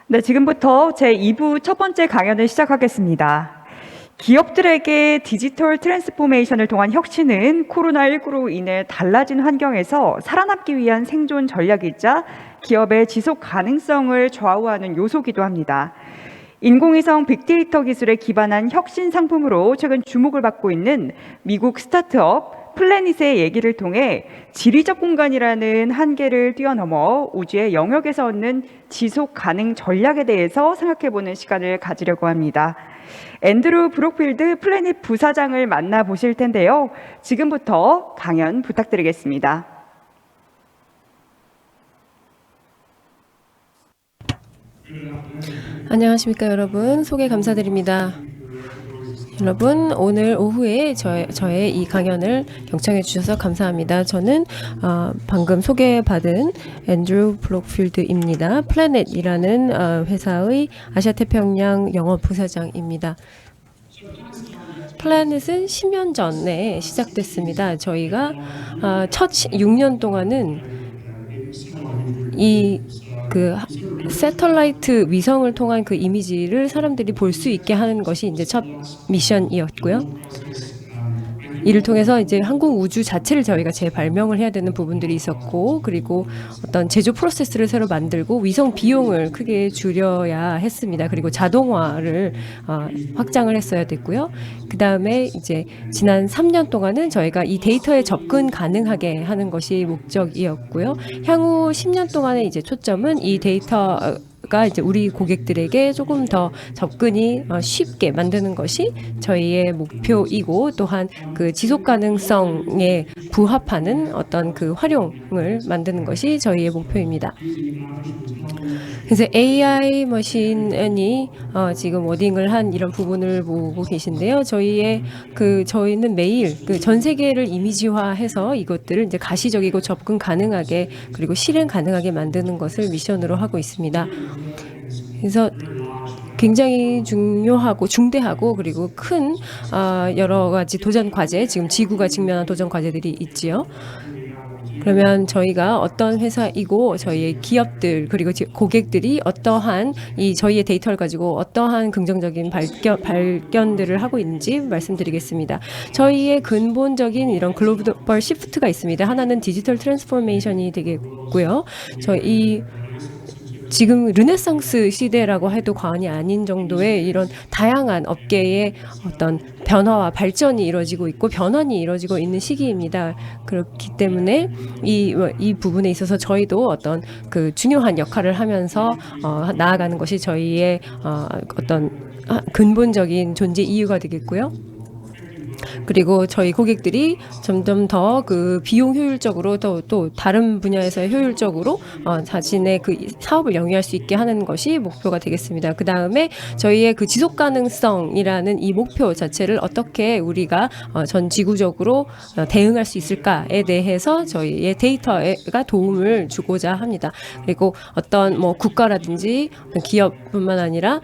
네, 지금부터 제2부 첫 번째 강연을 시작하겠습니다. 기업들에게 디지털 트랜스포메이션을 통한 혁신은 코로나19로 인해 달라진 환경에서 살아남기 위한 생존 전략이자 기업의 지속 가능성을 좌우하는 요소이기도 합니다. 인공위성 빅데이터 기술에 기반한 혁신 상품으로 최근 주목을 받고 있는 미국 스타트업 플래닛의 얘기를 통해 지리적 공간이라는 한계를 뛰어넘어 우주의 영역에서 얻는 지속 가능 전략에 대해서 생각해보는 시간을 가지려고 합니다. 앤드루 브록필드 플래닛 부사장을 만나보실 텐데요. 지금부터 강연 부탁드리겠습니다. 안녕하십니까 여러분. 소개 감사드립니다. 여러분 오늘 오후에 저의 이 강연을 경청해 주셔서 감사합니다. 저는 방금 소개받은 앤드루 브록필드입니다. 플래닛이라는 회사의 아시아태평양 영업부사장입니다. 플래닛은 10년 전에 시작됐습니다. 저희가 첫 6년 동안은 그 새털라이트 위성을 통한 그 이미지를 사람들이 볼 수 있게 하는 것이 이제 첫 미션이었고요. 이를 통해서 이제 한국 우주 자체를 저희가 재발명을 해야 되는 부분들이 있었고, 그리고 어떤 제조 프로세스를 새로 만들고 위성 비용을 크게 줄여야 했습니다. 그리고 자동화를 확장을 했어야 됐고요. 그 다음에 이제 지난 3년 동안은 저희가 이 데이터에 접근 가능하게 하는 것이 목적이었고요. 향후 10년 동안의 이제 초점은 이 데이터 가 이제 우리 고객들에게 조금 더 접근이 쉽게 만드는 것이 저희의 목표이고, 또한 그 지속 가능성에 부합하는 어떤 그 활용을 만드는 것이 저희의 목표입니다. 그래서 AI 머신이 지금 워딩을 한 이런 부분을 보고 계신데요. 저희는 매일 그 전 세계를 이미지화해서 이것들을 이제 가시적이고 접근 가능하게 그리고 실행 가능하게 만드는 것을 미션으로 하고 있습니다. 그래서 굉장히 중요하고 중대하고 그리고 큰 여러 가지 도전 과제, 지금 지구가 직면한 도전 과제들이 있지요. 그러면 저희가 어떤 회사이고 저희의 기업들 그리고 고객들이 어떠한 저희의 데이터를 가지고 어떠한 긍정적인 발견들을 하고 있는지 말씀드리겠습니다. 저희의 근본적인 이런 글로벌 시프트가 있습니다. 하나는 디지털 트랜스포메이션이 되겠고요. 지금 르네상스 시대라고 해도 과언이 아닌 정도의 이런 다양한 업계의 어떤 변화와 발전이 이루어지고 있고 변환이 이루어지고 있는 시기입니다. 그렇기 때문에 이 부분에 있어서 저희도 어떤 그 중요한 역할을 하면서 나아가는 것이 저희의 어떤 근본적인 존재 이유가 되겠고요. 그리고 저희 고객들이 점점 더 그 비용 효율적으로 또 다른 분야에서 효율적으로 자신의 그 사업을 영위할 수 있게 하는 것이 목표가 되겠습니다. 그 다음에 저희의 그 지속 가능성이라는 이 목표 자체를 어떻게 우리가 전 지구적으로 대응할 수 있을까에 대해서 저희의 데이터가 도움을 주고자 합니다. 그리고 어떤 국가라든지 기업뿐만 아니라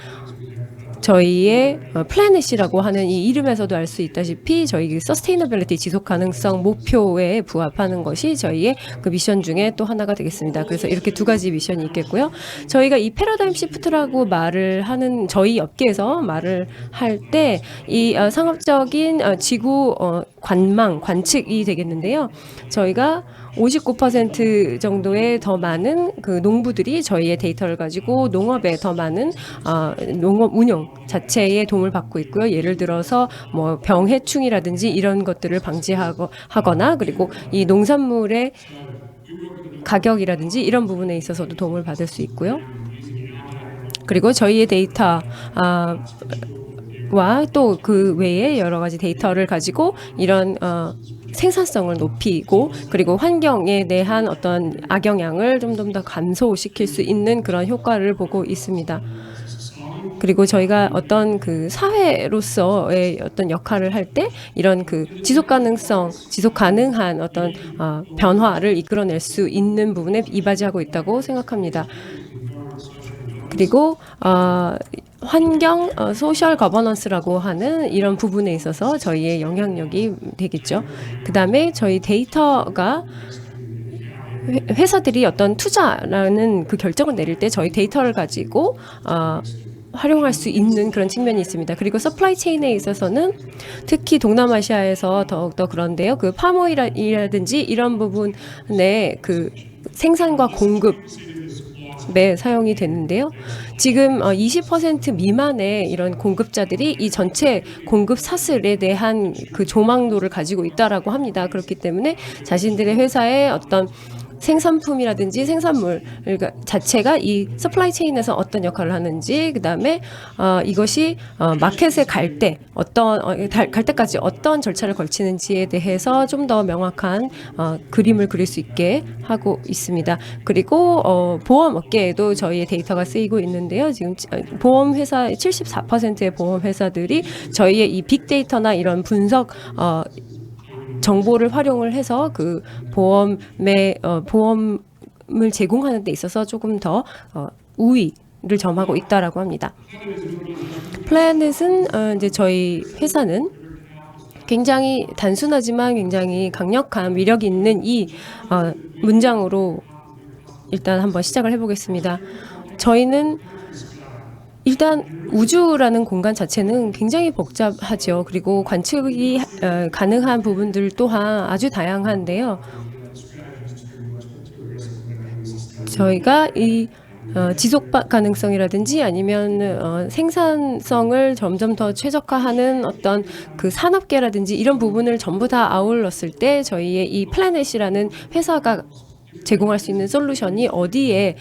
저희의 플래닛이라고 하는 이 이름에서도 알 수 있다시피 저희 서스테이너빌리티 지속 가능성 목표에 부합하는 것이 저희의 그 미션 중에 또 하나가 되겠습니다. 그래서 이렇게 두 가지 미션이 있겠고요. 저희가 이 패러다임 시프트라고 말을 하는 저희 업계에서 말을 할 때 이 상업적인 지구 관측이 되겠는데요. 저희가 59% 정도의 더 많은 그 농부들이 저희의 데이터를 가지고 농업에 더 많은 농업 운영 자체에 도움을 받고 있고요. 예를 들어서 병해충이라든지 이런 것들을 방지하거나 그리고 이 농산물의 가격이라든지 이런 부분에 있어서도 도움을 받을 수 있고요. 그리고 저희의 데이터 와 또 그 외에 여러 가지 데이터를 가지고 이런 생산성을 높이고 그리고 환경에 대한 어떤 악영향을 좀 더 감소시킬 수 있는 그런 효과를 보고 있습니다. 그리고 저희가 어떤 그 사회로서의 어떤 역할을 할 때 이런 그 지속 가능한 어떤 변화를 이끌어낼 수 있는 부분에 이바지하고 있다고 생각합니다. 그리고 환경, 소셜 거버넌스라고 하는 이런 부분에 있어서 저희의 영향력이 되겠죠. 그 다음에 저희 데이터가 회사들이 어떤 투자라는 그 결정을 내릴 때 저희 데이터를 가지고 활용할 수 있는 그런 측면이 있습니다. 그리고 서플라이 체인에 있어서는 특히 동남아시아에서 더욱더 그런데요. 그 파모일이라든지 이런 부분에 그 생산과 공급 네, 사용이 되는데요. 지금 20% 미만의 이런 공급자들이 이 전체 공급 사슬에 대한 그 조망도를 가지고 있다라고 합니다. 그렇기 때문에 자신들의 회사의 어떤 생산품이라든지 생산물 자체가 이 서플라이 체인에서 어떤 역할을 하는지, 그다음에 이것이 마켓에 갈 때 갈 때까지 어떤 절차를 걸치는지에 대해서 좀 더 명확한 그림을 그릴 수 있게 하고 있습니다. 그리고 보험 업계에도 저희의 데이터가 쓰이고 있는데요. 지금 보험 회사 74%의 보험 회사들이 저희의 이 빅데이터나 이런 분석 정보를 활용을 해서 그 보험을 제공하는 데 있어서 조금 더 우위를 점하고 있다라고 합니다. 플래닛은 이제 저희 회사는 굉장히 단순하지만 굉장히 강력한 위력이 있는 이 문장으로 일단 한번 시작을 해보겠습니다. 저희는 일단 우주라는 공간 자체는 굉장히 복잡하죠. 그리고 관측이 가능한 부분들 또한 아주 다양한데요. 저희가 이 지속 가능성이라든지 아니면 생산성을 점점 더 최적화하는 어떤 그 산업계라든지 이런 부분을 전부 다 아울렀을 때 저희의 이 플래닛이라는 회사가 제공할 수 있는 솔루션이 어디에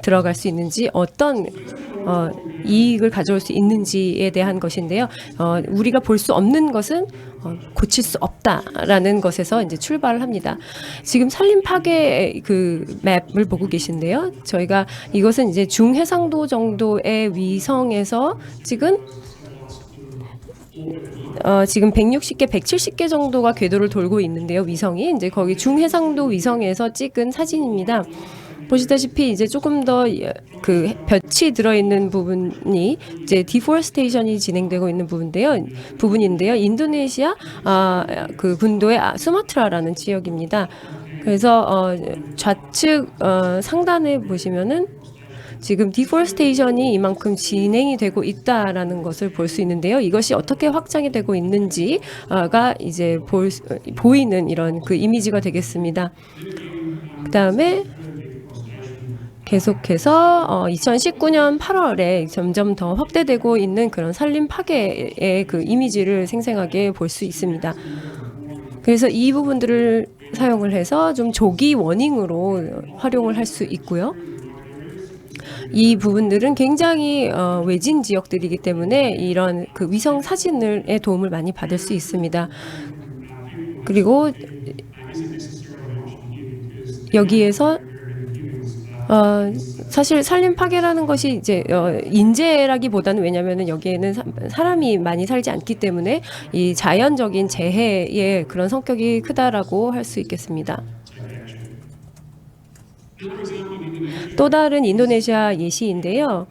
들어갈 수 있는지, 어떤 이익을 가져올 수 있는지에 대한 것인데요. 우리가 볼 수 없는 것은 고칠 수 없다라는 것에서 이제 출발을 합니다. 지금 산림 파괴 그 맵을 보고 계신데요. 저희가 이것은 이제 중해상도 정도의 위성에서 지금 160개, 170개 정도가 궤도를 돌고 있는데요. 위성이 이제 거기 중해상도 위성에서 찍은 사진입니다. 보시다시피 이제 조금 더 그 볕이 들어있는 부분이 이제 디포레스테이션이 진행되고 있는 부분인데요. 인도네시아 그 군도의 수마트라라는 지역입니다. 그래서 좌측 상단에 보시면은 지금 디포레스테이션이 이만큼 진행이 되고 있다라는 것을 볼 수 있는데요. 이것이 어떻게 확장이 되고 있는지가 이제 보이는 이런 그 이미지가 되겠습니다. 그다음에 계속해서 2019년 8월에 점점 더 확대되고 있는 그런 산림 파괴의 그 이미지를 생생하게 볼 수 있습니다. 그래서 이 부분들을 사용을 해서 좀 조기 워닝으로 활용을 할 수 있고요. 이 부분들은 굉장히 외진 지역들이기 때문에 이런 그 위성 사진의 도움을 많이 받을 수 있습니다. 그리고 여기에서 사실 산림 파괴라는 것이 이제 인재라기보다는, 왜냐하면 여기에는 사람이 많이 살지 않기 때문에 이 자연적인 재해의 그런 성격이 크다라고 할 수 있겠습니다. 또 다른 인도네시아 예시인데요.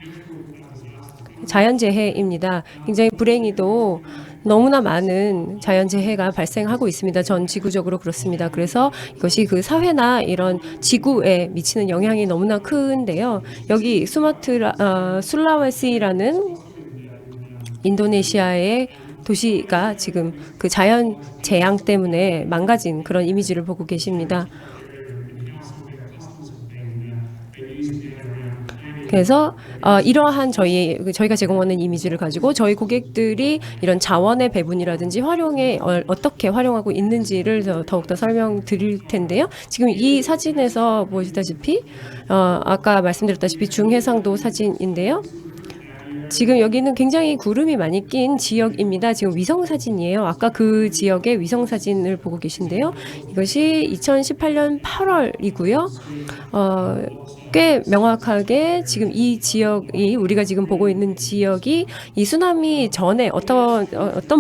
자연재해입니다. 굉장히 불행히도 너무나 많은 자연재해가 발생하고 있습니다. 전 지구적으로 그렇습니다. 그래서 이것이 그 사회나 이런 지구에 미치는 영향이 너무나 큰데요. 여기 술라웨시라는 인도네시아의 도시가 지금 그 자연 재앙 때문에 망가진 그런 이미지를 보고 계십니다. 그래서 이러한 저희가 제공하는 이미지를 가지고 저희 고객들이 이런 자원의 배분이라든지 활용에 어떻게 활용하고 있는지를 더욱더 설명드릴 텐데요. 지금 이 사진에서 보시다시피 아까 말씀드렸다시피 중해상도 사진인데요. 지금 여기는 굉장히 구름이 많이 낀 지역입니다. 지금 위성 사진이에요. 아까 그 지역의 위성 사진을 보고 계신데요. 이것이 2018년 8월이고요. 꽤 명확하게 지금 이 지역이, 우리가 지금 보고 있는 지역이 이 쓰나미 전에 어떤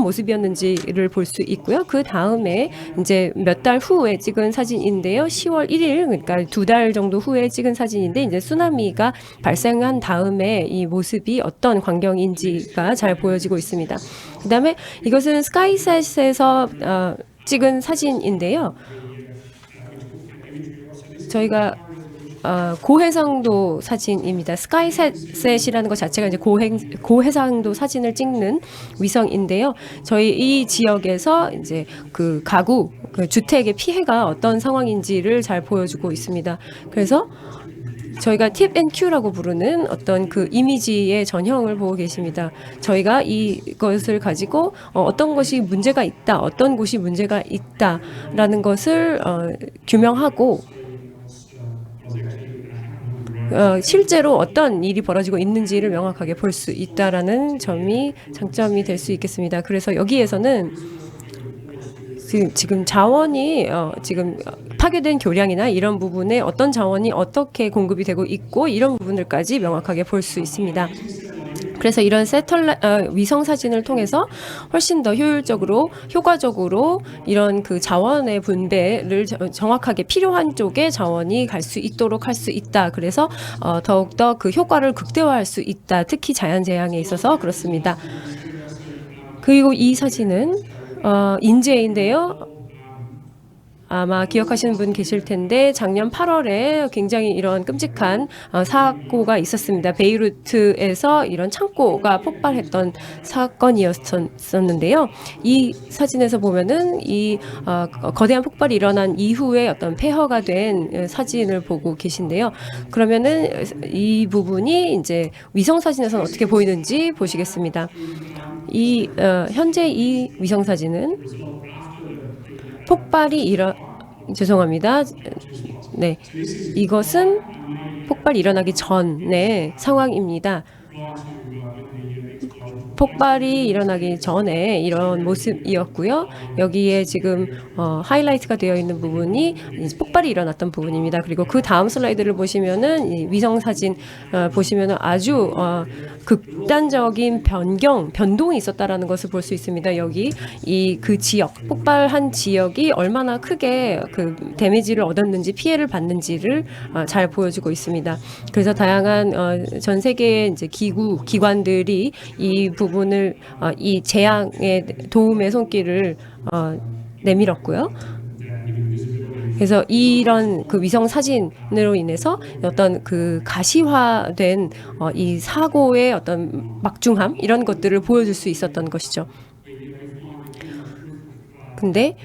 모습이었는지를 볼 수 있고요. 그 다음에 이제 몇 달 후에 찍은 사진인데요. 10월 1일, 그러니까 2달 정도 후에 찍은 사진인데, 이제 쓰나미가 발생한 다음에 이 모습이 어떤 광경인지가 잘 보여지고 있습니다. 그 다음에 이것은 스카이셋에서 찍은 사진인데요. 저희가 고해상도 사진입니다. 스카이셋이라는 것 자체가 이제 고해상도 사진을 찍는 위성인데요. 저희 이 지역에서 이제 그 가구, 그 주택의 피해가 어떤 상황인지를 잘 보여주고 있습니다. 그래서 저희가 팁앤큐라고 부르는 어떤 그 이미지의 전형을 보고 계십니다. 저희가 이것을 가지고 어떤 것이 문제가 있다, 어떤 곳이 문제가 있다라는 것을 규명하고 실제로 어떤 일이 벌어지고 있는지를 명확하게 볼 수 있다라는 점이 장점이 될 수 있겠습니다. 그래서 여기에서는 지금 자원이 지금 파괴된 교량이나 이런 부분에 어떤 자원이 어떻게 공급이 되고 있고 이런 부분들까지 명확하게 볼 수 있습니다. 그래서 이런 위성 사진을 통해서 훨씬 더 효율적으로, 효과적으로 이런 그 자원의 분배를 정확하게 필요한 쪽에 자원이 갈 수 있도록 할 수 있다. 그래서 더욱더 그 효과를 극대화할 수 있다. 특히 자연재앙에 있어서 그렇습니다. 그리고 이 사진은 인제인데요. 아마 기억하시는 분 계실 텐데 작년 8월에 굉장히 이런 끔찍한 사고가 있었습니다. 베이루트에서 이런 창고가 폭발했던 사건이었었는데요. 이 사진에서 보면은 이 거대한 폭발이 일어난 이후에 어떤 폐허가 된 사진을 보고 계신데요. 그러면은 이 부분이 이제 위성 사진에서는 어떻게 보이는지 보시겠습니다. 현재 이 위성 사진은 폭발이 죄송합니다. 네, 이것은 폭발이 일어나기 전의 상황입니다. 폭발이 일어나기 전에 이런 모습이었고요. 여기에 지금 하이라이트가 되어 있는 부분이 폭발이 일어났던 부분입니다. 그리고 그 다음 슬라이드를 보시면은 이 위성 사진 보시면은 아주 극단적인 변동이 있었다라는 것을 볼 수 있습니다. 여기 그 지역, 폭발한 지역이 얼마나 크게 그 데미지를 얻었는지, 피해를 받는지를 잘 보여주고 있습니다. 그래서 다양한 전 세계의 이제 기관들이 이 부분을 이 재앙에 도움의 손길을 내밀었고요. 그래서 이런 그 위성 사진으로 인해서 어떤 그 가시화된 이 사고의 어떤 막중함 이런 것들을 보여줄 수 있었던 것이죠. 근데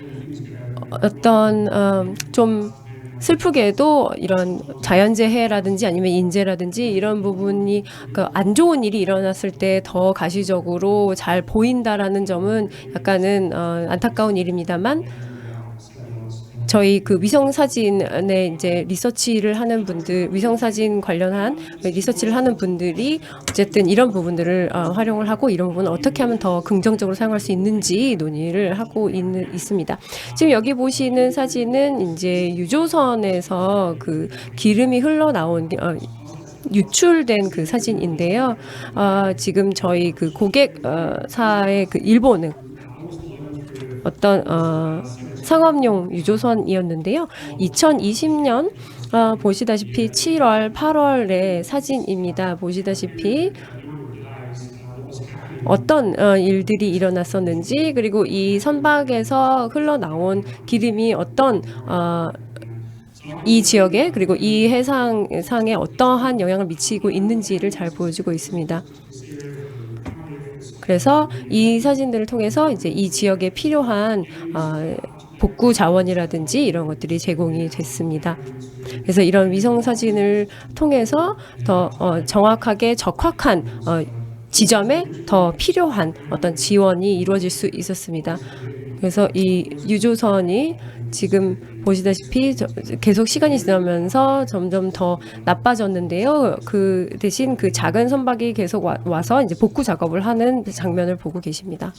어떤 좀 슬프게도 이런 자연재해라든지 아니면 인재라든지 이런 부분이 안 좋은 일이 일어났을 때 더 가시적으로 잘 보인다라는 점은 약간은 안타까운 일입니다만 저희 그 위성 사진에 이제 리서치를 하는 분들, 위성 사진 관련한 리서치를 하는 분들이 어쨌든 이런 부분들을 활용을 하고 이런 부분을 어떻게 하면 더 긍정적으로 사용할 수 있는지 논의를 하고 있습니다. 지금 여기 보시는 사진은 이제 유조선에서 그 기름이 흘러나온 유출된 그 사진인데요. 지금 저희 그 고객사의 그 일본은 어떤 상업용 유조선이었는데요. 2020년 보시다시피 7월, 8월의 사진입니다. 보시다시피 어떤 일들이 일어났었는지 그리고 이 선박에서 흘러나온 기름이 어떤 이 지역에 그리고 이 해상에 어떠한 영향을 미치고 있는지를 잘 보여주고 있습니다. 그래서 이 사진들을 통해서 이제 이 지역에 필요한 복구 자원이라든지 이런 것들이 제공이 됐습니다. 그래서 이런 위성 사진을 통해서 더 정확하게 적확한 지점에 더 필요한 어떤 지원이 이루어질 수 있었습니다. 그래서 이 유조선이 지금 보시다시피 계속 시간이 지나면서 점점 더 나빠졌는데요. 그 대신 그 작은 선박이 계속 와서 이제 복구 작업을 하는 장면을 보고 계십니다.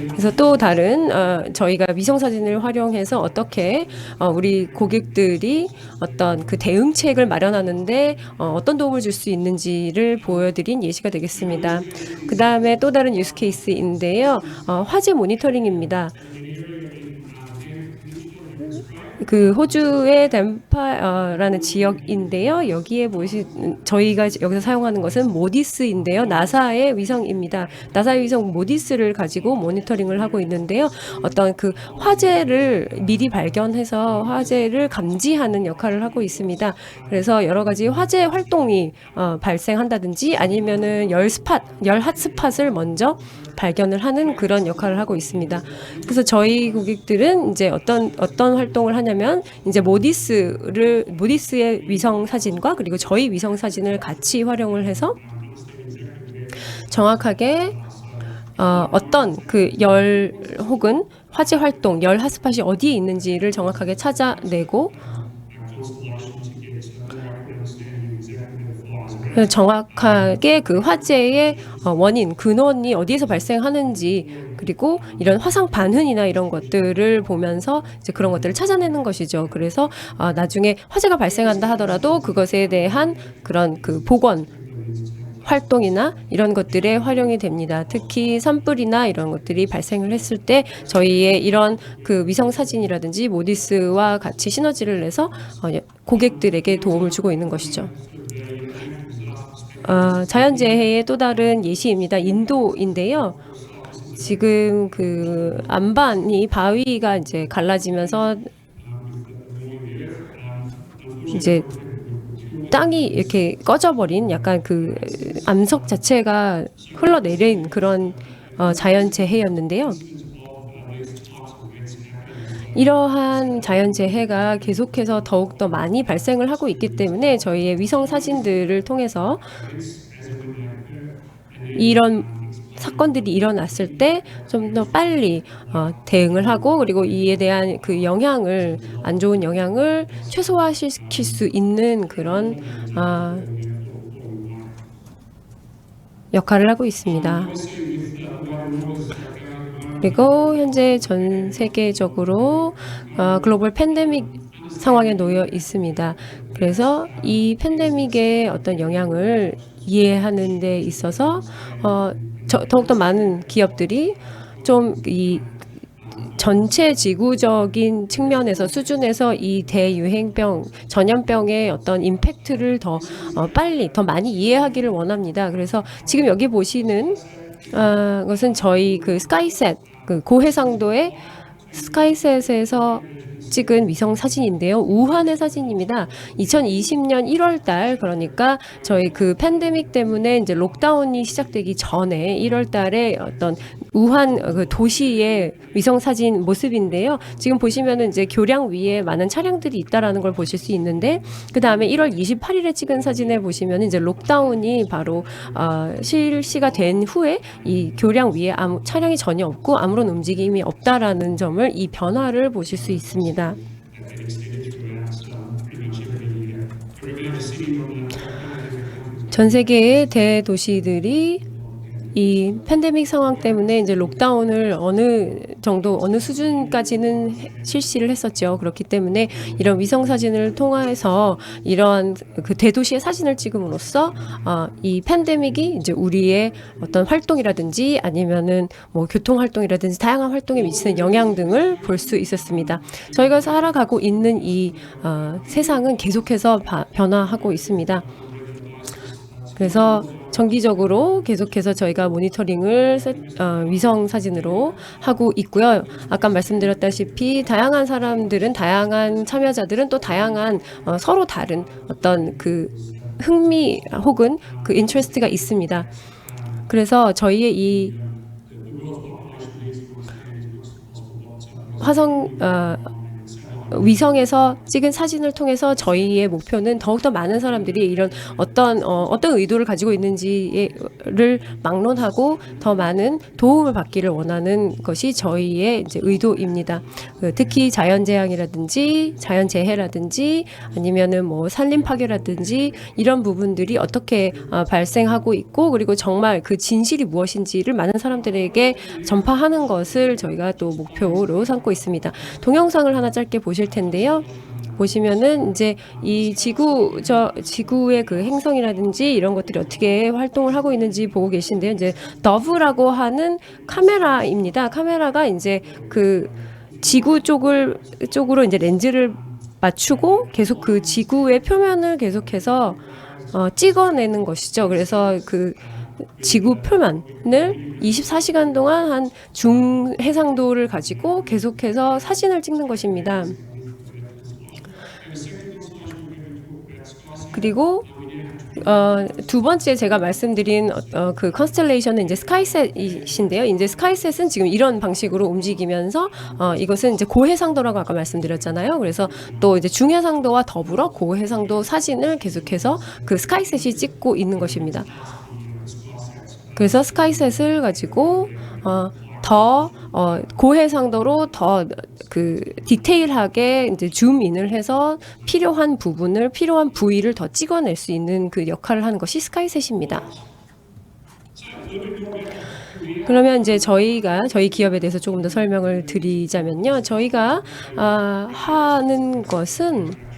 그래서 또 다른 저희가 위성 사진을 활용해서 어떻게 우리 고객들이 어떤 그 대응책을 마련하는데 어떤 도움을 줄 수 있는지를 보여드린 예시가 되겠습니다. 그 다음에 또 다른 유스 케이스인데요. 화재 모니터링입니다. 그 호주의 댐파라는 지역인데요. 여기에 저희가 여기서 사용하는 것은 모디스인데요. 나사의 위성입니다. 나사의 위성 모디스를 가지고 모니터링을 하고 있는데요. 어떤 그 화재를 미리 발견해서 화재를 감지하는 역할을 하고 있습니다. 그래서 여러 가지 화재 활동이 발생한다든지 아니면은 열 핫스팟을 먼저 발견을 하는 그런 역할을 하고 있습니다. 그래서 저희 고객들은 이제 어떤 활동을 하냐면 이제 모디스의 위성 사진과 그리고 저희 위성 사진을 같이 활용을 해서 정확하게 어떤 그 열 혹은 화재 활동, 열 핫스팟이 어디에 있는지를 정확하게 찾아내고 정확하게 그 화재의 원인, 근원이 어디에서 발생하는지 그리고 이런 화상 반흔이나 이런 것들을 보면서 이제 그런 것들을 찾아내는 것이죠. 그래서 나중에 화재가 발생한다 하더라도 그것에 대한 그런 그 복원 활동이나 이런 것들에 활용이 됩니다. 특히 산불이나 이런 것들이 발생을 했을 때 저희의 이런 그 위성 사진이라든지 모디스와 같이 시너지를 내서 고객들에게 도움을 주고 있는 것이죠. 자연재해의 또 다른 예시입니다. 인도인데요. 지금 그 안반이 바위가 이제 갈라지면서 이제 땅이 이렇게 꺼져버린 약간 그 암석 자체가 흘러내린 그런 자연재해였는데요. 이러한 자연재해가 계속해서 더욱더 많이 발생을 하고 있기 때문에 저희의 위성 사진들을 통해서 이런 사건들이 일어났을 때 좀 더 빨리 대응을 하고 그리고 이에 대한 그 안 좋은 영향을 최소화시킬 수 있는 그런 역할을 하고 있습니다. 그리고 현재 전 세계적으로 글로벌 팬데믹 상황에 놓여 있습니다. 그래서 이 팬데믹의 어떤 영향을 이해하는 데 있어서 더욱더 많은 기업들이 좀 이 전체 지구적인 측면에서 수준에서 이 대유행병, 전염병의 어떤 임팩트를 더 빨리, 더 많이 이해하기를 원합니다. 그래서 지금 여기 보시는 것은 저희 그 스카이셋, 그 고해상도의 스카이셋에서 찍은 위성 사진인데요. 우한의 사진입니다. 2020년 1월 달, 그러니까 저희 그 팬데믹 때문에 이제 록다운이 시작되기 전에 1월 달에 어떤 우한 그 도시의 위성 사진 모습인데요. 지금 보시면은 이제 교량 위에 많은 차량들이 있다라는 걸 보실 수 있는데, 그 다음에 1월 28일에 찍은 사진에 보시면 이제 록다운이 바로 실시가 된 후에 이 교량 위에 차량이 전혀 없고 아무런 움직임이 없다라는 점을 이 변화를 보실 수 있습니다. 전 세계의 대도시들이 이 팬데믹 상황 때문에 이제 록다운을 어느 수준까지는 실시를 했었죠. 그렇기 때문에 이런 위성 사진을 통해서 이런 그 대도시의 사진을 찍음으로써 이 팬데믹이 이제 우리의 어떤 활동이라든지 아니면은 뭐 교통 활동이라든지 다양한 활동에 미치는 영향 등을 볼 수 있었습니다. 저희가 살아가고 있는 이 세상은 계속해서 변화하고 있습니다. 그래서 정기적으로 계속해서 저희가 모니터링을 위성 사진으로 하고 있고요. 아까 말씀드렸다시피 다양한 사람들은, 다양한 참여자들은 또 다양한 서로 다른 어떤 그 흥미 혹은 그 인트레스트가 있습니다. 그래서 저희의 이 위성에서 찍은 사진을 통해서 저희의 목표는 더욱더 많은 사람들이 이런 어떤 의도를 가지고 있는지를 막론하고 더 많은 도움을 받기를 원하는 것이 저희의 이제 의도입니다. 특히 자연재앙이라든지 자연재해라든지 아니면은 뭐 산림 파괴라든지 이런 부분들이 어떻게 발생하고 있고 그리고 정말 그 진실이 무엇인지를 많은 사람들에게 전파하는 것을 저희가 또 목표로 삼고 있습니다. 동영상을 하나 짧게 보실 텐데요. 보시면은 이제 이 지구의 그 행성이라든지 이런 것들이 어떻게 활동을 하고 있는지 보고 계신데요. 이제 더브라고 하는 카메라입니다. 카메라가 이제 그 지구 쪽으로 이제 렌즈를 맞추고 계속 그 지구의 표면을 계속해서 찍어내는 것이죠. 그래서 그 지구 표면을 24시간 동안 한 중해상도를 가지고 계속해서 사진을 찍는 것입니다. 그리고 두 번째 제가 말씀드린 그 컨스텔레이션은 이제 스카이셋이신데요. 이제 스카이셋은 지금 이런 방식으로 움직이면서 이것은 이제 고해상도라고 아까 말씀드렸잖아요. 그래서 또 이제 중해상도와 더불어 고해상도 사진을 계속해서 그 스카이셋이 찍고 있는 것입니다. 그래서 스카이셋을 가지고 더 고해상도로 더 그 디테일하게 이제 줌인을 해서 필요한 부위를 더 찍어낼 수 있는 그 역할을 하는 것이 스카이셋입니다. 그러면 이제 저희 기업에 대해서 조금 더 설명을 드리자면요. 저희가 하는 것은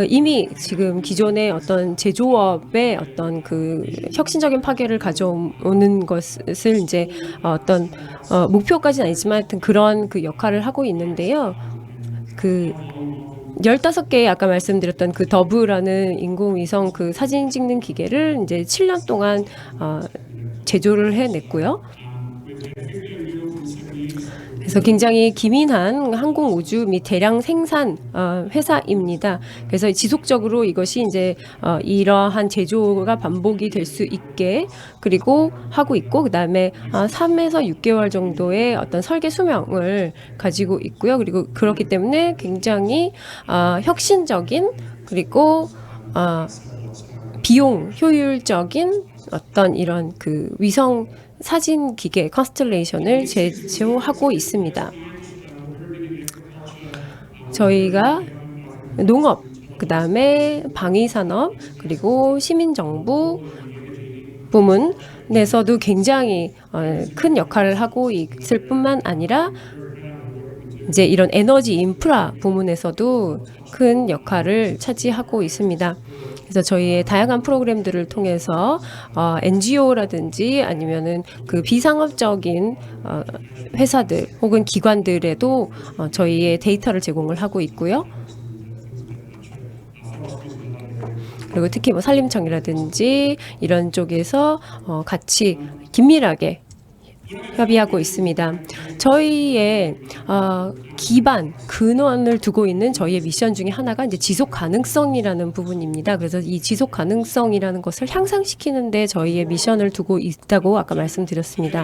이미 지금 기존의 어떤 제조업의 어떤 그 혁신적인 파괴를 가져오는 것을 이제 어떤 목표까지는 아니지만 하여튼 그런 그 역할을 하고 있는데요. 그 15개의 아까 말씀드렸던 그 더브라는 인공위성 그 사진 찍는 기계를 이제 7년 동안 제조를 해냈고요. 그래서 굉장히 기민한 항공 우주 및 대량 생산 회사입니다. 그래서 지속적으로 이것이 이제 이러한 제조가 반복이 될 수 있게 그리고 하고 있고 그다음에 3에서 6개월 정도의 어떤 설계 수명을 가지고 있고요. 그리고 그렇기 때문에 굉장히 혁신적인 그리고 비용 효율적인 어떤 이런 그 위성 사진 기계 컨스텔레이션을 제조하고 있습니다. 저희가 농업, 그다음에 방위산업, 그리고 시민정부 부문에서도 굉장히 큰 역할을 하고 있을 뿐만 아니라 이제 이런 에너지 인프라 부문에서도 큰 역할을 차지하고 있습니다. 그래서 저희의 다양한 프로그램들을 통해서 NGO라든지 아니면은 그 비상업적인 회사들 혹은 기관들에도 저희의 데이터를 제공을 하고 있고요. 그리고 특히 뭐 산림청이라든지 이런 쪽에서 같이 긴밀하게 협의하고 있습니다. 저희의 근원을 두고 있는 저희의 미션 중에 하나가 이제 지속 가능성이라는 부분입니다. 그래서 이 지속 가능성이라는 것을 향상시키는데 저희의 미션을 두고 있다고 아까 말씀드렸습니다.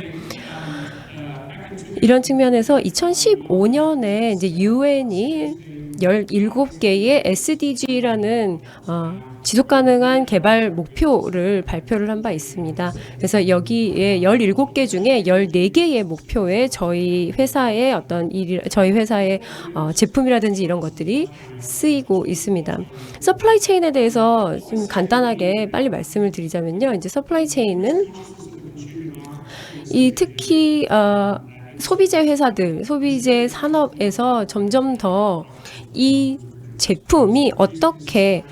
이런 측면에서 2015년에 이제 유엔이 17개의 SDG라는 지속 가능한 개발 목표를 발표를 한 바 있습니다. 그래서 여기에 17개 중에 14개의 목표에 저희 회사의 저희 회사의 제품이라든지 이런 것들이 쓰이고 있습니다. 서플라이 체인에 대해서 좀 간단하게 빨리 말씀을 드리자면요. 이제 서플라이 체인은 특히 소비재 회사들, 소비재 산업에서 점점 더 이 제품이 어떻게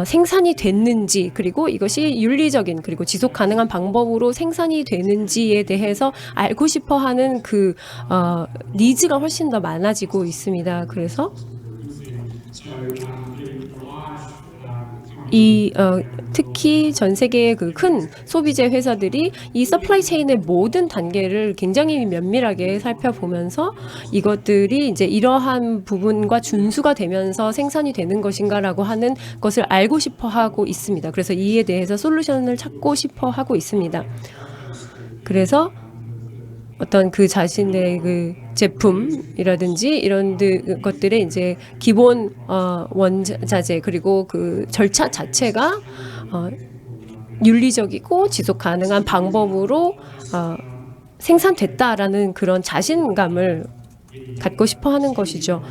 생산이 됐는지 그리고 이것이 윤리적인 그리고 지속 가능한 방법으로 생산이 되는지에 대해서 알고 싶어하는 그 니즈가 훨씬 더 많아지고 있습니다. 그래서 특히 전 세계의 그 큰 소비재 회사들이 이 서플라이 체인의 모든 단계를 굉장히 면밀하게 살펴보면서 이것들이 이제 이러한 부분과 준수가 되면서 생산이 되는 것인가라고 하는 것을 알고 싶어 하고 있습니다. 그래서 이에 대해서 솔루션을 찾고 싶어 하고 있습니다. 그래서 어떤 그 자신의 그 제품이라든지 이런 것들의 이제 기본 원자재 그리고 그 절차 자체가 윤리적이고 지속 가능한 방법으로 생산됐다라는 그런 자신감을 갖고 싶어 하는 것이죠.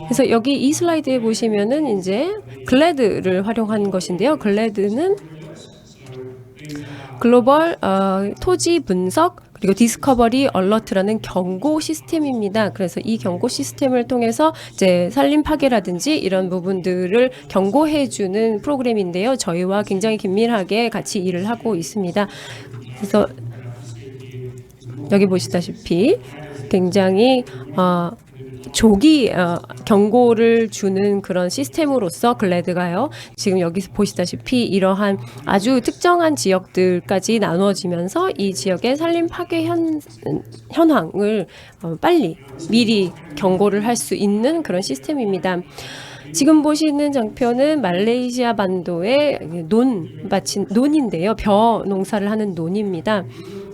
그래서 여기 이 슬라이드에 보시면은 이제 글래드를 활용한 것인데요. 글래드는 글로벌 토지 분석 그리고 디스커버리 얼러트라는 경고 시스템입니다. 그래서 이 경고 시스템을 통해서 이제 산림 파괴라든지 이런 부분들을 경고해주는 프로그램인데요. 저희와 굉장히 긴밀하게 같이 일을 하고 있습니다. 그래서 여기 보시다시피 굉장히 조기 경고를 주는 그런 시스템으로서 글래드가요. 지금 여기서 보시다시피 이러한 아주 특정한 지역들까지 나누어지면서 이 지역의 산림 파괴 현황을 빨리 미리 경고를 할 수 있는 그런 시스템입니다. 지금 보시는 장편은 말레이시아 반도의 논인데요. 벼 농사를 하는 논입니다.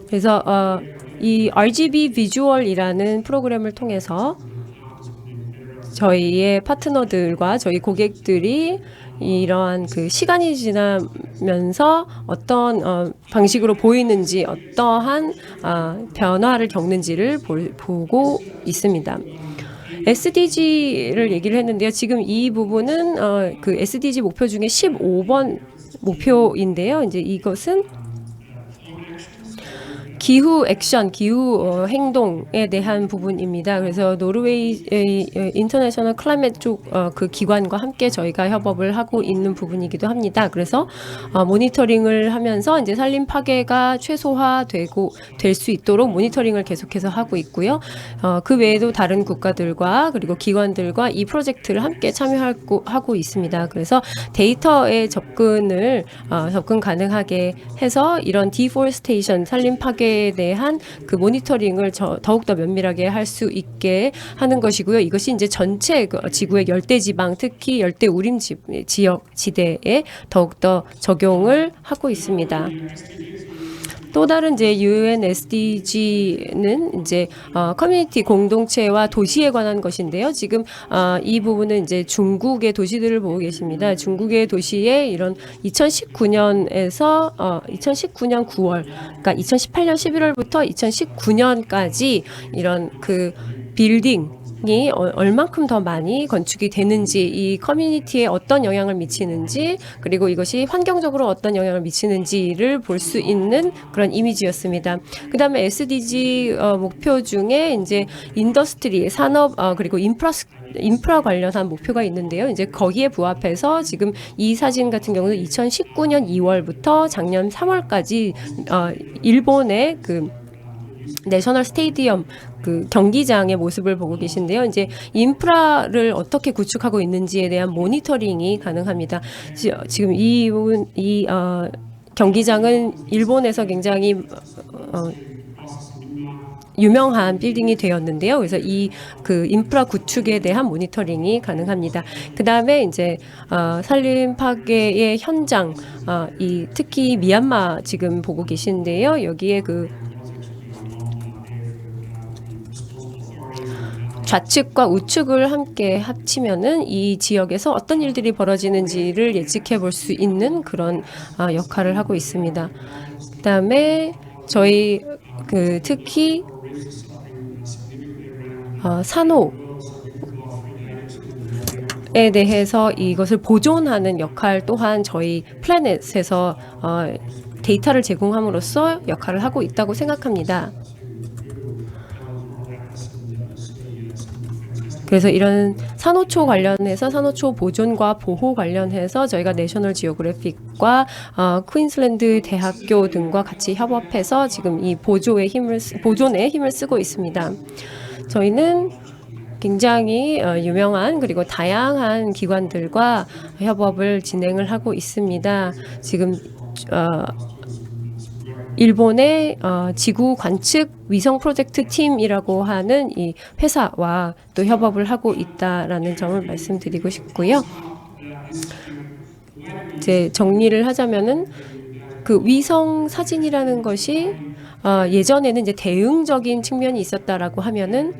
그래서 이 RGB 비주얼이라는 프로그램을 통해서 저희의 파트너들과 저희 고객들이 이러한 그 시간이 지나면서 어떤 방식으로 보이는지 어떠한 변화를 겪는지를 보고 있습니다. SDG를 얘기를 했는데요. 지금 이 부분은 그 SDG 목표 중에 15번 목표인데요. 이제 이것은 기후 액션, 기후 행동에 대한 부분입니다. 그래서 노르웨이 인터내셔널 클라이밋 쪽 그 기관과 함께 저희가 협업을 하고 있는 부분이기도 합니다. 그래서 모니터링을 하면서 이제 산림 파괴가 최소화되고 될 수 있도록 모니터링을 계속해서 하고 있고요. 그 외에도 다른 국가들과 그리고 기관들과 이 프로젝트를 함께 참여하고 있습니다. 그래서 데이터의 접근 가능하게 해서 이런 디포레스테이션, 산림 파괴에 대한 그 모니터링을 더욱더 면밀하게 할 수 있게 하는 것이고요. 이것이 이제 전체 지구의 열대지방, 특히 열대 우림 지역 지대에 더욱더 적용을 하고 있습니다. 또 다른 이제 UN SDG는 이제 커뮤니티 공동체와 도시에 관한 것인데요. 지금 이 부분은 이제 중국의 도시들을 보고 계십니다. 중국의 도시에 이런 2019년에서 2019년 9월, 그러니까 2018년 11월부터 2019년까지 이런 그 빌딩이 얼만큼 더 많이 건축이 되는지, 이 커뮤니티에 어떤 영향을 미치는지, 그리고 이것이 환경적으로 어떤 영향을 미치는지를 볼 수 있는 그런 이미지였습니다. 그 다음에 SDG 목표 중에 이제 인더스트리, 산업, 그리고 인프라 관련한 목표가 있는데요. 이제 거기에 부합해서 지금 이 사진 같은 경우는 2019년 2월부터 작년 3월까지 일본의 그 내셔널 스테디엄 그 경기장의 모습을 보고 계신데요. 이제 인프라를 어떻게 구축하고 있는지에 대한 모니터링이 가능합니다. 지금 이 경기장은 일본에서 굉장히 유명한 빌딩이 되었는데요. 그래서 이 그 인프라 구축에 대한 모니터링이 가능합니다. 그 다음에 이제 산림 파괴의 현장, 특히 미얀마 지금 보고 계신데요. 여기에 그 좌측과 우측을 함께 합치면은 이 지역에서 어떤 일들이 벌어지는지를 예측해 볼 수 있는 그런 역할을 하고 있습니다. 그다음에 저희 그 특히 산호에 대해서 이것을 보존하는 역할 또한 저희 플래닛에서 데이터를 제공함으로써 역할을 하고 있다고 생각합니다. 그래서 이런 산호초 관련해서 산호초 보존과 보호 관련해서 저희가 내셔널 지오그래픽과 퀸즐랜드 대학교 등과 같이 협업해서 지금 이 보존에 힘을 쓰고 있습니다. 저희는 굉장히 유명한 그리고 다양한 기관들과 협업을 진행을 하고 있습니다. 지금 일본의 지구 관측 위성 프로젝트 팀이라고 하는 이 회사와 또 협업을 하고 있다라는 점을 말씀드리고 싶고요. 이제 정리를 하자면은 그 위성 사진이라는 것이 예전에는 이제 대응적인 측면이 있었다라고 하면은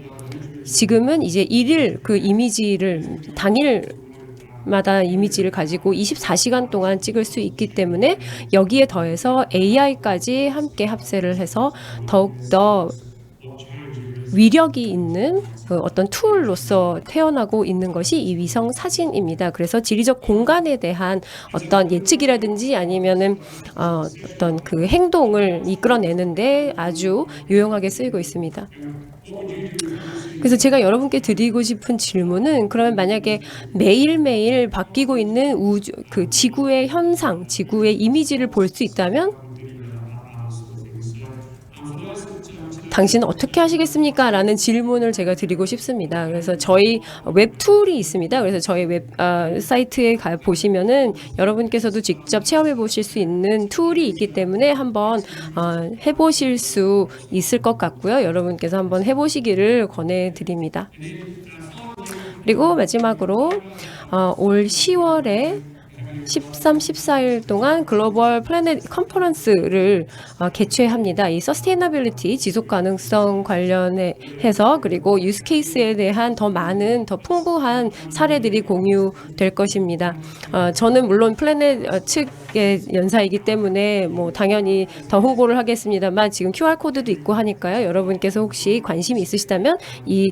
지금은 이제 일일 그 이미지를 당일마다 이미지를 가지고 24시간 동안 찍을 수 있기 때문에 여기에 더해서 AI까지 함께 합세를 해서 더욱더 위력이 있는 어떤 툴로서 태어나고 있는 것이 이 위성 사진입니다. 그래서 지리적 공간에 대한 어떤 예측이라든지 아니면은 어떤 그 행동을 이끌어내는데 아주 유용하게 쓰이고 있습니다. 그래서 제가 여러분께 드리고 싶은 질문은 그러면 만약에 매일매일 바뀌고 있는 그 지구의 현상, 지구의 이미지를 볼 수 있다면 당신은 어떻게 하시겠습니까? 라는 질문을 제가 드리고 싶습니다. 그래서 저희 웹 툴이 있습니다. 그래서 저희 웹 사이트에 보시면은 여러분께서도 직접 체험해 보실 수 있는 툴이 있기 때문에 한번 해보실 수 있을 것 같고요. 여러분께서 한번 해보시기를 권해드립니다. 그리고 마지막으로 올 10월에 13, 14일 동안 글로벌 플래닛 컨퍼런스를 개최합니다. 이 서스테이너빌리티, 지속 가능성 관련해서 그리고 유스 케이스에 대한 더 많은 더 풍부한 사례들이 공유될 것입니다. 저는 물론 플래닛 측의 연사이기 때문에 뭐 당연히 더 홍보를 하겠습니다만 지금 QR 코드도 있고 하니까요. 여러분께서 혹시 관심이 있으시다면 이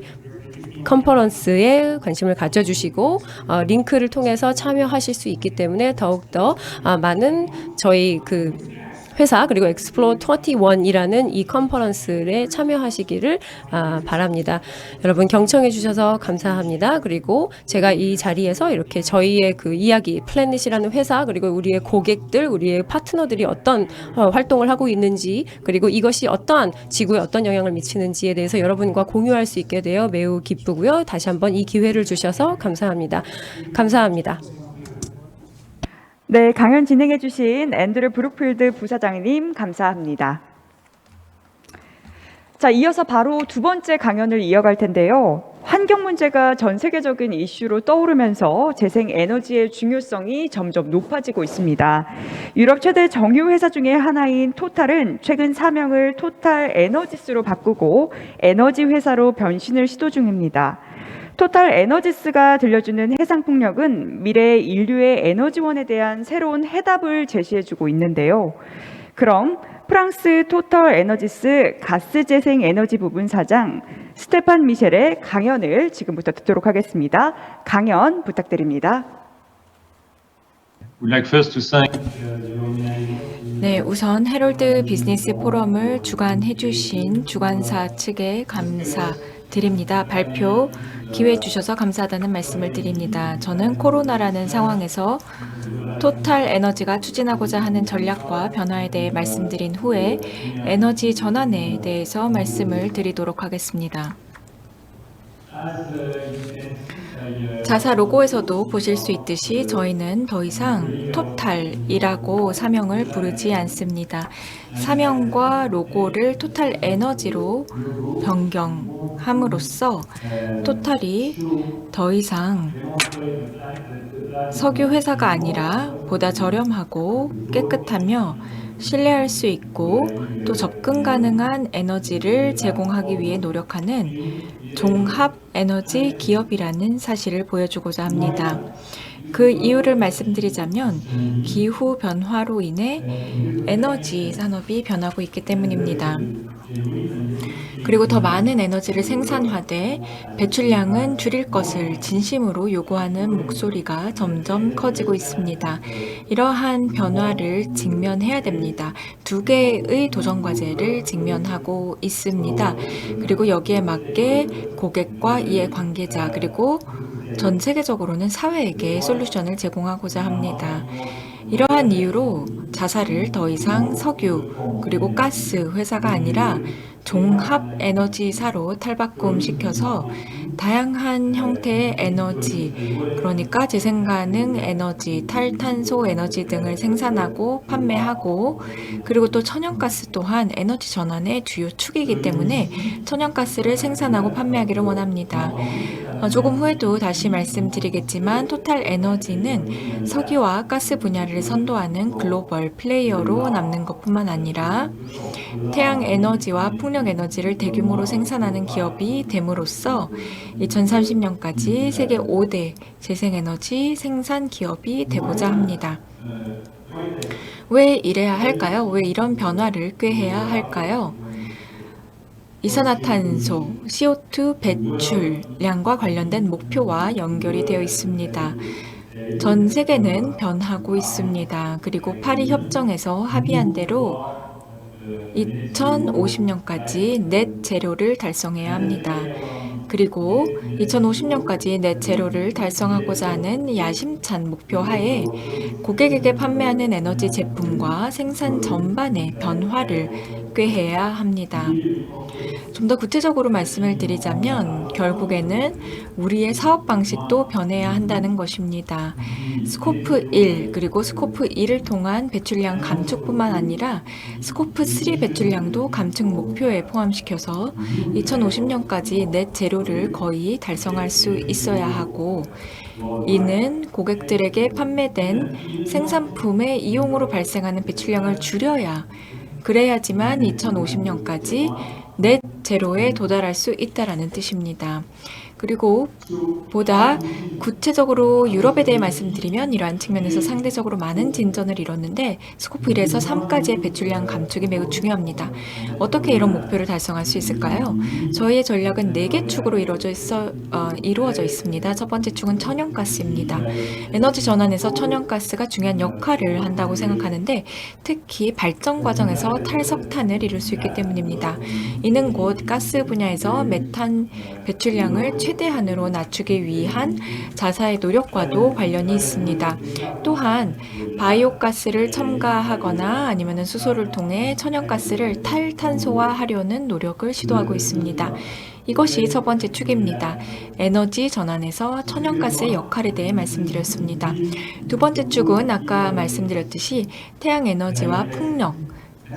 컨퍼런스에 관심을 가져주시고 링크를 통해서 참여하실 수 있기 때문에 더욱더 많은 저희 그 회사 그리고 엑스플로어 21이라는 이 컨퍼런스에 참여하시기를 바랍니다. 여러분 경청해 주셔서 감사합니다. 그리고 제가 이 자리에서 이렇게 저희의 그 이야기 플래닛이라는 회사 그리고 우리의 고객들 우리의 파트너들이 어떤 활동을 하고 있는지 그리고 이것이 어떠한 지구에 어떤 영향을 미치는지에 대해서 여러분과 공유할 수 있게 되어 매우 기쁘고요. 다시 한번 이 기회를 주셔서 감사합니다. 감사합니다. 네, 강연 진행해 주신 앤드류 브룩필드 부사장님 감사합니다. 자, 이어서 바로 두 번째 강연을 이어갈 텐데요. 환경 문제가 전 세계적인 이슈로 떠오르면서 재생 에너지의 중요성이 점점 높아지고 있습니다. 유럽 최대 정유 회사 중에 하나인 토탈은 최근 사명을 토탈 에너지스로 바꾸고 에너지 회사로 변신을 시도 중입니다. 토탈 에너지스가 들려주는 해상풍력은 미래 인류의 에너지원에 대한 새로운 해답을 제시해주고 있는데요. 그럼 프랑스 토탈 에너지스 가스 재생 에너지 부분 사장 스테판 미셸의 강연을 지금부터 듣도록 하겠습니다. 강연 부탁드립니다. We'd like first to thank 네, 우선 헤럴드 비즈니스 포럼을 주관해 주신 주관사 측에 감사드립니다. 발표 기회 주셔서 감사하다는 말씀을 드립니다. 저는 코로나라는 상황에서 토탈 에너지가 추진하고자 하는 전략과 변화에 대해 말씀드린 후에 에너지 전환에 대해서 말씀을 드리도록 하겠습니다. 자사 로고에서도 보실 수 있듯이 저희는 더 이상 토탈이라고 사명을 부르지 않습니다. 사명과 로고를 토탈 에너지로 변경함으로써 토탈이 더 이상 석유 회사가 아니라 보다 저렴하고 깨끗하며 신뢰할 수 있고 또 접근 가능한 에너지를 제공하기 위해 노력하는 종합 에너지 기업이라는 사실을 보여주고자 합니다. 그 이유를 말씀드리자면 기후 변화로 인해 에너지 산업이 변하고 있기 때문입니다. 그리고 더 많은 에너지를 생산하되 배출량은 줄일 것을 진심으로 요구하는 목소리가 점점 커지고 있습니다. 이러한 변화를 직면해야 됩니다. 두 개의 도전 과제를 직면하고 있습니다. 그리고 여기에 맞게 고객과 이해 관계자 그리고 전 세계적으로는 사회에게 솔루션을 제공하고자 합니다. 이러한 이유로 자사를 더 이상 석유 그리고 가스 회사가 아니라 종합 에너지사로 탈바꿈시켜서 다양한 형태의 에너지, 그러니까 재생가능 에너지, 탈탄소 에너지 등을 생산하고 판매하고 그리고 또 천연가스 또한 에너지 전환의 주요 축이기 때문에 천연가스를 생산하고 판매하기를 원합니다. 조금 후에도 다시 말씀드리겠지만 토탈 에너지는 석유와 가스 분야를 선도하는 글로벌 플레이어로 남는 것뿐만 아니라 태양 에너지와 풍력 에너지를 대규모로 생산하는 기업이 됨으로써 2030년까지 세계 5대 재생에너지 생산 기업이 되고자 합니다. 왜 이래야 할까요? 왜 이런 변화를 꾀해야 할까요? 이산화탄소, CO2 배출량과 관련된 목표와 연결이 되어 있습니다. 전 세계는 변하고 있습니다. 그리고 파리 협정에서 합의한 대로 2050년까지 넷 제로를 달성해야 합니다. 그리고 2050년까지 넷 제로를 달성하고자 하는 야심찬 목표 하에 고객에게 판매하는 에너지 제품과 생산 전반의 변화를 꾀해야 합니다. 좀 더 구체적으로 말씀을 드리자면 결국에는 우리의 사업 방식도 변해야 한다는 것입니다. 스코프 1 그리고 스코프 2를 통한 배출량 감축뿐만 아니라 스코프 3 배출량도 감축 목표에 포함시켜서 2050년까지 넷 제로를 거의 달성할 수 있어야 하고, 이는 고객들에게 판매된 생산품의 이용으로 발생하는 배출량을 줄여야, 그래야지만 2050년까지 넷 제로에 도달할 수 있다라는 뜻입니다. 그리고 보다 구체적으로 유럽에 대해 말씀드리면 이러한 측면에서 상대적으로 많은 진전을 이뤘는데 스코프 1에서 3까지의 배출량 감축이 매우 중요합니다. 어떻게 이런 목표를 달성할 수 있을까요? 저희의 전략은 4개 축으로 이루어져 있습니다. 첫 번째 축은 천연가스입니다. 에너지 전환에서 천연가스가 중요한 역할을 한다고 생각하는데 특히 발전 과정에서 탈석탄을 이룰 수 있기 때문입니다. 이는 곧 가스 분야에서 메탄 배출량을 최대한으로 낮추기 위한 자사의 노력과도 관련이 있습니다. 또한 바이오가스를 첨가하거나 아니면 수소를 통해 천연가스를 탈탄소화하려는 노력을 시도하고 있습니다. 이것이 첫 번째 축입니다. 에너지 전환에서 천연가스의 역할에 대해 말씀드렸습니다. 두 번째 축은 아까 말씀드렸듯이 태양에너지와 풍력,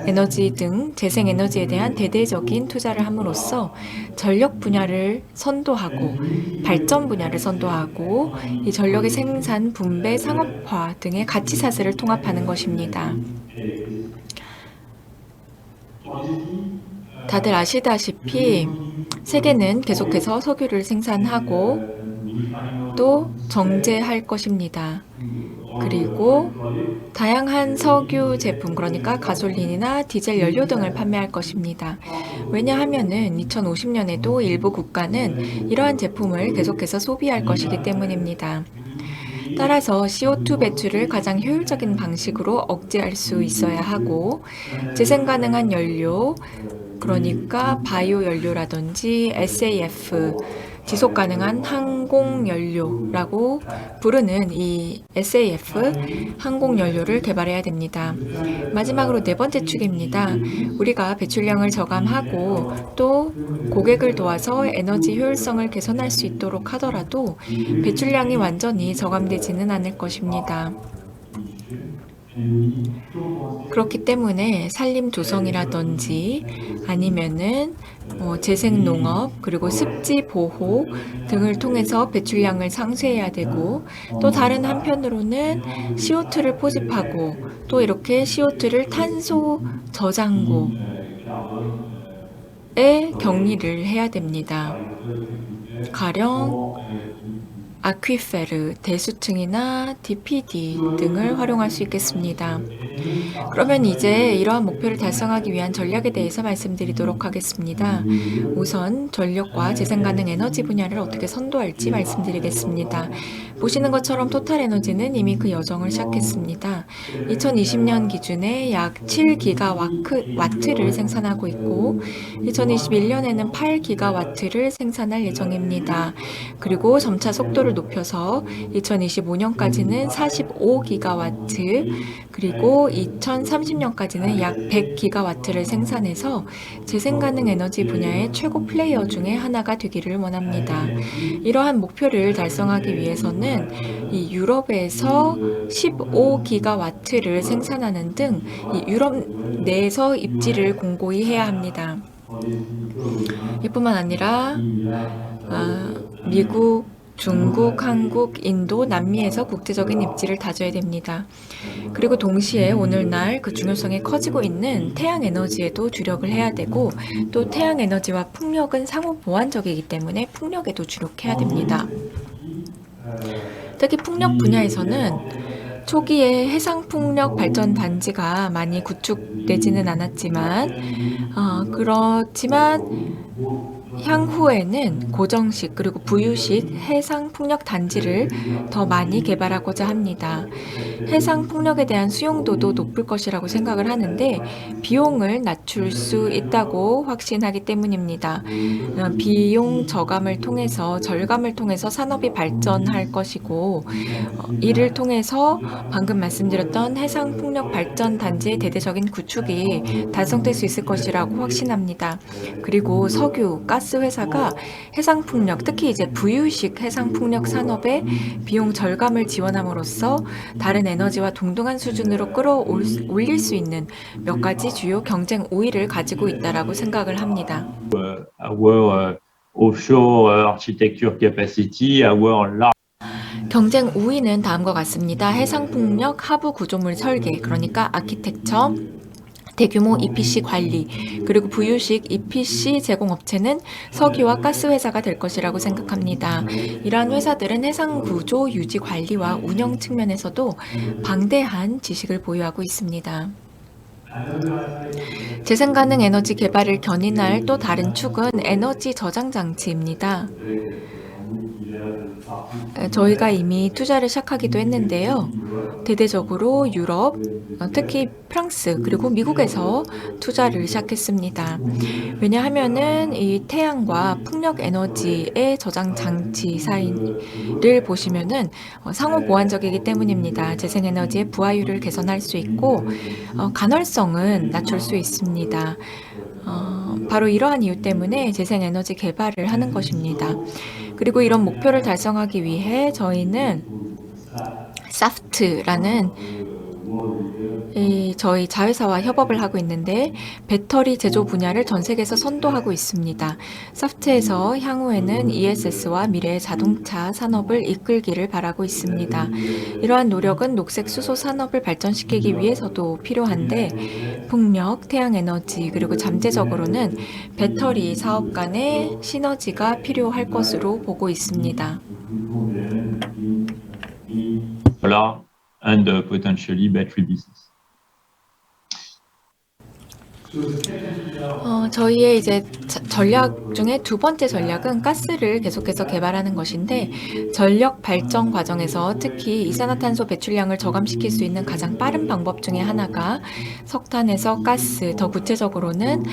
에너지 등 재생에너지에 대한 대대적인 투자를 함으로써 전력 분야를 선도하고 발전 분야를 선도하고 이 전력의 생산, 분배, 상업화 등의 가치사슬을 통합하는 것입니다. 다들 아시다시피 세계는 계속해서 석유를 생산하고 또 정제할 것입니다. 그리고 다양한 석유 제품, 그러니까 가솔린이나 디젤 연료 등을 판매할 것입니다. 왜냐하면은 2050년에도 일부 국가는 이러한 제품을 계속해서 소비할 것이기 때문입니다. 따라서 CO2 배출을 가장 효율적인 방식으로 억제할 수 있어야 하고, 재생 가능한 연료, 그러니까 바이오 연료라든지 SAF, 지속 가능한 항공 연료라고 부르는 이 SAF 항공 연료를 개발해야 됩니다. 마지막으로 네 번째 축입니다. 우리가 배출량을 저감하고 또 고객을 도와서 에너지 효율성을 개선할 수 있도록 하더라도 배출량이 완전히 저감되지는 않을 것입니다. 그렇기 때문에 산림 조성이라든지 아니면은 재생농업 그리고 습지 보호 등을 통해서 배출량을 상쇄해야 되고, 또 다른 한편으로는 CO2를 포집하고 또 이렇게 CO2를 탄소 저장고에 격리를 해야 됩니다. 가령 아퀴페르, 대수층이나 DPD 등을 활용할 수 있겠습니다. 그러면 이제 이러한 목표를 달성하기 위한 전략에 대해서 말씀드리도록 하겠습니다. 우선 전력과 재생가능 에너지 분야를 어떻게 선도할지 말씀드리겠습니다. 보시는 것처럼 토탈에너지는 이미 그 여정을 시작했습니다. 2020년 기준에 약 7기가와트를 생산하고 있고 2021년에는 8기가와트를 생산할 예정입니다. 그리고 점차 속도를 높여서 2025년까지는 45기가와트, 그리고 2030년까지는 약 100기가와트를 생산해서 재생가능 에너지 분야의 최고 플레이어 중에 하나가 되기를 원합니다. 이러한 목표를 달성하기 위해서는 이 유럽에서 15기가와트를 생산하는 등 이 유럽 내에서 입지를 공고히 해야 합니다. 이뿐만 아니라 미국, 중국, 한국, 인도, 남미에서 국제적인 입지를 다져야 됩니다. 그리고 동시에 오늘날 그 중요성이 커지고 있는 태양에너지에도 주력을 해야 되고, 또 태양에너지와 풍력은 상호 보완적이기 때문에 풍력에도 주력해야 됩니다. 특히 풍력 분야에서는 초기에 해상풍력 발전 단지가 많이 구축되지는 않았지만 그렇지만 향후에는 고정식 그리고 부유식 해상 풍력 단지를 더 많이 개발하고자 합니다. 해상 풍력에 대한 수용도도 높을 것이라고 생각을 하는데 비용을 낮출 수 있다고 확신하기 때문입니다. 비용 절감을 통해서 산업이 발전할 것이고 이를 통해서 방금 말씀드렸던 해상 풍력 발전 단지의 대대적인 구축이 달성될 수 있을 것이라고 확신합니다. 그리고 석유, 가스 회사가 해상 풍력, 특히 이제 부유식 해상 풍력 산업의 비용 절감을 지원함으로써 다른 에너지와 동등한 수준으로 끌어올릴 수 있는 몇 가지 주요 경쟁 우위를 가지고 있다라고 생각을 합니다. Our offshore architecture capacity, our large 경쟁 우위는 다음과 같습니다. 해상 풍력 하부 구조물 설계, 그러니까 아키텍처, 대규모 EPC 관리, 그리고 부유식 EPC 제공업체는 석유와 가스 회사가 될 것이라고 생각합니다. 이러한 회사들은 해상 구조 유지 관리와 운영 측면에서도 방대한 지식을 보유하고 있습니다. 재생 가능 에너지 개발을 견인할 또 다른 축은 에너지 저장 장치입니다. 저희가 이미 투자를 시작하기도 했는데요. 대대적으로 유럽, 특히 프랑스 그리고 미국에서 투자를 시작했습니다. 왜냐하면은 이 태양과 풍력 에너지의 저장 장치 사이를 보시면은 상호 보완적이기 때문입니다. 재생 에너지의 부하율을 개선할 수 있고 간헐성은 낮출 수 있습니다. 바로 이러한 이유 때문에 재생 에너지 개발을 하는 것입니다. 그리고 이런 목표를 달성하기 위해 저희는 사프트라는 저희 자회사와 협업을 하고 있는데 배터리 제조 분야를 전 세계에서 선도하고 있습니다. 사프트에서 향후에는 ESS와 미래의 자동차 산업을 이끌기를 바라고 있습니다. 이러한 노력은 녹색 수소 산업을 발전시키기 위해서도 필요한데 풍력, 태양에너지 그리고 잠재적으로는 배터리 사업 간의 시너지가 필요할 것으로 보고 있습니다. solar and potentially battery business. 저희의 이제 전략 중에 두 번째 전략은 가스를 계속해서 개발하는 것인데 전력 발전 과정에서 특히 이산화탄소 배출량을 저감시킬 수 있는 가장 빠른 방법 중에 하나가 석탄에서 가스, 더 구체적으로는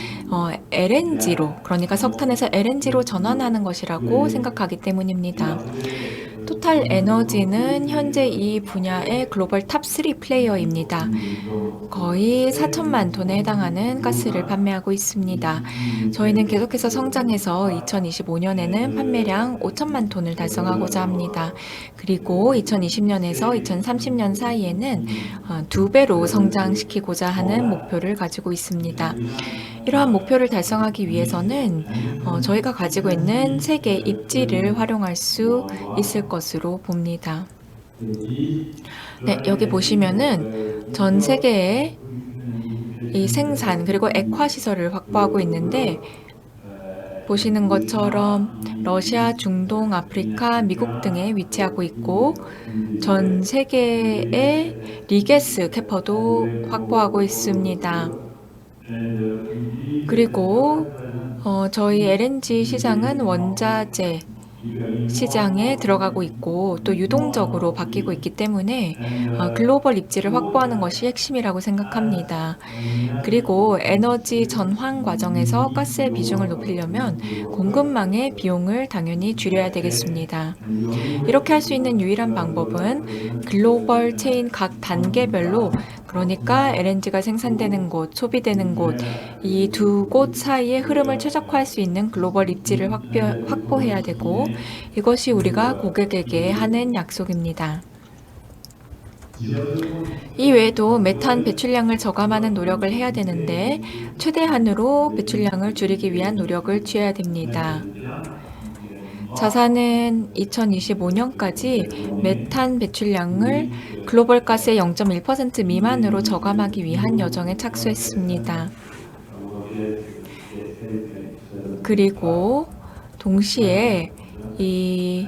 LNG로, 그러니까 석탄에서 LNG로 전환하는 것이라고 생각하기 때문입니다. 토탈 에너지는 현재 이 분야의 글로벌 탑3 플레이어입니다. 거의 4천만 톤에 해당하는 가스를 판매하고 있습니다. 저희는 계속해서 성장해서 2025년에는 판매량 5천만 톤을 달성하고자 합니다. 그리고 2020년에서 2030년 사이에는 2배로 성장시키고자 하는 목표를 가지고 있습니다. 이러한 목표를 달성하기 위해서는 저희가 가지고 있는 세계 입지를 활용할 수 있을 것으로 봅니다. 네, 여기 보시면은 전 세계에 이 생산 그리고 액화 시설을 확보하고 있는데 보시는 것처럼 러시아, 중동, 아프리카, 미국 등에 위치하고 있고 전 세계의 리게스 캐퍼도 확보하고 있습니다. 그리고 저희 LNG 시장은 원자재 시장에 들어가고 있고 또 유동적으로 바뀌고 있기 때문에 글로벌 입지를 확보하는 것이 핵심이라고 생각합니다. 그리고 에너지 전환 과정에서 가스의 비중을 높이려면 공급망의 비용을 당연히 줄여야 되겠습니다. 이렇게 할 수 있는 유일한 방법은 글로벌 체인 각 단계별로, 그러니까 LNG가 생산되는 곳, 소비되는 곳, 이 두 곳 사이의 흐름을 최적화할 수 있는 글로벌 입지를 확보해야 되고 이것이 우리가 고객에게 하는 약속입니다. 이 외에도 메탄 배출량을 저감하는 노력을 해야 되는데 최대한으로 배출량을 줄이기 위한 노력을 취해야 됩니다. 자사는 2025년까지 메탄 배출량을 글로벌 가스의 0.1% 미만으로 저감하기 위한 여정에 착수했습니다. 그리고 동시에 이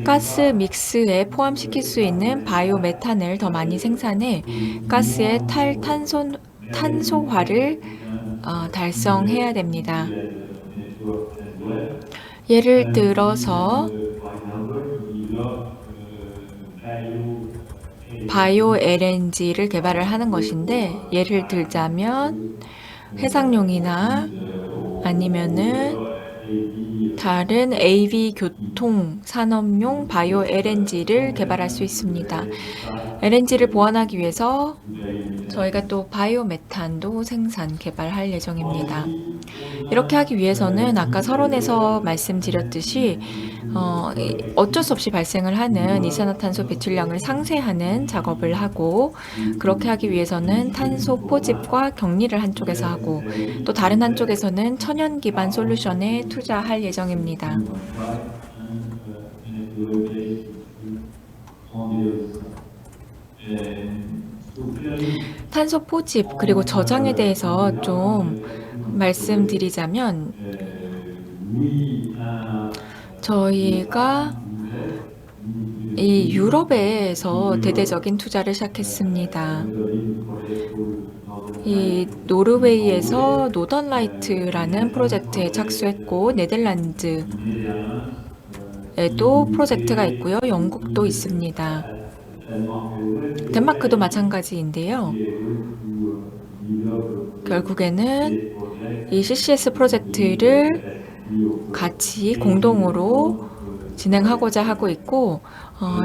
가스 믹스에 포함시킬 수 있는 바이오 메탄을 더 많이 생산해 가스의 탄소화를 달성해야 됩니다. 예를 들어서 바이오 LNG를 개발을 하는 것인데, 예를 들자면 해상용이나 아니면은 다른 AV 교통 산업용 바이오 LNG를 개발할 수 있습니다. LNG를 보완하기 위해서 저희가 또 바이오 메탄도 생산 개발할 예정입니다. 이렇게 하기 위해서는 아까 서론에서 말씀드렸듯이 어쩔 수 없이 발생을 하는 이산화탄소 배출량을 상쇄하는 작업을 하고, 그렇게 하기 위해서는 탄소 포집과 격리를 한쪽에서 하고, 또 다른 한쪽에서는 천연 기반 솔루션에 투자할 예정입니다. 탄소 포집 그리고 저장에 대해서 좀 말씀드리자면, 저희가 이 유럽에서 대대적인 투자를 시작했습니다. 이 노르웨이에서 노던라이트라는 프로젝트에 착수했고, 네덜란드에도 프로젝트가 있고요. 영국도 있습니다. 덴마크도 마찬가지인데요. 결국에는 이 CCS 프로젝트를 같이 공동으로 진행하고자 하고 있고,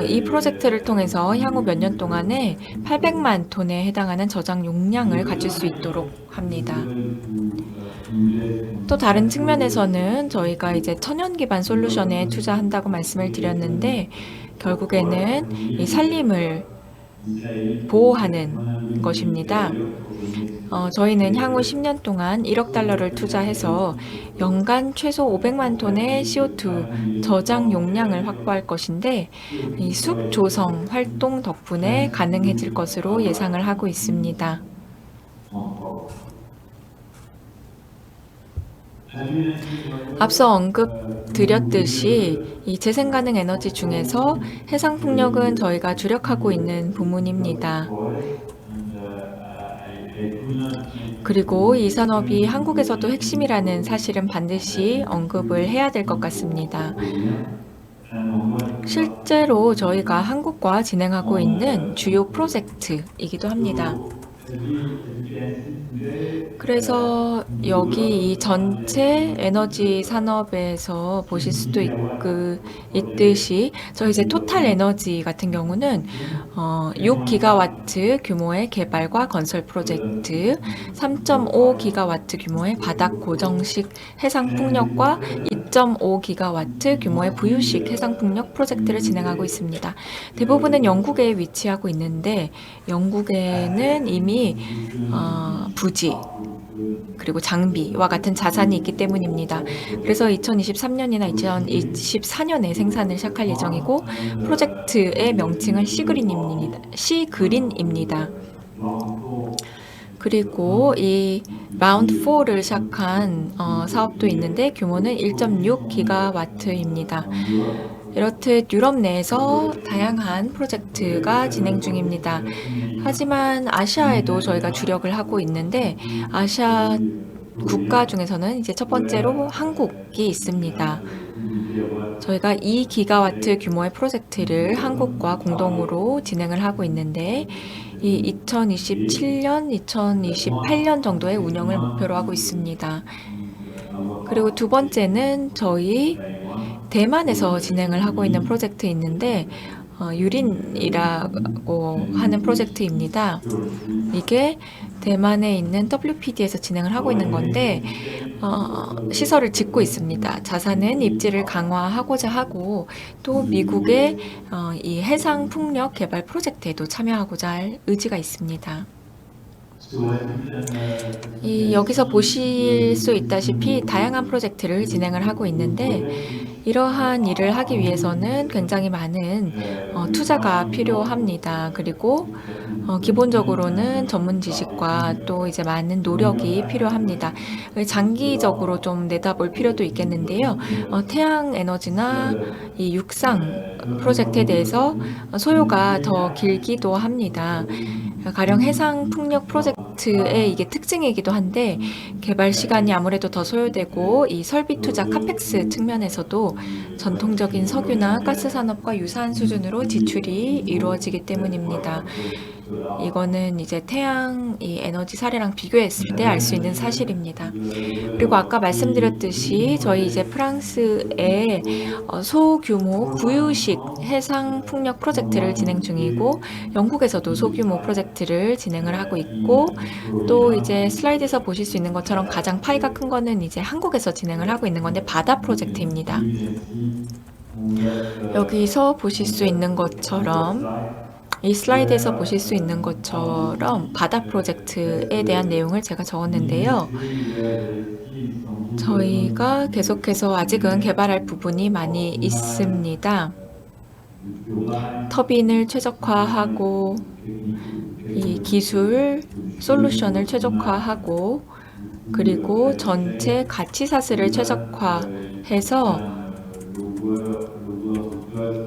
이 프로젝트를 통해서 향후 몇 년 동안에 800만 톤에 해당하는 저장 용량을 갖출 수 있도록 합니다. 또 다른 측면에서는 저희가 이제 천연 기반 솔루션에 투자한다고 말씀을 드렸는데, 결국에는 이 산림을 보호하는 것입니다. 저희는 향후 10년 동안 1억 달러를 투자해서 연간 최소 500만 톤의 CO2 저장 용량을 확보할 것인데, 이 숲 조성 활동 덕분에 가능해질 것으로 예상을 하고 있습니다. 앞서 언급드렸듯이 이 재생가능 에너지 중에서 해상풍력은 저희가 주력하고 있는 부문입니다. 그리고 이 산업이 한국에서도 핵심이라는 사실은 반드시 언급을 해야 될 것 같습니다. 실제로 저희가 한국과 진행하고 있는 주요 프로젝트이기도 합니다. 그래서 여기 이 전체 에너지 산업에서 보실 수도 있듯이, 저희 이제 토탈 에너지 같은 경우는 6기가와트 규모의 개발과 건설 프로젝트, 3.5기가와트 규모의 바닥 고정식 해상 풍력과 2.5기가와트 규모의 부유식 해상 풍력 프로젝트를 진행하고 있습니다. 대부분은 영국에 위치하고 있는데, 영국에는 이미 부지 그리고 장비와 같은 자산이 있기 때문입니다. 그래서 2023년이나 2024년에 생산을 시작할 예정이고, 프로젝트의 명칭은 시그린입니다. 그리고 이 라운드 4를 시작한 사업도 있는데, 규모는 1.6기가와트입니다. 이렇듯 유럽 내에서 다양한 프로젝트가 진행 중입니다. 하지만 아시아에도 저희가 주력을 하고 있는데, 아시아 국가 중에서는 이제 첫 번째로 한국이 있습니다. 저희가 2기가와트 규모의 프로젝트를 한국과 공동으로 진행을 하고 있는데, 이 2027년, 2028년 정도의 운영을 목표로 하고 있습니다. 그리고 두 번째는 저희 대만에서 진행을 하고 있는 프로젝트 있는데, 유린이라고 하는 프로젝트입니다. 이게 대만에 있는 WPD에서 진행을 하고 있는 건데, 시설을 짓고 있습니다. 자산은 입지를 강화하고자 하고, 또 미국의 이 해상 풍력 개발 프로젝트에도 참여하고자 할 의지가 있습니다. 여기서 보실 수 있다시피 다양한 프로젝트를 진행을 하고 있는데, 이러한 일을 하기 위해서는 굉장히 많은 투자가 필요합니다. 그리고 기본적으로는 전문 지식과 또 이제 많은 노력이 필요합니다. 장기적으로 좀 내다볼 필요도 있겠는데요. 태양 에너지나 이 육상 프로젝트에 대해서 소요가 더 길기도 합니다. 가령 해상 풍력 프로젝트 프로젝트의 이게 특징이기도 한데 개발 시간이 아무래도 더 소요되고 이 설비 투자 카펙스 측면에서도 전통적인 석유나 가스 산업과 유사한 수준으로 지출이 이루어지기 때문입니다. 이거는 이제 태양 이 에너지 사례랑 비교했을 때 알 수 있는 사실입니다. 그리고 아까 말씀드렸듯이 저희 이제 프랑스에 소규모 부유식 해상 풍력 프로젝트를 진행 중이고 영국에서도 소규모 프로젝트를 진행을 하고 있고 또 이제 슬라이드에서 보실 수 있는 것처럼 가장 파이가 큰 거는 이제 한국에서 진행을 하고 있는 건데 바다 프로젝트입니다. 여기서 보실 수 있는 것처럼 이 슬라이드에서 보실 수 있는 것처럼 바다 프로젝트에 대한 내용을 제가 적었는데요. 저희가 계속해서 아직은 개발할 부분이 많이 있습니다. 터빈을 최적화하고 이 기술 솔루션을 최적화하고 그리고 전체 가치 사슬을 최적화해서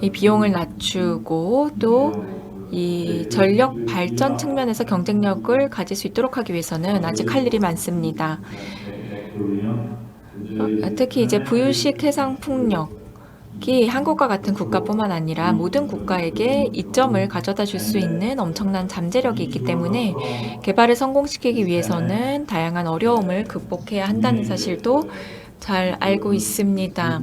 이 비용을 낮추고 또 이 전력 발전 측면에서 경쟁력을 가질 수 있도록 하기 위해서는 아직 할 일이 많습니다. 특히 이제 부유식 해상 풍력이 한국과 같은 국가뿐만 아니라 모든 국가에게 이점을 가져다 줄 수 있는 엄청난 잠재력이 있기 때문에 개발을 성공시키기 위해서는 다양한 어려움을 극복해야 한다는 사실도 잘 알고 있습니다.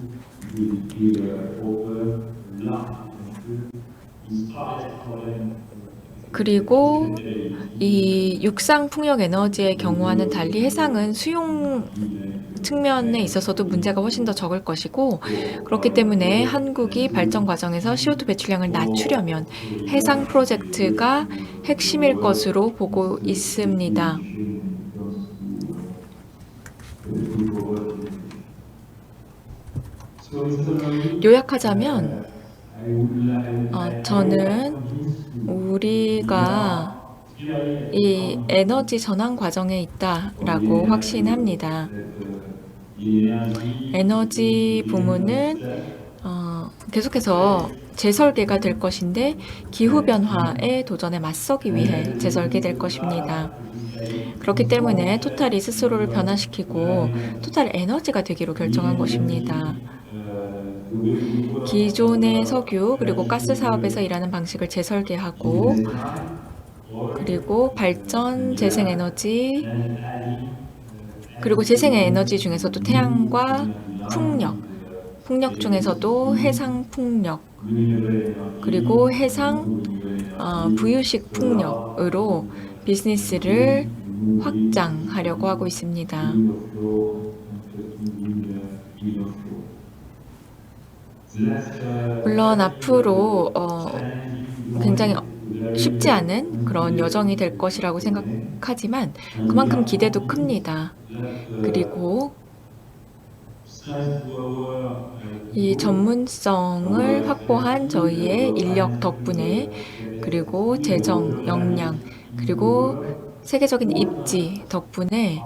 그리고 이 육상 풍력 에너지의 경우와는 달리 해상은 수용 측면에 있어서도 문제가 훨씬 더 적을 것이고 그렇기 때문에 한국이 발전 과정에서 CO2 배출량을 낮추려면 해상 프로젝트가 핵심일 것으로 보고 있습니다. 요약하자면 저는 우리가 이 에너지 전환 과정에 있다라고 확신합니다. 에너지 부문은 계속해서 재설계가 될 것인데 기후변화의 도전에 맞서기 위해 재설계될 것입니다. 그렇기 때문에 토탈이 스스로를 변화시키고 토탈 에너지가 되기로 결정한 것입니다. 기존의 석유 그리고 가스 사업에서 일하는 방식을 재설계하고 그리고 발전, 재생에너지 그리고 재생에너지 중에서도 태양과 풍력 중에서도 해상 풍력 그리고 해상 부유식 풍력으로 비즈니스를 확장하려고 하고 있습니다. 물론 앞으로 굉장히 쉽지 않은 그런 여정이 될 것이라고 생각하지만 그만큼 기대도 큽니다. 그리고 이 전문성을 확보한 저희의 인력 덕분에 그리고 재정 역량 그리고 세계적인 입지 덕분에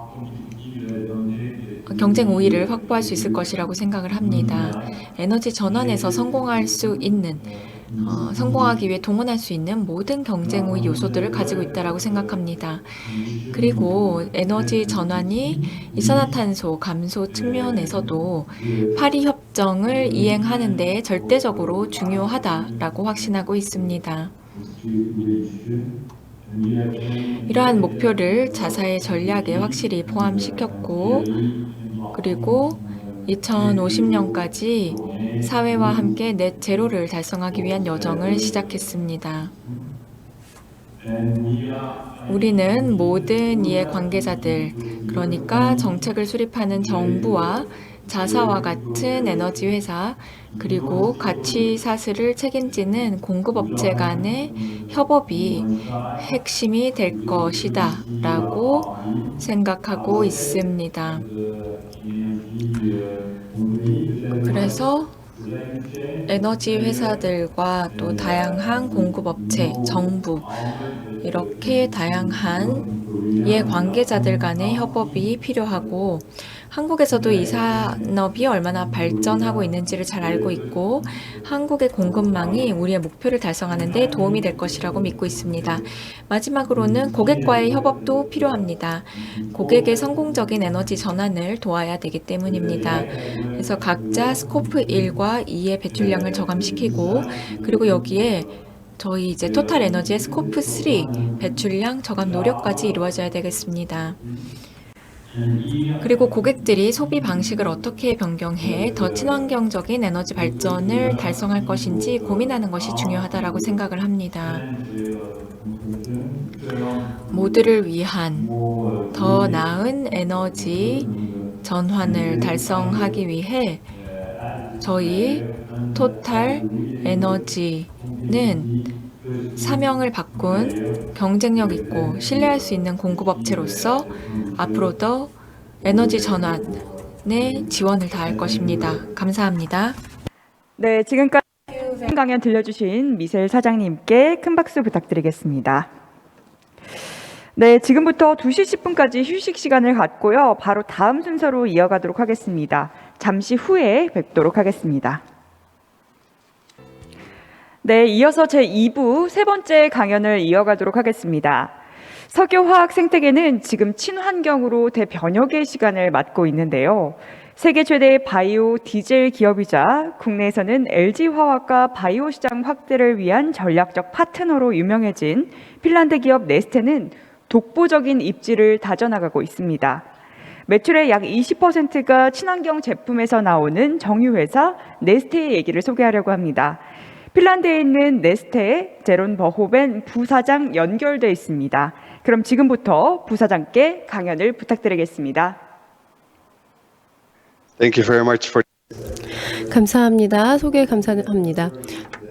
경쟁 우위를 확보할 수 있을 것이라고 생각을 합니다. 에너지 전환에서 성공할 수 있는 성공하기 위해 동원할 수 있는 모든 경쟁 우위 요소들을 가지고 있다고 생각합니다. 그리고 에너지 전환이 이산화탄소 감소 측면에서도 파리 협정을 이행하는 데 절대적으로 중요하다라고 확신하고 있습니다. 이러한 목표를 자사의 전략에 확실히 포함시켰고 그리고 2050년까지 사회와 함께 넷 제로를 달성하기 위한 여정을 시작했습니다. 우리는 모든 이해 관계자들, 그러니까 정책을 수립하는 정부와 자사와 같은 에너지 회사, 그리고 가치 사슬을 책임지는 공급업체 간의 협업이 핵심이 될 것이다 라고 생각하고 있습니다. 그래서 에너지 회사들과 또 다양한 공급업체, 정부 이렇게 다양한 이해 관계자들 간의 협업이 필요하고 한국에서도 이 산업이 얼마나 발전하고 있는지를 잘 알고 있고 한국의 공급망이 우리의 목표를 달성하는 데 도움이 될 것이라고 믿고 있습니다. 마지막으로는 고객과의 협업도 필요합니다. 고객의 성공적인 에너지 전환을 도와야 되기 때문입니다. 그래서 각자 스코프 1과 2의 배출량을 저감시키고 그리고 여기에 저희 이제 토탈 에너지의 스코프 3 배출량 저감 노력까지 이루어져야 되겠습니다. 그리고 고객들이 소비 방식을 어떻게 변경해 더 친환경적인 에너지 발전을 달성할 것인지 고민하는 것이 중요하다고 생각을 합니다. 모두를 위한 더 나은 에너지 전환을 달성하기 위해 저희 토탈 에너지는 사명을 바꾼 경쟁력 있고 신뢰할 수 있는 공급업체로서 앞으로도 에너지 전환에 지원을 다할 것입니다. 감사합니다. 네, 지금까지 강연 들려주신 미셀 사장님께 큰 박수 부탁드리겠습니다. 네, 지금부터 2시 10분까지 휴식 시간을 갖고요. 바로 다음 순서로 이어가도록 하겠습니다. 잠시 후에 뵙도록 하겠습니다. 네, 이어서 제2부 세 번째 강연을 이어가도록 하겠습니다. 석유화학 생태계는 지금 친환경으로 대변혁의 시간을 맞고 있는데요. 세계 최대의 바이오 디젤 기업이자 국내에서는 LG화학과 바이오 시장 확대를 위한 전략적 파트너로 유명해진 핀란드 기업 네스테는 독보적인 입지를 다져나가고 있습니다. 매출의 약 20%가 친환경 제품에서 나오는 정유회사 네스테의 얘기를 소개하려고 합니다. 핀란드에 있는 네스테의 제론 버호벤 부사장 연결돼 있습니다. 그럼 지금부터 부사장께 강연을 부탁드리겠습니다. Thank you very much for 감사합니다. 소개 감사합니다.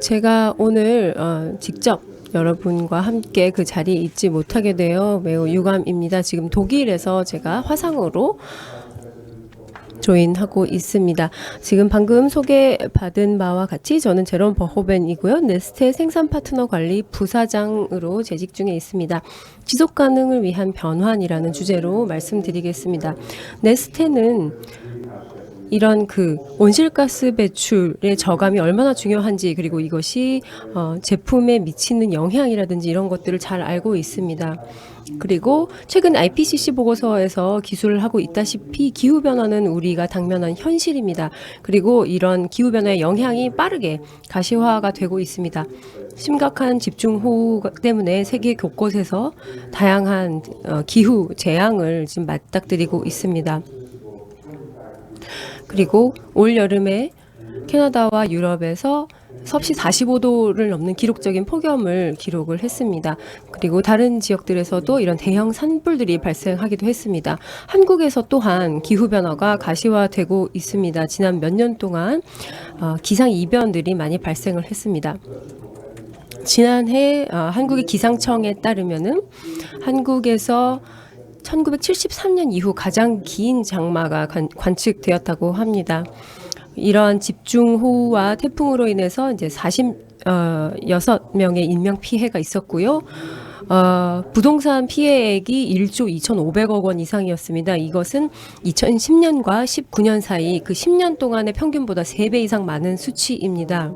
제가 오늘 직접 여러분과 함께 그 자리에 있지 못하게 되어 매우 유감입니다. 지금 독일에서 제가 화상으로 조인하고 있습니다. 지금 방금 소개받은 바와 같이 저는 제롬 버호벤이고요. 네스테 생산 파트너 관리 부사장으로 재직 중에 있습니다. 지속 가능을 위한 변환이라는 주제로 말씀드리겠습니다. 네스테는 이런 그 온실가스 배출의 저감이 얼마나 중요한지 그리고 이것이 제품에 미치는 영향이라든지 이런 것들을 잘 알고 있습니다. 그리고 최근 IPCC 보고서에서 기술을 하고 있다시피 기후변화는 우리가 당면한 현실입니다. 그리고 이런 기후변화의 영향이 빠르게 가시화가 되고 있습니다. 심각한 집중호우 때문에 세계 곳곳에서 다양한 기후 재앙을 지금 맞닥뜨리고 있습니다. 그리고 올 여름에 캐나다와 유럽에서 섭씨 45도를 넘는 기록적인 폭염을 기록을 했습니다. 그리고 다른 지역들에서도 이런 대형 산불들이 발생하기도 했습니다. 한국에서 또한 기후변화가 가시화되고 있습니다. 지난 몇 년 동안 기상이변들이 많이 발생을 했습니다. 지난해 한국의 기상청에 따르면은 한국에서 1973년 이후 가장 긴 장마가 관측되었다고 합니다. 이러한 집중호우와 태풍으로 인해서 이제 46명의 인명 피해가 있었고요. 부동산 피해액이 1조 2,500억 원 이상이었습니다. 이것은 2010년과 19년 사이 그 10년 동안의 평균보다 3배 이상 많은 수치입니다.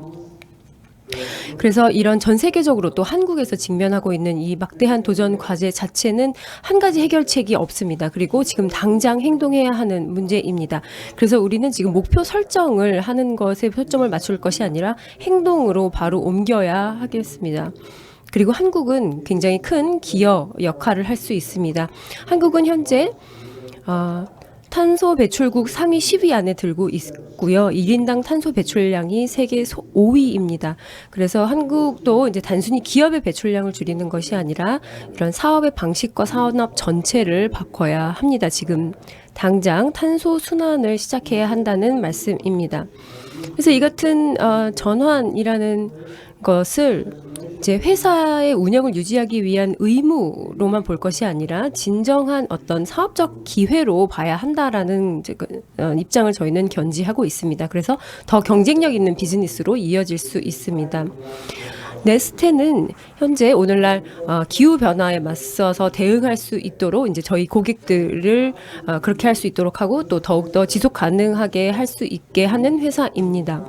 그래서 이런 전 세계적으로 또 한국에서 직면하고 있는 이 막대한 도전 과제 자체는 한 가지 해결책이 없습니다. 그리고 지금 당장 행동해야 하는 문제입니다. 그래서 우리는 지금 목표 설정을 하는 것에 초점을 맞출 것이 아니라 행동으로 바로 옮겨야 하겠습니다. 그리고 한국은 굉장히 큰 기여 역할을 할 수 있습니다. 한국은 현재 탄소 배출국 상위 10위 안에 들고 있고요. 1인당 탄소 배출량이 세계 5위입니다. 그래서 한국도 이제 단순히 기업의 배출량을 줄이는 것이 아니라 이런 사업의 방식과 산업 전체를 바꿔야 합니다. 지금 당장 탄소 순환을 시작해야 한다는 말씀입니다. 그래서 이 같은 전환이라는 것을 이제 회사의 운영을 유지하기 위한 의무로만 볼 것이 아니라 진정한 어떤 사업적 기회로 봐야 한다라는 이제 입장을 저희는 견지하고 있습니다. 그래서 더 경쟁력 있는 비즈니스로 이어질 수 있습니다. 네스테는 현재 오늘날 기후 변화에 맞서서 대응할 수 있도록 이제 저희 고객들을 그렇게 할 수 있도록 하고 또 더욱더 지속 가능하게 할 수 있게 하는 회사입니다.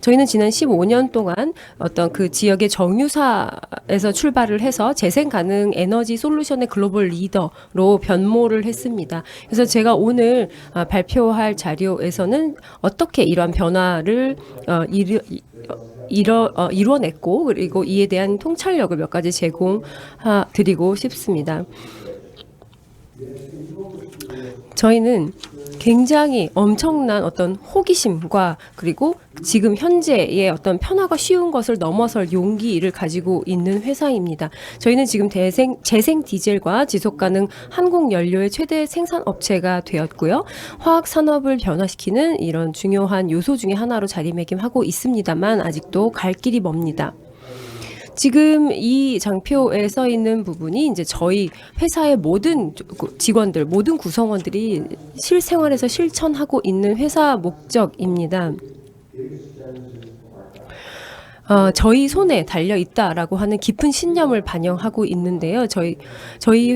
저희는 지난 15년 동안 어떤 그 지역의 정유사에서 출발을 해서 재생 가능 에너지 솔루션의 글로벌 리더로 변모를 했습니다. 그래서 제가 오늘 발표할 자료에서는 어떻게 이러한 변화를 이뤄냈고 그리고 이에 대한 통찰력을 몇 가지 제공드리고 싶습니다. 저희는 굉장히 엄청난 어떤 호기심과 그리고 지금 현재의 어떤 편하고 쉬운 것을 넘어설 용기를 가지고 있는 회사입니다. 저희는 지금 재생 디젤과 지속가능 항공연료의 최대 생산 업체가 되었고요. 화학 산업을 변화시키는 이런 중요한 요소 중에 하나로 자리매김하고 있습니다만 아직도 갈 길이 멉니다. 지금 이 장표에 써 있는 부분이 이제 저희 회사의 모든 직원들, 모든 구성원들이 실생활에서 실천하고 있는 회사 목적입니다. 저희 손에 달려 있다라고 하는 깊은 신념을 반영하고 있는데요. 저희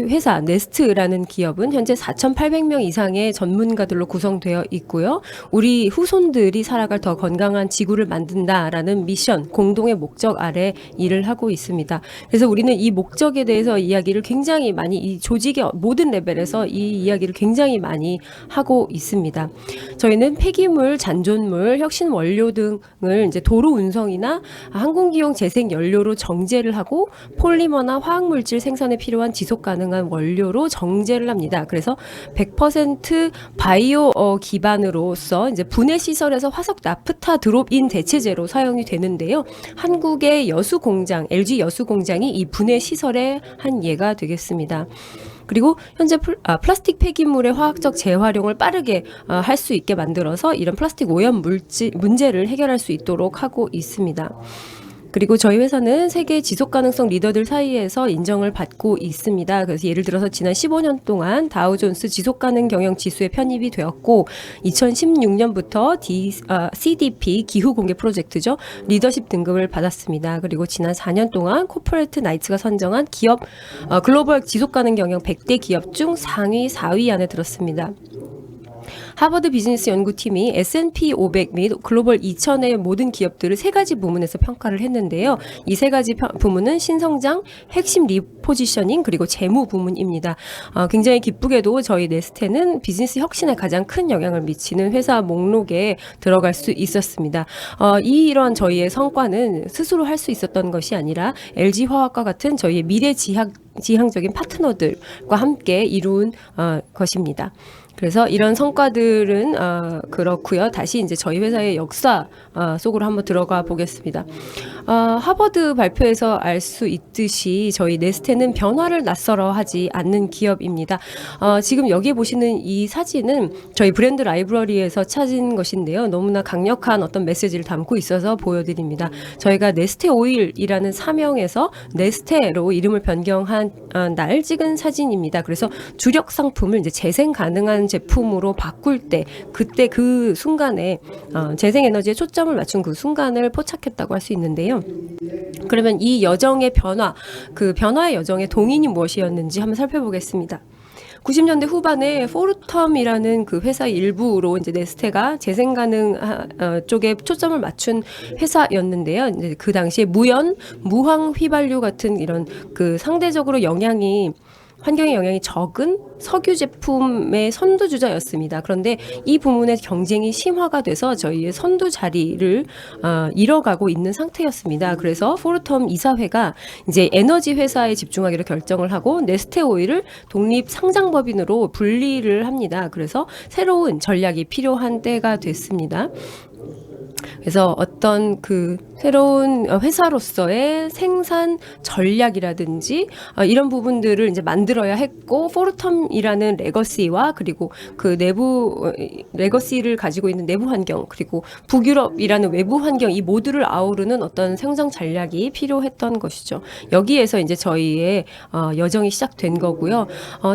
회사 네스트라는 기업은 현재 4,800명 이상의 전문가들로 구성되어 있고요. 우리 후손들이 살아갈 더 건강한 지구를 만든다라는 미션, 공동의 목적 아래 일을 하고 있습니다. 그래서 우리는 이 목적에 대해서 이야기를 굉장히 많이 이 조직의 모든 레벨에서 이 이야기를 굉장히 많이 하고 있습니다. 저희는 폐기물, 잔존물, 혁신 원료 등을 이제 도로 운송이나 항공기용 재생 연료로 정제를 하고 폴리머나 화학물질 생산에 필요한 지속 가능한 원료로 정제를 합니다. 그래서 100% 바이오 기반으로서 이제 분해 시설에서 화석 나프타 드롭인 대체제로 사용이 되는데요. 한국의 여수 공장, LG 여수 공장이 이 분해 시설의 한 예가 되겠습니다. 그리고 현재 플라스틱 폐기물의 화학적 재활용을 빠르게 할 수 있게 만들어서 이런 플라스틱 오염 문제를 해결할 수 있도록 하고 있습니다. 그리고 저희 회사는 세계 지속가능성 리더들 사이에서 인정을 받고 있습니다. 그래서 예를 들어서 지난 15년 동안 다우존스 지속가능 경영 지수에 편입이 되었고 2016년부터 CDP 기후 공개 프로젝트죠. 리더십 등급을 받았습니다. 그리고 지난 4년 동안 코퍼레이트 나이츠가 선정한 기업 글로벌 지속가능 경영 100대 기업 중 상위 4위 안에 들었습니다. 하버드 비즈니스 연구팀이 S&P 500 및 글로벌 2000의 모든 기업들을 세 가지 부문에서 평가를 했는데요. 이 세 가지 부문은 신성장, 핵심 리포지셔닝, 그리고 재무 부문입니다. 굉장히 기쁘게도 저희 네스테는 비즈니스 혁신에 가장 큰 영향을 미치는 회사 목록에 들어갈 수 있었습니다. 이런 저희의 성과는 스스로 할 수 있었던 것이 아니라 LG화학과 같은 저희의 지향적인 파트너들과 함께 이룬 것입니다. 그래서 이런 성과들은 그렇고요. 다시 이제 저희 회사의 역사 속으로 한번 들어가 보겠습니다. 하버드 발표에서 알 수 있듯이 저희 네스테는 변화를 낯설어 하지 않는 기업입니다. 지금 여기에 보시는 이 사진은 저희 브랜드 라이브러리에서 찾은 것인데요. 너무나 강력한 어떤 메시지를 담고 있어서 보여드립니다. 저희가 네스테 오일이라는 사명에서 네스테로 이름을 변경한 날 찍은 사진입니다. 그래서 주력 상품을 이제 재생 가능한 제품으로 바꿀 때 그때 그 순간에 재생에너지에 초점을 맞춘 그 순간을 포착했다고 할 수 있는데요. 그러면 이 여정의 변화, 그 변화의 여정의 동인이 무엇이었는지 한번 살펴보겠습니다. 90년대 후반에 포르텀이라는 그 회사 일부로 이제 네스테가 재생 가능 쪽에 초점을 맞춘 회사였는데요. 이제 그 당시에 무황 휘발유 같은 이런 그 상대적으로 환경에 영향이 적은 석유 제품의 선두주자였습니다. 그런데 이 부문의 경쟁이 심화가 돼서 저희의 선두 자리를 잃어가고 있는 상태였습니다. 그래서 포르텀 이사회가 이제 에너지 회사에 집중하기로 결정을 하고 네스테 오일을 독립 상장법인으로 분리를 합니다. 그래서 새로운 전략이 필요한 때가 됐습니다. 그래서 어떤 그 새로운 회사로서의 생산 전략이라든지 이런 부분들을 이제 만들어야 했고 포르텀이라는 레거시와 그리고 그 내부 레거시를 가지고 있는 내부 환경 그리고 북유럽이라는 외부 환경 이 모두를 아우르는 어떤 생성 전략이 필요했던 것이죠. 여기에서 이제 저희의 여정이 시작된 거고요.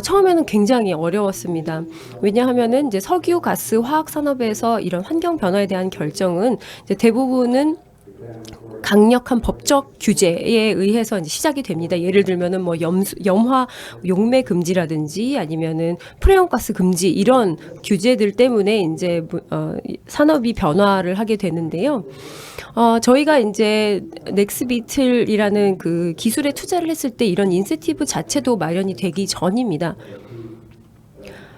처음에는 굉장히 어려웠습니다. 왜냐하면은 이제 석유, 가스, 화학 산업에서 이런 환경 변화에 대한 결정은 이제 대부분은 강력한 법적 규제에 의해서 이제 시작이 됩니다. 예를 들면은 뭐 염화 용매 금지라든지 아니면은 프레온가스 금지 이런 규제들 때문에 이제 산업이 변화를 하게 되는데요. 저희가 이제 넥스비틀이라는 그 기술에 투자를 했을 때 이런 인센티브 자체도 마련이 되기 전입니다.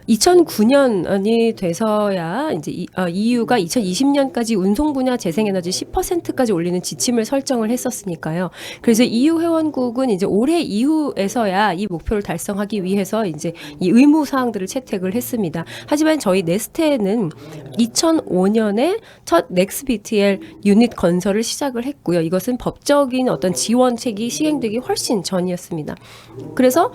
2009년이 돼서야 이제 EU가 2020년까지 운송 분야 재생에너지 10%까지 올리는 지침을 설정을 했었으니까요. 그래서 EU 회원국은 이제 올해 이후에서야 이 목표를 달성하기 위해서 이제 이 의무 사항들을 채택을 했습니다. 하지만 저희 네스테는 2005년에 첫 넥스비트엘 유닛 건설을 시작을 했고요. 이것은 법적인 어떤 지원책이 시행되기 훨씬 전이었습니다. 그래서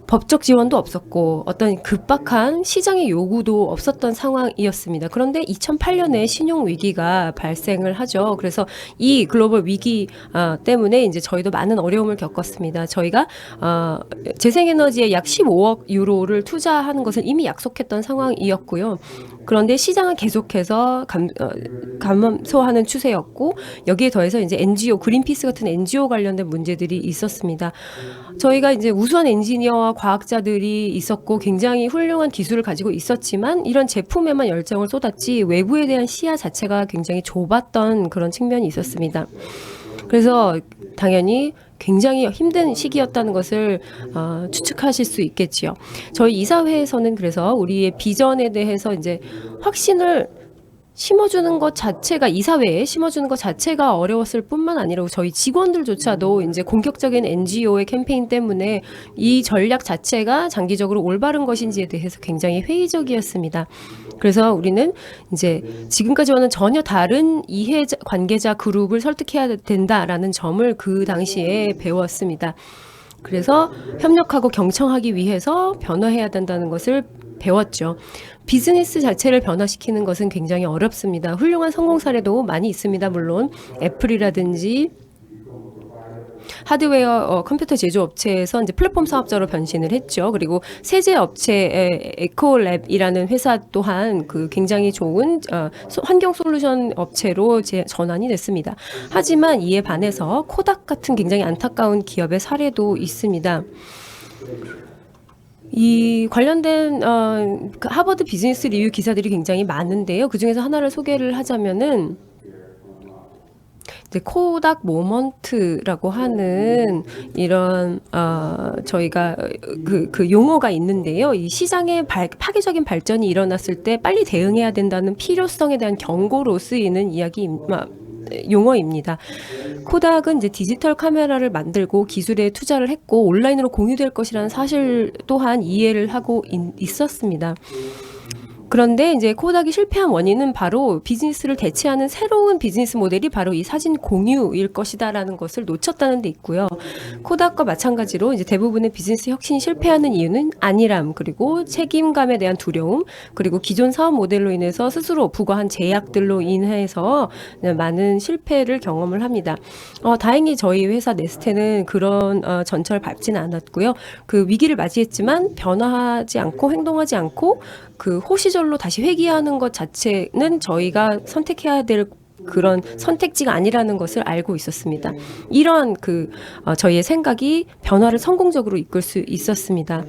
법적 지원도 없었고 어떤 급박한 시장의 요구도 없었던 상황이었습니다. 그런데 2008년에 신용 위기가 발생을 하죠. 그래서 이 글로벌 위기 때문에 이제 저희도 많은 어려움을 겪었습니다. 저희가 재생에너지에 약 15억 유로를 투자하는 것을 이미 약속했던 상황이었고요. 그런데 시장은 계속해서 감소하는 추세였고 여기에 더해서 이제 NGO 그린피스 같은 NGO 관련된 문제들이 있었습니다. 저희가 이제 우수한 엔지니어와 과학자들이 있었고 굉장히 훌륭한 기술을 가지고 있었지만 이런 제품에만 열정을 쏟았지 외부에 대한 시야 자체가 굉장히 좁았던 그런 측면이 있었습니다. 그래서 당연히 굉장히 힘든 시기였다는 것을 추측하실 수 있겠지요. 저희 이사회에서는 그래서 우리의 비전에 대해서 이제 확신을 심어주는 것 자체가 이사회에 심어주는 것 자체가 어려웠을 뿐만 아니라 저희 직원들조차도 이제 공격적인 NGO의 캠페인 때문에 이 전략 자체가 장기적으로 올바른 것인지에 대해서 굉장히 회의적이었습니다. 그래서 우리는 이제 지금까지와는 전혀 다른 이해 관계자 그룹을 설득해야 된다라는 점을 그 당시에 배웠습니다. 그래서 협력하고 경청하기 위해서 변화해야 된다는 것을 배웠죠. 비즈니스 자체를 변화시키는 것은 굉장히 어렵습니다. 훌륭한 성공 사례도 많이 있습니다. 물론 애플이라든지 하드웨어 컴퓨터 제조업체에서 이제 플랫폼 사업자로 변신을 했죠. 그리고 세제 업체의 에코랩이라는 회사 또한 그 굉장히 좋은 환경 솔루션 업체로 전환이 됐습니다. 하지만 이에 반해서 코닥 같은 굉장히 안타까운 기업의 사례도 있습니다. 이 관련된 그 하버드 비즈니스 리뷰 기사들이 굉장히 많은데요. 그 중에서 하나를 소개를 하자면은 이제 코닥 모먼트라고 하는 이런 저희가 그 용어가 있는데요. 이 시장의 파괴적인 발전이 일어났을 때 빨리 대응해야 된다는 필요성에 대한 경고로 쓰이는 용어입니다. 코닥은 이제 디지털 카메라를 만들고 기술에 투자를 했고 온라인으로 공유될 것이라는 사실 또한 이해를 하고 있었습니다. 그런데 이제 코닥이 실패한 원인은 바로 비즈니스를 대체하는 새로운 비즈니스 모델이 바로 이 사진 공유일 것이다라는 것을 놓쳤다는 데 있고요. 코닥과 마찬가지로 이제 대부분의 비즈니스 혁신이 실패하는 이유는 안일함, 그리고 책임감에 대한 두려움, 그리고 기존 사업 모델로 인해서 스스로 부과한 제약들로 인해서 많은 실패를 경험을 합니다. 다행히 저희 회사 네스테는 그런 전철을 밟지는 않았고요. 그 위기를 맞이했지만 변화하지 않고 행동하지 않고 그 호시절로 다시 회귀하는 것 자체는 저희가 선택해야 될 그런 선택지가 아니라는 것을 알고 있었습니다. 이러한 저희의 생각이 변화를 성공적으로 이끌 수 있었습니다.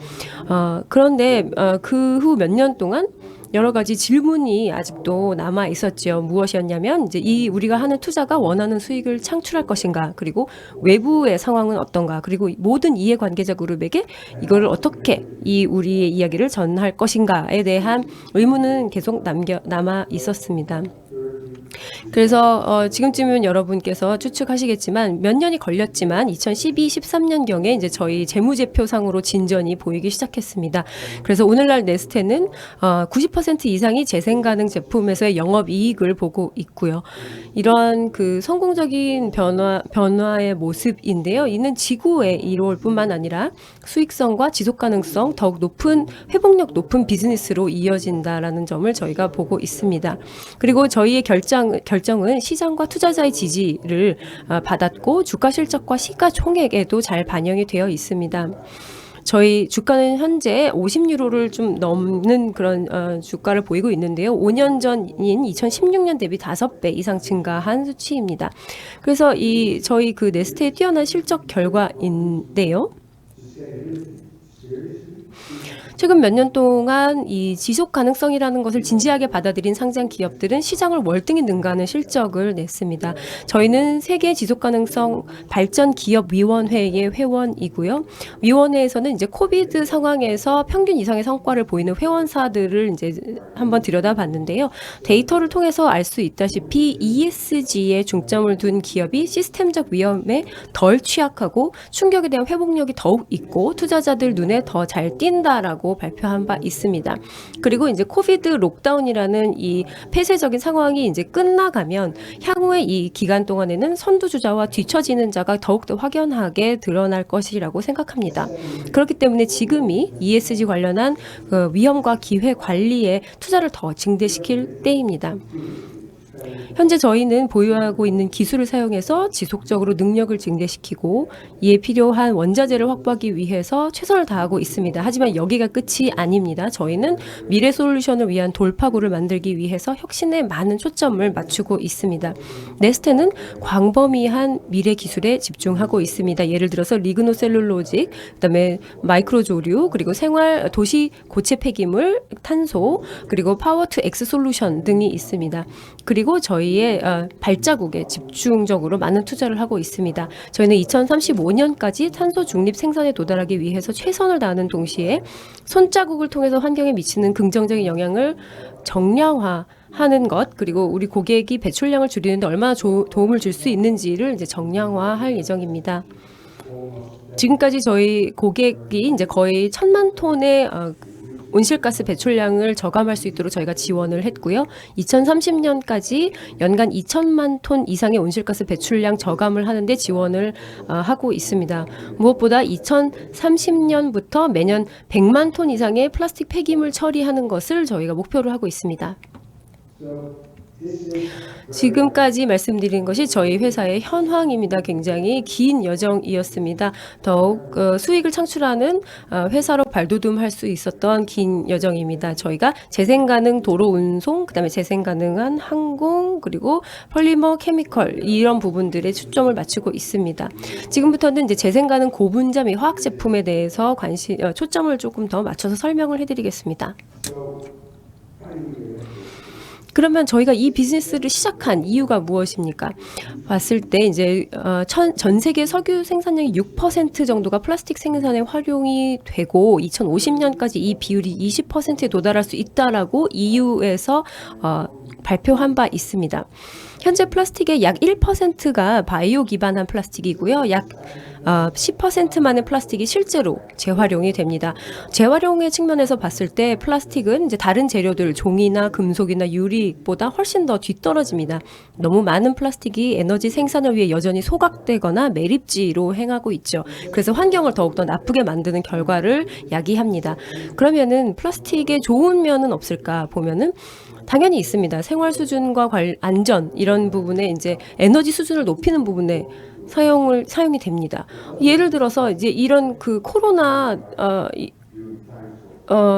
그런데 그 후 몇 년 동안 여러 가지 질문이 아직도 남아 있었죠. 무엇이었냐면 이제 이 우리가 하는 투자가 원하는 수익을 창출할 것인가, 그리고 외부의 상황은 어떤가, 그리고 모든 이해관계자 그룹에게 이거를 어떻게 우리의 이야기를 전할 것인가에 대한 의문은 계속 남아 있었습니다. 그래서 지금쯤은 여러분께서 추측하시겠지만 몇 년이 걸렸지만 2012, 13년경에 이제 저희 재무제표상으로 진전이 보이기 시작했습니다. 그래서 오늘날 네스테는 90% 이상이 재생가능 제품에서의 영업이익을 보고 있고요. 이런 그 성공적인 변화의 모습인데요. 이는 지구의 이로울 뿐만 아니라 수익성과 지속가능성, 더욱 회복력 높은 비즈니스로 이어진다라는 점을 저희가 보고 있습니다. 그리고 저희의 결정은 시장과 투자자의 지지를 받았고 주가 실적과 시가총액에도 잘 반영이 되어 있습니다. 저희 주가는 현재 50유로를 좀 넘는 그런 주가를 보이고 있는데요. 5년 전인 2016년 대비 5배 이상 증가한 수치입니다. 그래서 저희 그 네스테의 뛰어난 실적 결과인데요. 최근 몇 년 동안 이 지속 가능성이라는 것을 진지하게 받아들인 상장 기업들은 시장을 월등히 능가하는 실적을 냈습니다. 저희는 세계 지속 가능성 발전 기업 위원회의 회원이고요. 위원회에서는 이제 코비드 상황에서 평균 이상의 성과를 보이는 회원사들을 이제 한번 들여다봤는데요. 데이터를 통해서 알 수 있다시피 ESG에 중점을 둔 기업이 시스템적 위험에 덜 취약하고 충격에 대한 회복력이 더욱 있고 투자자들 눈에 더 잘 띈다라고 발표한 바 있습니다. 그리고 이제 코비드 록다운이라는 이 폐쇄적인 상황이 이제 끝나가면 향후의 이 기간 동안에는 선두주자와 뒤처지는 자가 더욱더 확연하게 드러날 것이라고 생각합니다. 그렇기 때문에 지금이 ESG 관련한 그 위험과 기회 관리에 투자를 더 증대시킬 때입니다. 현재 저희는 보유하고 있는 기술을 사용해서 지속적으로 능력을 증대시키고 이에 필요한 원자재를 확보하기 위해서 최선을 다하고 있습니다. 하지만 여기가 끝이 아닙니다. 저희는 미래 솔루션을 위한 돌파구를 만들기 위해서 혁신에 많은 초점을 맞추고 있습니다. 네스테는 광범위한 미래 기술에 집중하고 있습니다. 예를 들어서 리그노셀룰로직, 그다음에 마이크로조류, 그리고 생활 도시 고체 폐기물, 탄소, 그리고 파워 투 엑스 솔루션 등이 있습니다. 그리고 저희의 발자국에 집중적으로 많은 투자를 하고 있습니다. 저희는 2035년까지 탄소 중립 생산에 도달하기 위해서 최선을 다하는 동시에 손자국을 통해서 환경에 미치는 긍정적인 영향을 정량화하는 것, 그리고 우리 고객이 배출량을 줄이는데 얼마나 도움을 줄 수 있는지를 이제 정량화할 예정입니다. 지금까지 저희 고객이 이제 거의 1,000만 톤의 온실가스 배출량을 저감할 수 있도록 저희가 지원을 했고요. 2030년까지 연간 2천만 톤 이상의 온실가스 배출량 저감을 하는데 지원을 하고 있습니다. 무엇보다 2030년부터 매년 100만 톤 이상의 플라스틱 폐기물 처리하는 것을 저희가 목표로 하고 있습니다. 지금까지 말씀드린 것이 저희 회사의 현황입니다. 굉장히 긴 여정이었습니다. 더욱 수익을 창출하는 회사로 발돋움할 수 있었던 긴 여정입니다. 저희가 재생가능 도로 운송, 그다음에 재생가능한 항공, 그리고 폴리머 케미컬 이런 부분들에 초점을 맞추고 있습니다. 지금부터는 이제 재생가능 고분자 및 화학 제품에 대해서 초점을 조금 더 맞춰서 설명을 해드리겠습니다. 그러면 저희가 이 비즈니스를 시작한 이유가 무엇입니까? 봤을 때 이제 전 세계 석유 생산량의 6% 정도가 플라스틱 생산에 활용이 되고 2050년까지 이 비율이 20%에 도달할 수 있다라고 EU에서 발표한 바 있습니다. 현재 플라스틱의 약 1%가 바이오 기반한 플라스틱이고요. 약 10%만의 플라스틱이 실제로 재활용이 됩니다. 재활용의 측면에서 봤을 때 플라스틱은 이제 다른 재료들, 종이나 금속이나 유리보다 훨씬 더 뒤떨어집니다. 너무 많은 플라스틱이 에너지 생산을 위해 여전히 소각되거나 매립지로 행하고 있죠. 그래서 환경을 더욱더 나쁘게 만드는 결과를 야기합니다. 그러면은 플라스틱의 좋은 면은 없을까 보면은 당연히 있습니다. 생활 수준과 안전 이런 부분에 이제 에너지 수준을 높이는 부분에 사용이 됩니다. 예를 들어서 이제 이런 그 코로나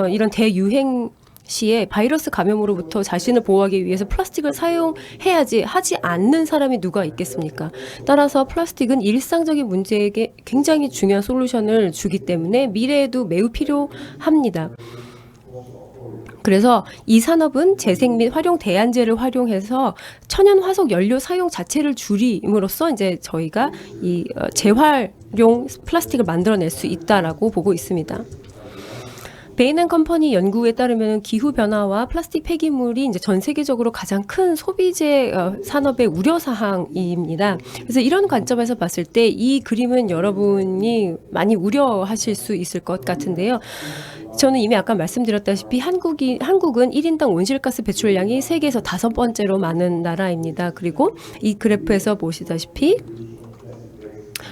이런 대유행 시에 바이러스 감염으로부터 자신을 보호하기 위해서 플라스틱을 사용해야지 하지 않는 사람이 누가 있겠습니까? 따라서 플라스틱은 일상적인 문제에게 굉장히 중요한 솔루션을 주기 때문에 미래에도 매우 필요합니다. 그래서 이 산업은 재생 및 활용 대안제를 활용해서 천연 화석 연료 사용 자체를 줄임으로써 이제 저희가 이 재활용 플라스틱을 만들어낼 수 있다라고 보고 있습니다. 베인앤컴퍼니 연구에 따르면 기후 변화와 플라스틱 폐기물이 이제 전 세계적으로 가장 큰 소비재 산업의 우려 사항입니다. 그래서 이런 관점에서 봤을 때 이 그림은 여러분이 많이 우려하실 수 있을 것 같은데요. 저는 이미 아까 말씀드렸다시피 한국은 1인당 온실가스 배출량이 세계에서 5번째로 많은 나라입니다. 그리고 이 그래프에서 보시다시피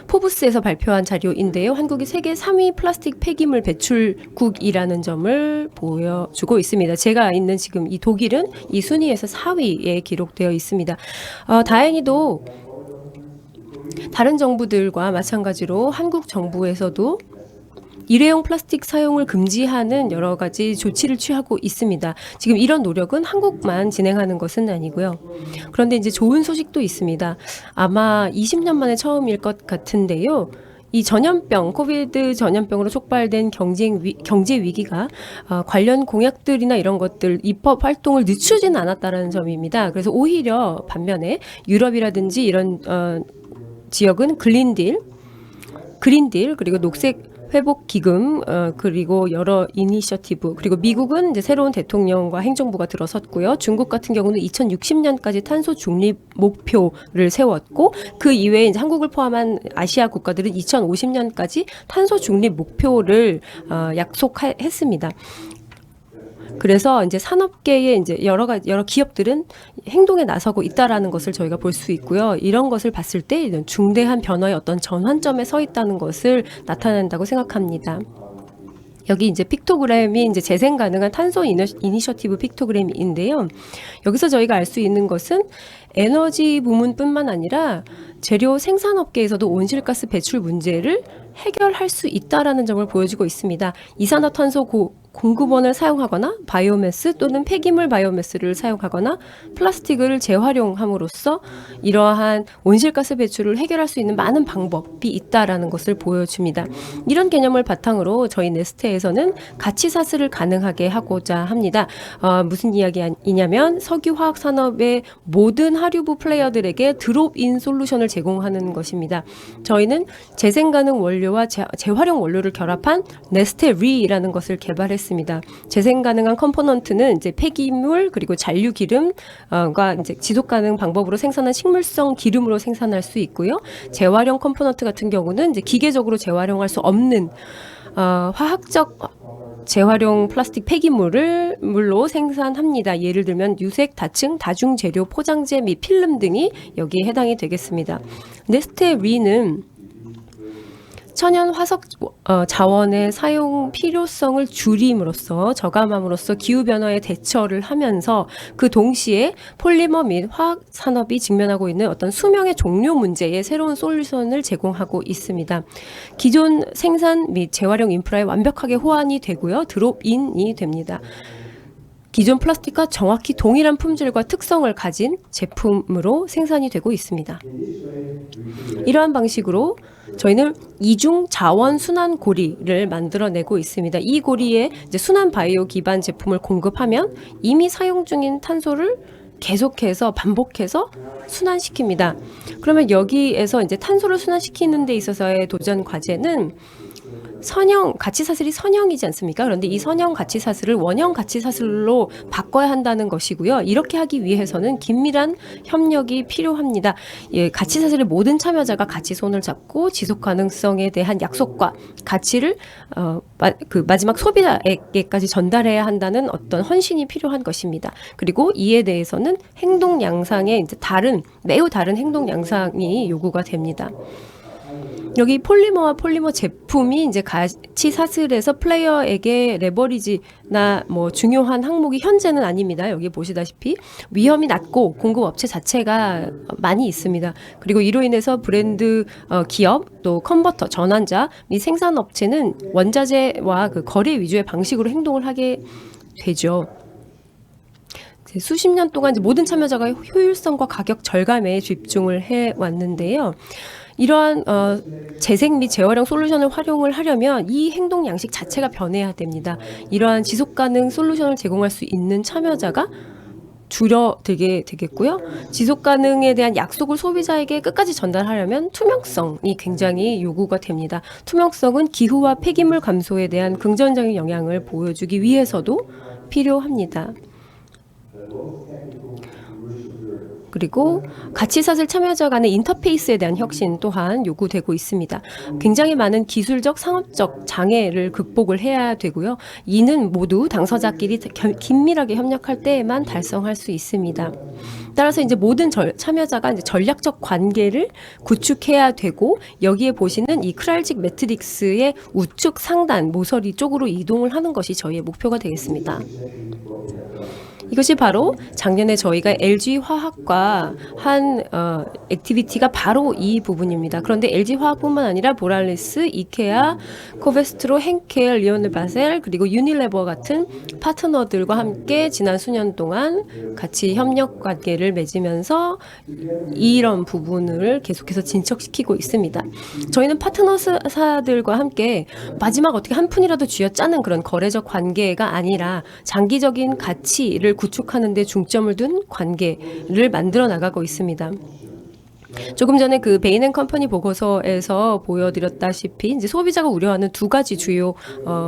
포브스에서 발표한 자료인데요. 한국이 세계 3위 플라스틱 폐기물 배출국이라는 점을 보여주고 있습니다. 제가 있는 지금 이 독일은 이 순위에서 4위에 기록되어 있습니다. 다행히도 다른 정부들과 마찬가지로 한국 정부에서도 일회용 플라스틱 사용을 금지하는 여러 가지 조치를 취하고 있습니다. 지금 이런 노력은 한국만 진행하는 것은 아니고요. 그런데 이제 좋은 소식도 있습니다. 아마 20년 만에 처음일 것 같은데요. 이 전염병, 코비드 전염병으로 촉발된 경제 위기가 관련 공약들이나 이런 것들 입법 활동을 늦추지는 않았다는 점입니다. 그래서 오히려 반면에 유럽이라든지 이런 지역은 그린딜 그리고 녹색 회복 기금 그리고 여러 이니셔티브 그리고 미국은 이제 새로운 대통령과 행정부가 들어섰고요. 중국 같은 경우는 2060년까지 탄소 중립 목표를 세웠고 그 이외에 이제 한국을 포함한 아시아 국가들은 2050년까지 탄소 중립 목표를 약속했습니다. 그래서 이제 산업계의 이제 여러 기업들은 행동에 나서고 있다라는 것을 저희가 볼 수 있고요. 이런 것을 봤을 때 중대한 변화의 어떤 전환점에 서 있다는 것을 나타낸다고 생각합니다. 여기 이제 픽토그램이 이제 재생 가능한 탄소 이니셔티브 픽토그램인데요. 여기서 저희가 알 수 있는 것은 에너지 부문뿐만 아니라 재료 생산업계에서도 온실가스 배출 문제를 해결할 수 있다라는 점을 보여주고 있습니다. 이산화탄소 공급원을 사용하거나 바이오매스 또는 폐기물 바이오매스를 사용하거나 플라스틱을 재활용함으로써 이러한 온실가스 배출을 해결할 수 있는 많은 방법이 있다라는 것을 보여줍니다. 이런 개념을 바탕으로 저희 네스테에서는 가치 사슬을 가능하게 하고자 합니다. 무슨 이야기이냐면 석유화학 산업의 모든 하류부 플레이어들에게 드롭인 솔루션을 제공하는 것입니다. 저희는 재생 가능 원료와 재활용 원료를 결합한 네스테 리라는 것을 개발했습니다. 재생 가능한 컴포넌트는 이제 폐기물 그리고 잔류 기름과 이제 지속 가능 방법으로 생산한 식물성 기름으로 생산할 수 있고요. 재활용 컴포넌트 같은 경우는 이제 기계적으로 재활용할 수 없는 화학적 재활용 플라스틱 폐기물로 생산합니다. 예를 들면 유색, 다층, 다중 재료, 포장재 및 필름 등이 여기에 해당이 되겠습니다. 네스테 리는 천연 화석 자원의 사용 필요성을 줄임으로써 저감함으로써 기후변화에 대처를 하면서 그 동시에 폴리머 및 화학 산업이 직면하고 있는 어떤 수명의 종료 문제에 새로운 솔루션을 제공하고 있습니다. 기존 생산 및 재활용 인프라에 완벽하게 호환이 되고요. 드롭인이 됩니다. 기존 플라스틱과 정확히 동일한 품질과 특성을 가진 제품으로 생산이 되고 있습니다. 이러한 방식으로 저희는 이중 자원 순환 고리를 만들어내고 있습니다. 이 고리에 이제 순환 바이오 기반 제품을 공급하면 이미 사용 중인 탄소를 계속해서 반복해서 순환시킵니다. 그러면 여기에서 이제 탄소를 순환시키는 데 있어서의 도전 과제는 가치 사슬이 선형이지 않습니까? 그런데 이 선형 가치 사슬을 원형 가치 사슬로 바꿔야 한다는 것이고요. 이렇게 하기 위해서는 긴밀한 협력이 필요합니다. 가치 사슬의 모든 참여자가 같이 손을 잡고 지속 가능성에 대한 약속과 가치를 마지막 소비자에게까지 전달해야 한다는 어떤 헌신이 필요한 것입니다. 그리고 이에 대해서는 행동 양상의 이제 매우 다른 행동 양상이 요구가 됩니다. 여기 폴리머와 폴리머 제품이 이제 가치 사슬에서 플레이어에게 레버리지나 뭐 중요한 항목이 현재는 아닙니다. 여기 보시다시피 위험이 낮고 공급 업체 자체가 많이 있습니다. 그리고 이로 인해서 브랜드 기업 또 컨버터 전환자 및 생산 업체는 원자재와 그 거래 위주의 방식으로 행동을 하게 되죠. 수십 년 동안 이제 모든 참여자가 효율성과 가격 절감에 집중을 해 왔는데요. 이러한 재생 및 재활용 솔루션을 활용을 하려면 이 행동 양식 자체가 변해야 됩니다. 이러한 지속 가능 솔루션을 제공할 수 있는 참여자가 줄어들게 되겠고요. 지속 가능에 대한 약속을 소비자에게 끝까지 전달하려면 투명성이 굉장히 요구가 됩니다. 투명성은 기후와 폐기물 감소에 대한 긍정적인 영향을 보여주기 위해서도 필요합니다. 그리고 가치 사슬 참여자 간의 인터페이스에 대한 혁신 또한 요구되고 있습니다. 굉장히 많은 기술적, 상업적 장애를 극복을 해야 되고요. 이는 모두 당사자끼리 긴밀하게 협력할 때에만 달성할 수 있습니다. 따라서 이제 모든 참여자가 이제 전략적 관계를 구축해야 되고 여기에 보시는 이 크랄직 매트릭스의 우측 상단 모서리 쪽으로 이동을 하는 것이 저희의 목표가 되겠습니다. 이것이 바로 작년에 저희가 LG화학과 한 액티비티가 바로 이 부분입니다. 그런데 LG화학뿐만 아니라 보랄리스, 이케아, 코베스트로, henkel, 리오넬 바셀 그리고 유니레버 같은 파트너들과 함께 지난 수년 동안 같이 협력 관계를 맺으면서 이런 부분을 계속해서 진척시키고 있습니다. 저희는 파트너사들과 함께 마지막 어떻게 한 푼이라도 쥐어짜는 그런 거래적 관계가 아니라 장기적인 가치를 구축하는 데 중점을 둔 관계를 만들어 나가고 있습니다. 조금 전에 그 베인앤컴퍼니 보고서에서 보여드렸다시피 이제 소비자가 우려하는 두 가지 주요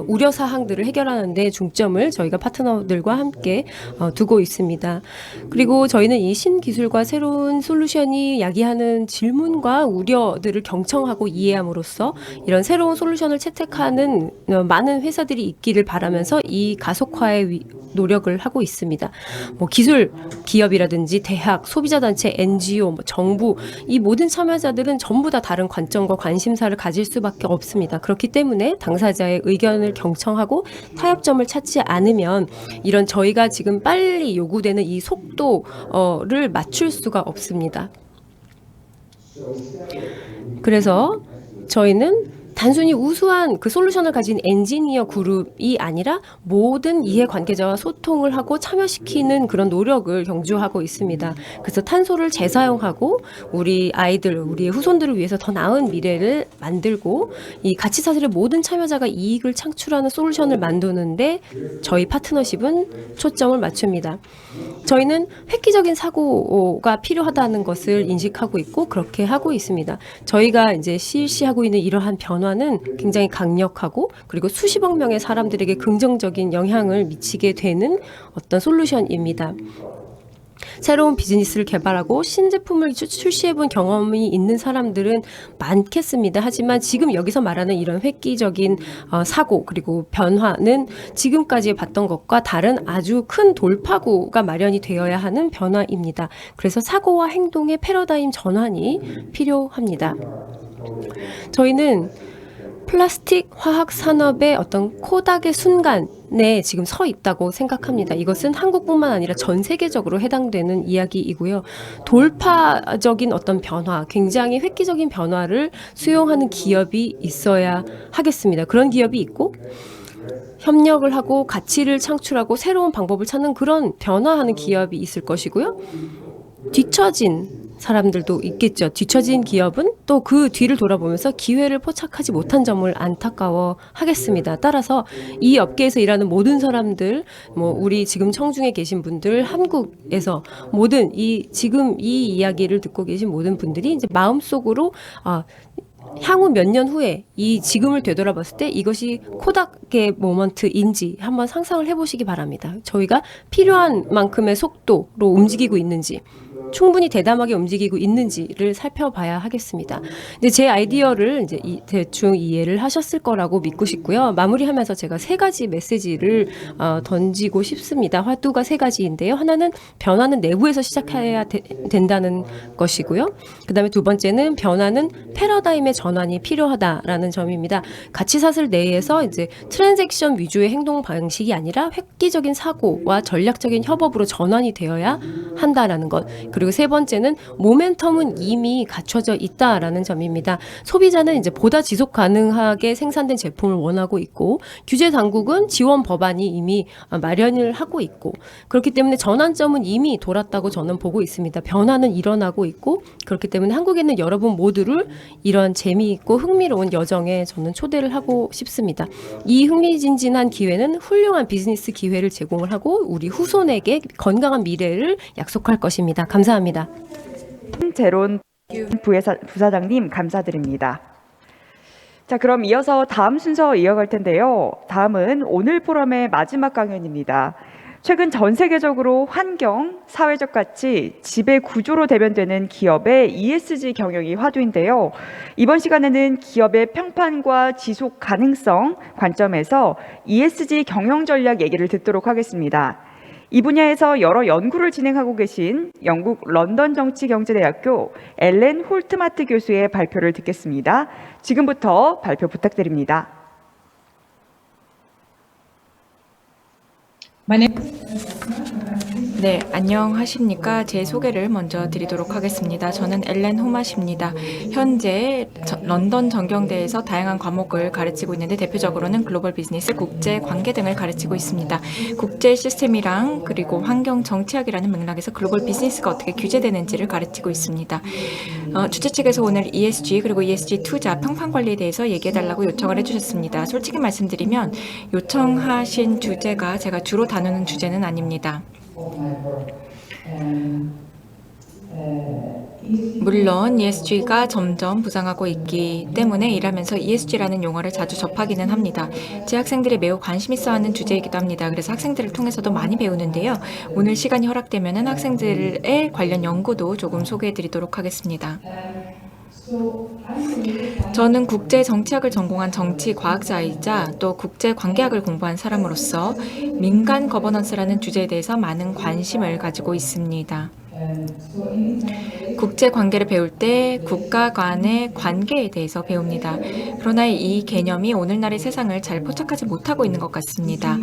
우려 사항들을 해결하는 데 중점을 저희가 파트너들과 함께 두고 있습니다. 그리고 저희는 이 신기술과 새로운 솔루션이 야기하는 질문과 우려들을 경청하고 이해함으로써 이런 새로운 솔루션을 채택하는 많은 회사들이 있기를 바라면서 이 가속화에 노력을 하고 있습니다. 뭐 기술 기업이라든지 대학, 소비자단체, NGO, 뭐 정부 이 모든 참여자들은 전부 다 다른 관점과 관심사를 가질 수밖에 없습니다. 그렇기 때문에 당사자의 의견을 경청하고 타협점을 찾지 않으면 이런 저희가 지금 빨리 요구되는 이 속도를 맞출 수가 없습니다. 그래서 저희는 단순히 우수한 그 솔루션을 가진 엔지니어 그룹이 아니라 모든 이해관계자와 소통을 하고 참여시키는 그런 노력을 경주하고 있습니다. 그래서 탄소를 재사용하고 우리 아이들, 우리의 후손들을 위해서 더 나은 미래를 만들고 이 가치사슬의 모든 참여자가 이익을 창출하는 솔루션을 만드는데 저희 파트너십은 초점을 맞춥니다. 저희는 획기적인 사고가 필요하다는 것을 인식하고 있고 그렇게 하고 있습니다. 저희가 이제 실시하고 있는 이러한 변화는 굉장히 강력하고 그리고 수십억 명의 사람들에게 긍정적인 영향을 미치게 되는 어떤 솔루션입니다. 새로운 비즈니스를 개발하고 신제품을 출시해본 경험이 있는 사람들은 많겠습니다. 하지만 지금 여기서 말하는 이런 획기적인 사고 그리고 변화는 지금까지 봤던 것과 다른 아주 큰 돌파구가 마련이 되어야 하는 변화입니다. 그래서 사고와 행동의 패러다임 전환이 필요합니다. 저희는 플라스틱 화학 산업의 어떤 코닥의 순간에 지금 서 있다고 생각합니다. 이것은 한국뿐만 아니라 전 세계적으로 해당되는 이야기이고요. 돌파적인 어떤 변화, 굉장히 획기적인 변화를 수용하는 기업이 있어야 하겠습니다. 그런 기업이 있고 협력을 하고 가치를 창출하고 새로운 방법을 찾는 그런 변화하는 기업이 있을 것이고요. 뒤처진 사람들도 있겠죠. 뒤처진 기업은 또 그 뒤를 돌아보면서 기회를 포착하지 못한 점을 안타까워하겠습니다. 따라서 이 업계에서 일하는 모든 사람들, 뭐 우리 지금 청중에 계신 분들, 한국에서 모든 지금 이 이야기를 듣고 계신 모든 분들이 이제 마음속으로 향후 몇 년 후에 이 지금을 되돌아봤을 때 이것이 코닥의 모먼트인지 한번 상상을 해보시기 바랍니다. 저희가 필요한 만큼의 속도로 움직이고 있는지 충분히 대담하게 움직이고 있는지를 살펴봐야 하겠습니다. 근데 제 아이디어를 이제 대충 이해를 하셨을 거라고 믿고 싶고요. 마무리하면서 제가 세 가지 메시지를 던지고 싶습니다. 화두가 세 가지인데요. 하나는 변화는 내부에서 시작해야 된다는 것이고요. 그다음에 두 번째는 변화는 패러다임의 전환이 필요하다라는 점입니다. 가치사슬 내에서 이제 트랜잭션 위주의 행동 방식이 아니라 획기적인 사고와 전략적인 협업으로 전환이 되어야 한다라는 것. 그리고 세 번째는 모멘텀은 이미 갖춰져 있다라는 점입니다. 소비자는 이제 보다 지속 가능하게 생산된 제품을 원하고 있고 규제 당국은 지원 법안이 이미 마련을 하고 있고 그렇기 때문에 전환점은 이미 돌았다고 저는 보고 있습니다. 변화는 일어나고 있고 그렇기 때문에 한국에 있는 여러분 모두를 이런 재미있고 흥미로운 여정에 저는 초대를 하고 싶습니다. 이 흥미진진한 기회는 훌륭한 비즈니스 기회를 제공을 하고 우리 후손에게 건강한 미래를 약속할 것입니다. 감사합니다. 제론 부사장님 감사드립니다. 자, 그럼 이어서 다음 순서 이어갈 텐데요. 다음은 오늘 포럼의 마지막 강연입니다. 최근 전 세계적으로 환경, 사회적 가치, 지배 구조로 대변되는 기업의 ESG 경영이 화두인데요. 이번 시간에는 기업의 평판과 지속 가능성 관점에서 ESG 경영 전략 얘기를 듣도록 하겠습니다. 이 분야에서 여러 연구를 진행하고 계신 영국 런던 정치경제대학교 엘렌 홀트마트 교수의 발표를 듣겠습니다. 지금부터 발표 부탁드립니다. My name is 네, 안녕하십니까. 제 소개를 먼저 드리도록 하겠습니다. 저는 엘렌 호맛입니다. 현재 런던 전경대에서 다양한 과목을 가르치고 있는데 대표적으로는 글로벌 비즈니스, 국제 관계 등을 가르치고 있습니다. 국제 시스템이랑 그리고 환경 정치학이라는 맥락에서 글로벌 비즈니스가 어떻게 규제되는지를 가르치고 있습니다. 주최 측에서 오늘 ESG 그리고 ESG 투자 평판 관리에 대해서 얘기해달라고 요청을 해주셨습니다. 솔직히 말씀드리면 요청하신 주제가 제가 주로 다루는 주제는 아닙니다. 물론 ESG가 점점 부상하고 있기 때문에 일하면서 ESG라는 용어를 자주 접하기는 합니다. 제 학생들이 매우 관심 있어 하는 주제이기도 합니다. 그래서 학생들을 통해서도 많이 배우는데요. 오늘 시간이 허락되면 학생들의 관련 연구도 조금 소개해 드리도록 하겠습니다. 저는 국제 정치학을 전공한 정치 과학자이자 또 국제 관계학을 공부한 사람으로서 민간 거버넌스라는 주제에 대해서 많은 관심을 가지고 있습니다. 국제 관계를 배울 때 국가 간의 관계에 대해서 배웁니다. 그러나 이 개념이 오늘날의 세상을 잘 포착하지 못하고 있는 것 같습니다.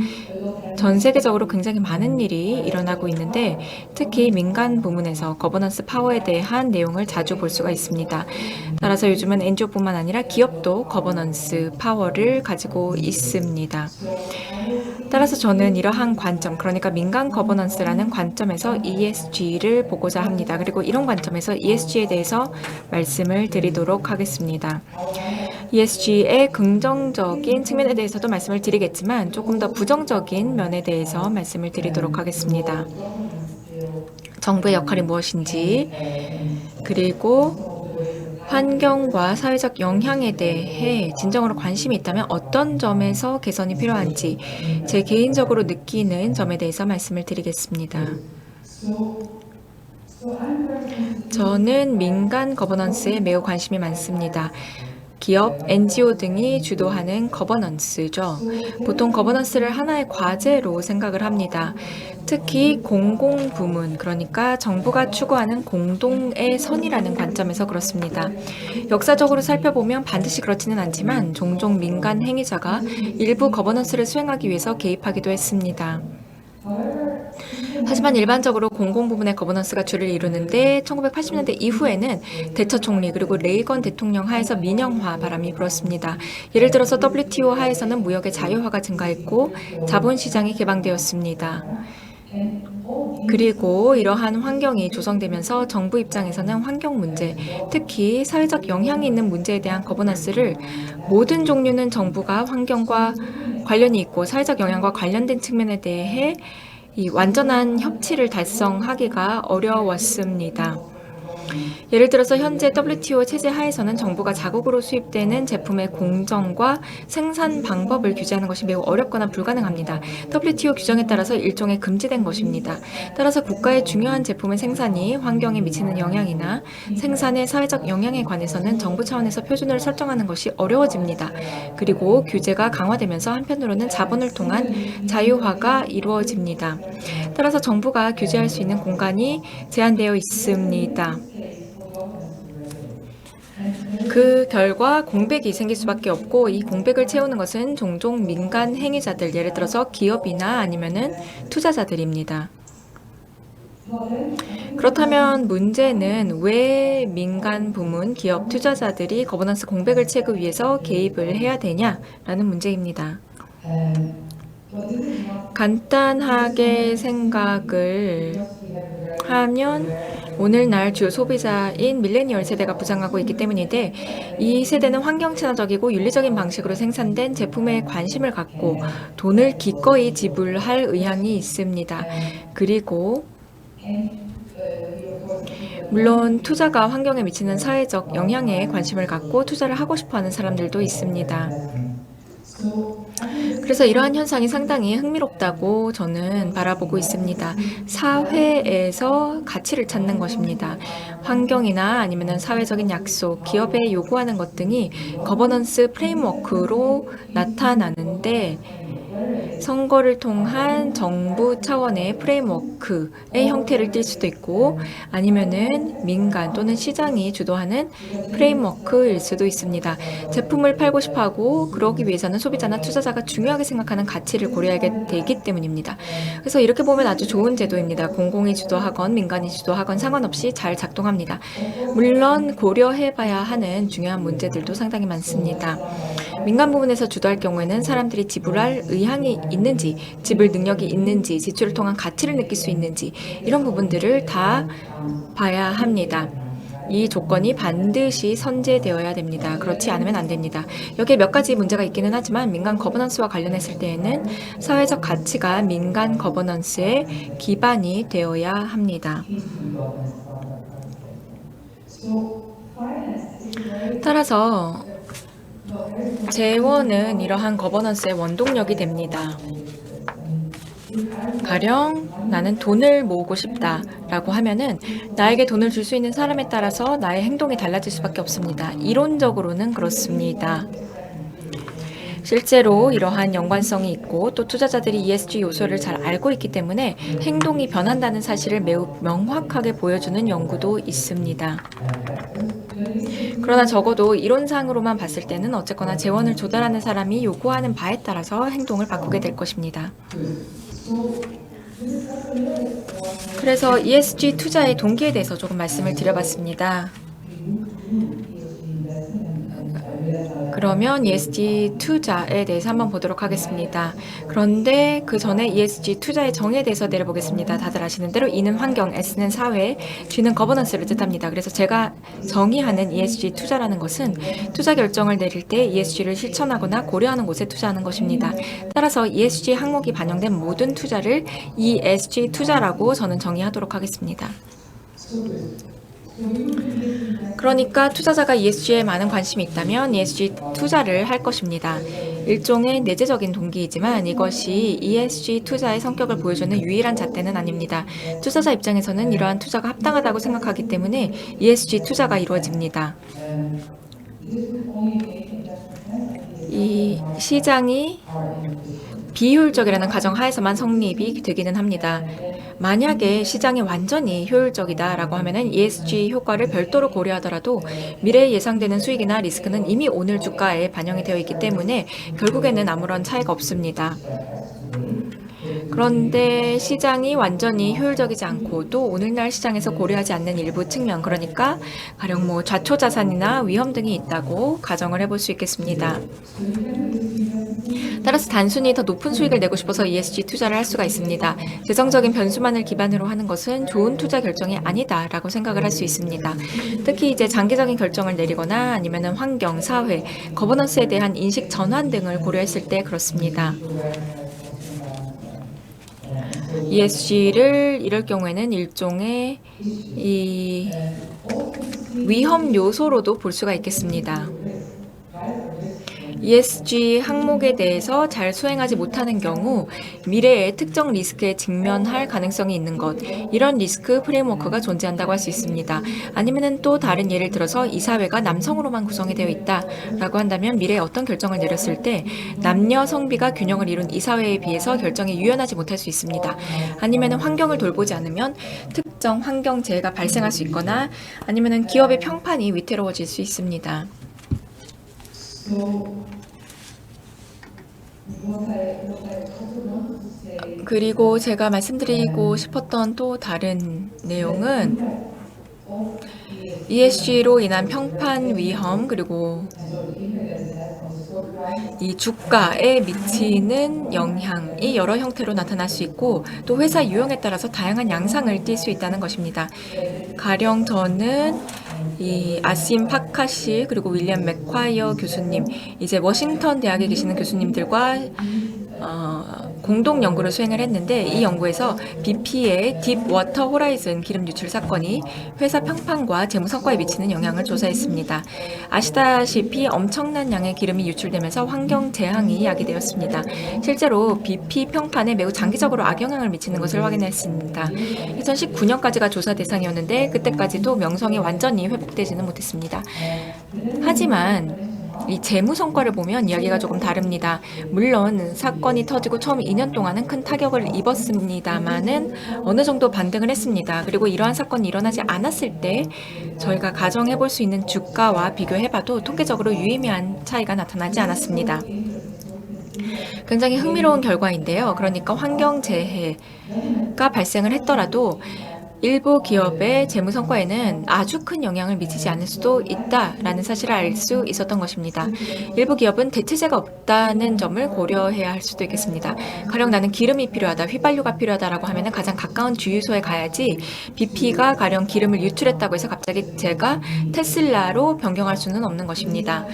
전 세계적으로 굉장히 많은 일이 일어나고 있는데 특히 민간 부문에서 거버넌스 파워에 대한 내용을 자주 볼 수가 있습니다. 따라서 요즘은 NGO뿐만 아니라 기업도 거버넌스 파워를 가지고 있습니다. 따라서 저는 이러한 관점, 그러니까 민간 거버넌스라는 관점에서 ESG를 보고자 합니다. 그리고 이런 관점에서 ESG에 대해서 말씀을 드리도록 하겠습니다. ESG의 긍정적인 측면에 대해서도 말씀을 드리겠지만 조금 더 부정적인 면에 대해서 말씀을 드리도록 하겠습니다. 정부의 역할이 무엇인지, 그리고 환경과 사회적 영향에 대해 진정으로 관심이 있다면 어떤 점에서 개선이 필요한지 제 개인적으로 느끼는 점에 대해서 말씀을 드리겠습니다. 저는 민간 거버넌스에 매우 관심이 많습니다. 기업, NGO 등이 주도하는 거버넌스죠. 보통 거버넌스를 하나의 과제로 생각을 합니다. 특히 공공부문, 그러니까 정부가 추구하는 공동의 선이라는 관점에서 그렇습니다. 역사적으로 살펴보면 반드시 그렇지는 않지만 종종 민간 행위자가 일부 거버넌스를 수행하기 위해서 개입하기도 했습니다. 하지만 일반적으로 공공부문의 거버넌스가 주를 이루는데 1980년대 이후에는 대처 총리 그리고 레이건 대통령 하에서 민영화 바람이 불었습니다. 예를 들어서 WTO 하에서는 무역의 자유화가 증가했고 자본시장이 개방되었습니다. 그리고 이러한 환경이 조성되면서 정부 입장에서는 환경 문제, 특히 사회적 영향이 있는 문제에 대한 거버넌스를 모든 종류는 정부가 환경과 관련이 있고 사회적 영향과 관련된 측면에 대해 이 완전한 협치를 달성하기가 어려웠습니다. 예를 들어서 현재 WTO 체제 하에서는 정부가 자국으로 수입되는 제품의 공정과 생산 방법을 규제하는 것이 매우 어렵거나 불가능합니다. WTO 규정에 따라서 일종의 금지된 것입니다. 따라서 국가의 중요한 제품의 생산이 환경에 미치는 영향이나 생산의 사회적 영향에 관해서는 정부 차원에서 표준을 설정하는 것이 어려워집니다. 그리고 규제가 강화되면서 한편으로는 자본을 통한 자유화가 이루어집니다. 따라서 정부가 규제할 수 있는 공간이 제한되어 있습니다. 그 결과 공백이 생길 수밖에 없고 이 공백을 채우는 것은 종종 민간 행위자들, 예를 들어서 기업이나 아니면은 투자자들입니다. 그렇다면 문제는 왜 민간 부문, 기업, 투자자들이 거버넌스 공백을 채우기 위해서 개입을 해야 되냐라는 문제입니다. 간단하게 생각을 하면 오늘날 주요 소비자인 밀레니얼 세대가 부상하고 있기 때문인데 이 세대는 환경 친화적이고 윤리적인 방식으로 생산된 제품에 관심을 갖고 돈을 기꺼이 지불할 의향이 있습니다. 그리고 물론 투자가 환경에 미치는 사회적 영향에 관심을 갖고 투자를 하고 싶어하는 사람들도 있습니다. 그래서 이러한 현상이 상당히 흥미롭다고 저는 바라보고 있습니다. 사회에서 가치를 찾는 것입니다. 환경이나 아니면 사회적인 약속, 기업에 요구하는 것 등이 거버넌스 프레임워크로 나타나는데 선거를 통한 정부 차원의 프레임워크의 형태를 띌 수도 있고 아니면은 민간 또는 시장이 주도하는 프레임워크일 수도 있습니다. 제품을 팔고 싶어하고 그러기 위해서는 소비자나 투자자가 중요하게 생각하는 가치를 고려하게 되기 때문입니다. 그래서 이렇게 보면 아주 좋은 제도입니다. 공공이 주도하건 민간이 주도하건 상관없이 잘 작동합니다. 물론 고려해봐야 하는 중요한 문제들도 상당히 많습니다. 민간 부분에서 주도할 경우에는 사람들이 지불할 의향이 있는지, 지불 능력이 있는지, 지출을 통한 가치를 느낄 수 있는지 이런 부분들을 다 봐야 합니다. 이 조건이 반드시 선제되어야 됩니다. 그렇지 않으면 안 됩니다. 여기에 몇 가지 문제가 있기는 하지만 민간 거버넌스와 관련했을 때에는 사회적 가치가 민간 거버넌스의 기반이 되어야 합니다. 따라서 재원은 이러한 거버넌스의 원동력이 됩니다. 가령 나는 돈을 모으고 싶다라고 하면은 나에게 돈을 줄 수 있는 사람에 따라서 나의 행동이 달라질 수밖에 없습니다. 이론적으로는 그렇습니다. 실제로 이러한 연관성이 있고 또 투자자들이 ESG 요소를 잘 알고 있기 때문에 행동이 변한다는 사실을 매우 명확하게 보여주는 연구도 있습니다. 그러나 적어도 이론상으로만 봤을 때는 어쨌거나 재원을 조달하는 사람이 요구하는 바에 따라서 행동을 바꾸게 될 것입니다. 그래서 ESG 투자의 동기에 대해서 조금 말씀을 드려봤습니다. 그러면 ESG 투자에 대해서 한번 보도록 하겠습니다. 그런데 그 전에 ESG 투자의 정의에 대해서 내려보겠습니다. 다들 아시는 대로 E는 환경, S는 사회, G는 거버넌스를 뜻합니다. 그래서 제가 정의하는 ESG 투자라는 것은 투자 결정을 내릴 때 ESG를 실천하거나 고려하는 곳에 투자하는 것입니다. 따라서 ESG 항목이 반영된 모든 투자를 ESG 투자라고 저는 정의하도록 하겠습니다. 그러니까 투자자가 ESG에 많은 관심이 있다면 ESG 투자를 할 것입니다. 일종의 내재적인 동기이지만 이것이 ESG 투자의 성격을 보여주는 유일한 잣대는 아닙니다. 투자자 입장에서는 이러한 투자가 합당하다고 생각하기 때문에 ESG 투자가 이루어집니다. 이 시장이 비효율적이라는 가정하에서만 성립이 되기는 합니다. 만약에 시장이 완전히 효율적이다라고 하면은 ESG 효과를 별도로 고려하더라도 미래에 예상되는 수익이나 리스크는 이미 오늘 주가에 반영이 되어 있기 때문에 결국에는 아무런 차이가 없습니다. 그런데 시장이 완전히 효율적이지 않고 또 오늘날 시장에서 고려하지 않는 일부 측면, 그러니까 가령 뭐 좌초자산이나 위험 등이 있다고 가정을 해볼 수 있겠습니다. 따라서 단순히 더 높은 수익을 내고 싶어서 ESG 투자를 할 수가 있습니다. 재정적인 변수만을 기반으로 하는 것은 좋은 투자 결정이 아니다라고 생각을 할 수 있습니다. 특히 이제 장기적인 결정을 내리거나 아니면은 환경, 사회, 거버넌스에 대한 인식 전환 등을 고려했을 때 그렇습니다. ESG를 이럴 경우에는 일종의 이 위험 요소로도 볼 수가 있겠습니다. ESG 항목에 대해서 잘 수행하지 못하는 경우 미래에 특정 리스크에 직면할 가능성이 있는 것, 이런 리스크 프레임워크가 존재한다고 할 수 있습니다. 아니면은 또 다른 예를 들어서 이 사회가 남성으로만 구성이 되어 있다라고 한다면 미래에 어떤 결정을 내렸을 때 남녀 성비가 균형을 이룬 이 사회에 비해서 결정이 유연하지 못할 수 있습니다. 아니면은 환경을 돌보지 않으면 특정 환경재해가 발생할 수 있거나 아니면은 기업의 평판이 위태로워질 수 있습니다. 그리고 제가 말씀드리고 싶었던 또 다른 내용은 ESG로 인한 평판 위험 그리고 이 주가에 미치는 영향이 여러 형태로 나타날 수 있고 또 회사 유형에 따라서 다양한 양상을 띌 수 있다는 것입니다. 가령 저는 이 아심 파카시 그리고 윌리엄 맥콰이어 교수님, 이제 워싱턴 대학에 계시는 교수님들과 공동 연구를 수행을 했는데 이 연구에서 BP의 딥워터 호라이즌 기름 유출 사건이 회사 평판과 재무 성과에 미치는 영향을 조사했습니다. 아시다시피 엄청난 양의 기름이 유출되면서 환경 재앙이 야기되었습니다. 실제로 BP 평판에 매우 장기적으로 악영향을 미치는 것을 확인했습니다. 2019년까지가 조사 대상이었는데 그때까지도 명성이 완전히 회복되지는 못했습니다. 하지만 이 재무 성과를 보면 이야기가 조금 다릅니다. 물론 사건이 터지고 처음 2년 동안은 큰 타격을 입었습니다만은 어느 정도 반등을 했습니다. 그리고 이러한 사건이 일어나지 않았을 때 저희가 가정해 볼 수 있는 주가와 비교해봐도 통계적으로 유의미한 차이가 나타나지 않았습니다. 굉장히 흥미로운 결과인데요. 그러니까 환경재해가 발생을 했더라도 일부 기업의 재무 성과에는 아주 큰 영향을 미치지 않을 수도 있다라는 사실을 알 수 있었던 것입니다. 일부 기업은 대체재가 없다는 점을 고려해야 할 수도 있겠습니다. 가령 나는 기름이 필요하다, 휘발유가 필요하다라고 하면 가장 가까운 주유소에 가야지 BP가 가령 기름을 유출했다고 해서 갑자기 제가 테슬라로 변경할 수는 없는 것입니다.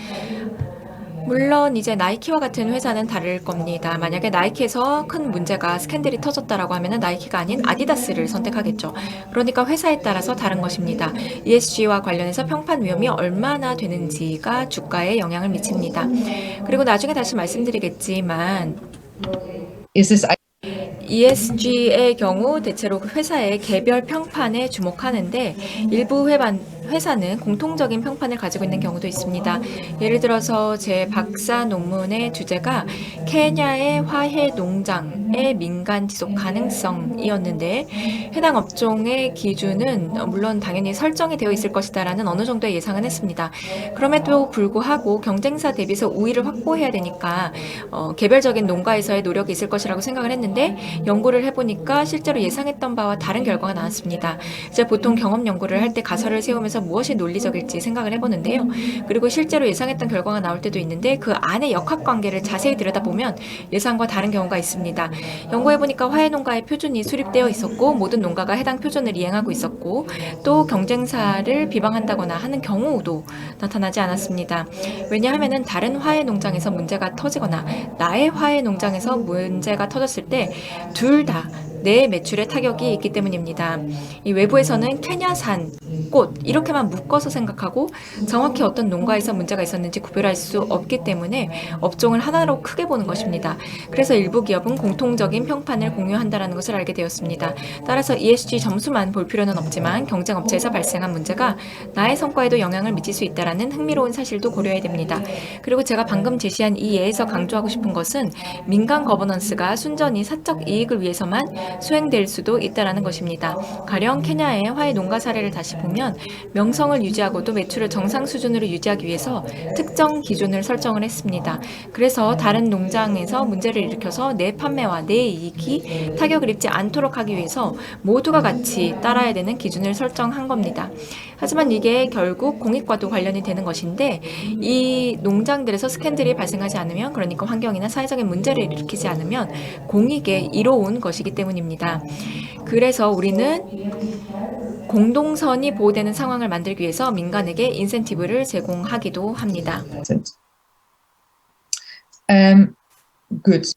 물론 이제 나이키와 같은 회사는 다를 겁니다. 만약에 나이키에서 큰 문제가 스캔들이 터졌다라고 하면 나이키가 아닌 아디다스를 선택하겠죠. 그러니까 회사에 따라서 다른 것입니다. ESG와 관련해서 평판 위험이 얼마나 되는지가 주가에 영향을 미칩니다. 그리고 나중에 다시 말씀드리겠지만 ESG의 경우 대체로 회사의 개별 평판에 주목하는데 일부 회사는 공통적인 평판을 가지고 있는 경우도 있습니다. 예를 들어서 제 박사 논문의 주제가 케냐의 화훼 농장의 민간 지속 가능성이었는데 해당 업종의 기준은 물론 당연히 설정이 되어 있을 것이다라는 어느 정도의 예상은 했습니다. 그럼에도 불구하고 경쟁사 대비해서 우위를 확보해야 되니까 개별적인 농가에서의 노력이 있을 것이라고 생각을 했는데 연구를 해보니까 실제로 예상했던 바와 다른 결과가 나왔습니다. 이제 보통 경험 연구를 할 때 가설을 세우면서 무엇이 논리적일지 생각을 해보는데요. 그리고 실제로 예상했던 결과가 나올 때도 있는데 그 안에 역학관계를 자세히 들여다보면 예상과 다른 경우가 있습니다. 연구해보니까 화훼 농가의 표준이 수립되어 있었고 모든 농가가 해당 표준을 이행하고 있었고 또 경쟁사를 비방한다거나 하는 경우도 나타나지 않았습니다. 왜냐하면 다른 화훼 농장에서 문제가 터지거나 나의 화훼 농장에서 문제가 터졌을 때 둘 다 내 매출에 타격이 있기 때문입니다. 이 외부에서는 케냐산 꽃 이렇게만 묶어서 생각하고 정확히 어떤 농가에서 문제가 있었는지 구별할 수 없기 때문에 업종을 하나로 크게 보는 것입니다. 그래서 일부 기업은 공통적인 평판을 공유한다는 것을 알게 되었습니다. 따라서 ESG 점수만 볼 필요는 없지만 경쟁 업체에서 발생한 문제가 나의 성과에도 영향을 미칠 수 있다는 흥미로운 사실도 고려해야 됩니다. 그리고 제가 방금 제시한 이 예에서 강조하고 싶은 것은 민간 거버넌스가 순전히 사적 이익을 위해서만 수행될 수도 있다는 것입니다. 가령 케냐의 화훼 농가 사례를 다시 보면 명성을 유지하고도 매출을 정상 수준으로 유지하기 위해서 특정 기준을 설정을 했습니다. 그래서 다른 농장에서 문제를 일으켜서 내 판매와 내 이익이 타격을 입지 않도록 하기 위해서 모두가 같이 따라야 되는 기준을 설정한 겁니다. 하지만 이게 결국 공익과도 관련이 되는 것인데 이 농장들에서 스캔들이 발생하지 않으면 그러니까 환경이나 사회적인 문제를 일으키지 않으면 공익에 이로운 것이기 때문입니다. 그래서 우리는 공동선이 보호되는 상황을 만들기 위해서 민간에게 인센티브를 제공하기도 합니다. Good.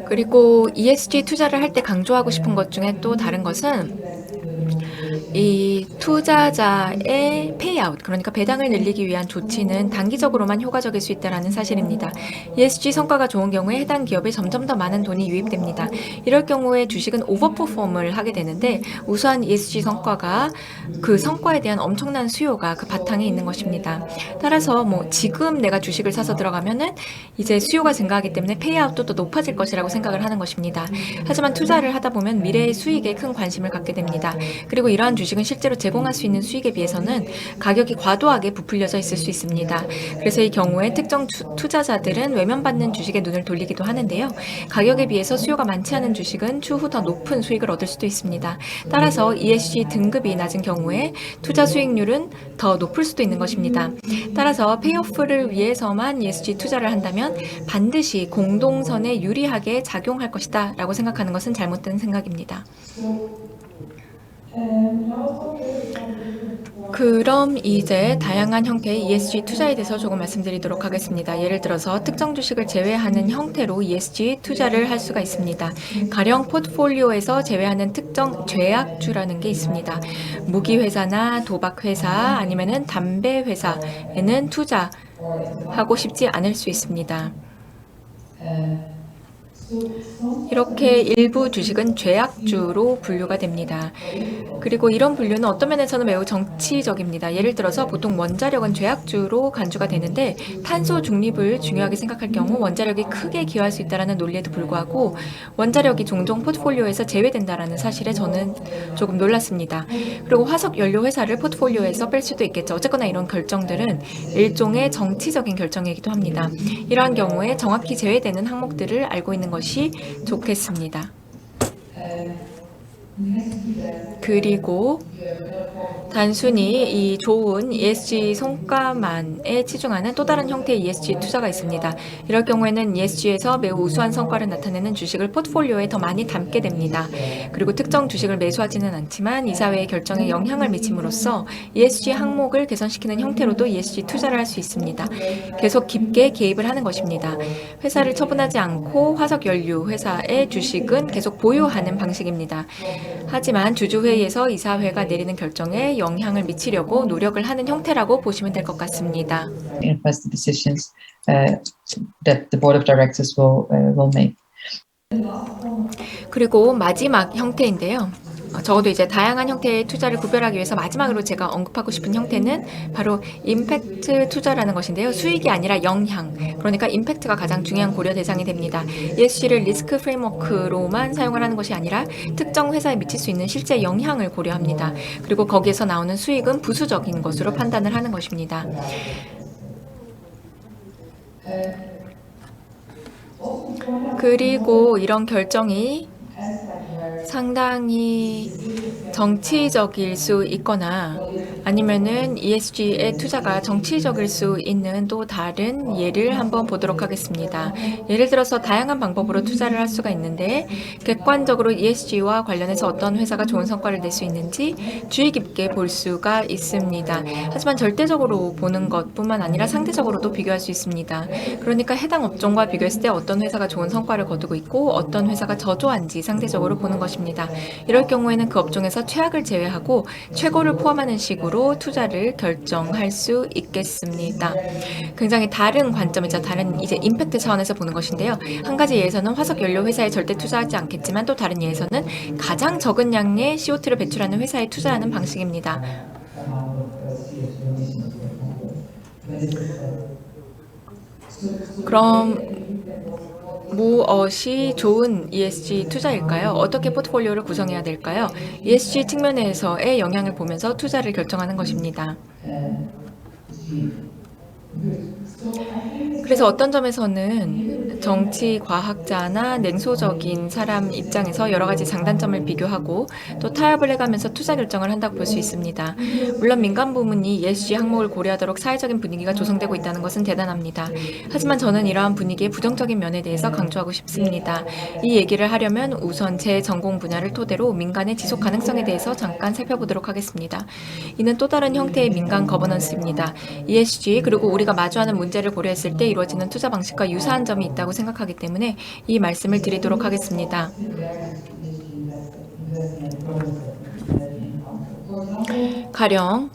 그리고 ESG 투자를 할 때 강조하고 싶은 것 중에 또 다른 것은 이 투자자의 페이아웃, 그러니까 배당을 늘리기 위한 조치는 단기적으로만 효과적일 수 있다는 사실입니다. ESG 성과가 좋은 경우에 해당 기업에 점점 더 많은 돈이 유입됩니다. 이럴 경우에 주식은 오버퍼폼을 하게 되는데 우수한 ESG 성과가 그 성과에 대한 엄청난 수요가 그 바탕에 있는 것입니다. 따라서 지금 내가 주식을 사서 들어가면은 이제 수요가 증가하기 때문에 페이아웃도 더 높아질 것이라고 생각을 하는 것입니다. 하지만 투자를 하다 보면 미래의 수익에 큰 관심을 갖게 됩니다. 그리고 이러한 주식은 실제로 제공할 수 있는 수익에 비해서는 가격이 과도하게 부풀려져 있을 수 있습니다. 그래서 이 경우에 특정 투자자들은 외면받는 주식에 눈을 돌리기도 하는데요. 가격에 비해서 수요가 많지 않은 주식은 추후 더 높은 수익을 얻을 수도 있습니다. 따라서 ESG 등급이 낮은 경우에 투자 수익률은 더 높을 수도 있는 것입니다. 따라서 페이오프를 위해서만 ESG 투자를 한다면 반드시 공동선에 유리하게 작용할 것이다 라고 생각하는 것은 잘못된 생각입니다. 그럼 이제 다양한 형태의 ESG 투자에 대해서 조금 말씀드리도록 하겠습니다. 예를 들어서 특정 주식을 제외하는 형태로 ESG 투자를 할 수가 있습니다. 가령 포트폴리오에서 제외하는 특정 죄악주라는 게 있습니다. 무기회사나 도박회사 아니면은 담배회사에는 투자하고 싶지 않을 수 있습니다. 이렇게 일부 주식은 죄악주로 분류가 됩니다. 그리고 이런 분류는 어떤 면에서는 매우 정치적입니다. 예를 들어서 보통 원자력은 죄악주로 간주가 되는데 탄소 중립을 중요하게 생각할 경우 원자력이 크게 기여할 수 있다는 논리에도 불구하고 원자력이 종종 포트폴리오에서 제외된다는 사실에 저는 조금 놀랐습니다. 그리고 화석 연료 회사를 포트폴리오에서 뺄 수도 있겠죠. 어쨌거나 이런 결정들은 일종의 정치적인 결정이기도 합니다. 이러한 경우에 정확히 제외되는 항목들을 알고 있는 것이 좋겠습니다. 그리고 단순히 이 좋은 ESG 성과만에 치중하는 또 다른 형태의 ESG 투자가 있습니다. 이럴 경우에는 ESG에서 매우 우수한 성과를 나타내는 주식을 포트폴리오에 더 많이 담게 됩니다. 그리고 특정 주식을 매수하지는 않지만 이사회의 결정에 영향을 미침으로써 ESG 항목을 개선시키는 형태로도 ESG 투자를 할 수 있습니다. 계속 깊게 개입을 하는 것입니다. 회사를 처분하지 않고 화석연료 회사의 주식은 계속 보유하는 방식입니다. 하지만 주주회의에서 이사회가 내리는 결정에 영향을 미치려고 노력을 하는 형태라고 보시면 될 것 같습니다. influence the decisions that the board of directors will make. 그리고 마지막 형태인데요. 적어도 이제 다양한 형태의 투자를 구별하기 위해서 마지막으로 제가 언급하고 싶은 형태는 바로 임팩트 투자라는 것인데요. 수익이 아니라 영향, 그러니까 임팩트가 가장 중요한 고려 대상이 됩니다. ESG를 리스크 프레임워크로만 사용을 하는 것이 아니라 특정 회사에 미칠 수 있는 실제 영향을 고려합니다. 그리고 거기에서 나오는 수익은 부수적인 것으로 판단을 하는 것입니다. 그리고 이런 결정이 상당히 정치적일 수 있거나 아니면은 ESG의 투자가 정치적일 수 있는 또 다른 예를 한번 보도록 하겠습니다. 예를 들어서 다양한 방법으로 투자를 할 수가 있는데 객관적으로 ESG와 관련해서 어떤 회사가 좋은 성과를 낼 수 있는지 주의 깊게 볼 수가 있습니다. 하지만 절대적으로 보는 것뿐만 아니라 상대적으로도 비교할 수 있습니다. 그러니까 해당 업종과 비교했을 때 어떤 회사가 좋은 성과를 거두고 있고 어떤 회사가 저조한지 상대적으로 보는 것입니다. 이럴 경우에는 그 업종에서 최악을 제외하고 최고를 포함하는 식으로 투자를 결정할 수 있겠습니다. 굉장히 다른 관점이자 다른 이제 임팩트 차원에서 보는 것인데요. 한 가지 예에서는 화석 연료 회사에 절대 투자하지 않겠지만 또 다른 예에서는 가장 적은 양의 CO2를 배출하는 회사에 투자하는 방식입니다. 그럼 무엇이 좋은 ESG 투자일까요? 어떻게 포트폴리오를 구성해야 될까요? ESG 측면에서의 영향을 보면서 투자를 결정하는 것입니다. 그래서 어떤 점에서는 정치 과학자나 냉소적인 사람 입장에서 여러 가지 장단점을 비교하고 또 타협을 해가면서 투자 결정을 한다고 볼 수 있습니다. 물론 민간 부문이 ESG 항목을 고려하도록 사회적인 분위기가 조성되고 있다는 것은 대단합니다. 하지만 저는 이러한 분위기의 부정적인 면에 대해서 강조하고 싶습니다. 이 얘기를 하려면 우선 제 전공 분야를 토대로 민간의 지속 가능성에 대해서 잠깐 살펴보도록 하겠습니다. 이는 또 다른 형태의 민간 거버넌스입니다. ESG 그리고 우리가 마주하는 문제를 고려했을 때 이루어지는 투자 방식과 유사한 점이 있다고 생각하기 때문에 이 말씀을 드리도록 하겠습니다. 가령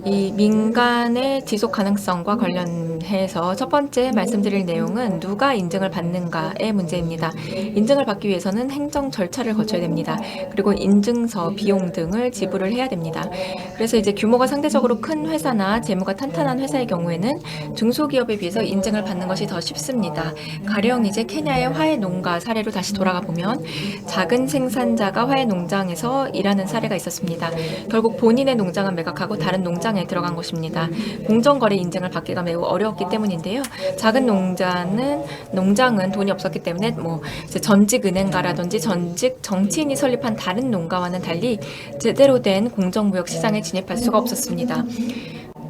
이 민간의 지속 가능성과 관련해서 첫 번째 말씀드릴 내용은 누가 인증을 받는가의 문제입니다. 인증을 받기 위해서는 행정 절차를 거쳐야 됩니다. 그리고 인증서, 비용 등을 지불을 해야 됩니다. 그래서 이제 규모가 상대적으로 큰 회사나 재무가 탄탄한 회사의 경우에는 중소기업에 비해서 인증을 받는 것이 더 쉽습니다. 가령 이제 케냐의 화훼 농가 사례로 다시 돌아가 보면 작은 생산자가 화훼 농장에서 일하는 사례가 있었습니다. 결국 본인의 농장은 매각하고 다른 농장에 들어간 것입니다. 공정거래 인증을 받기가 매우 어려웠기 때문인데요. 작은 농장은 돈이 없었기 때문에 이제 전직 은행가라든지 전직 정치인이 설립한 다른 농가와는 달리 제대로 된 공정무역 시장에 진입할 수가 없었습니다.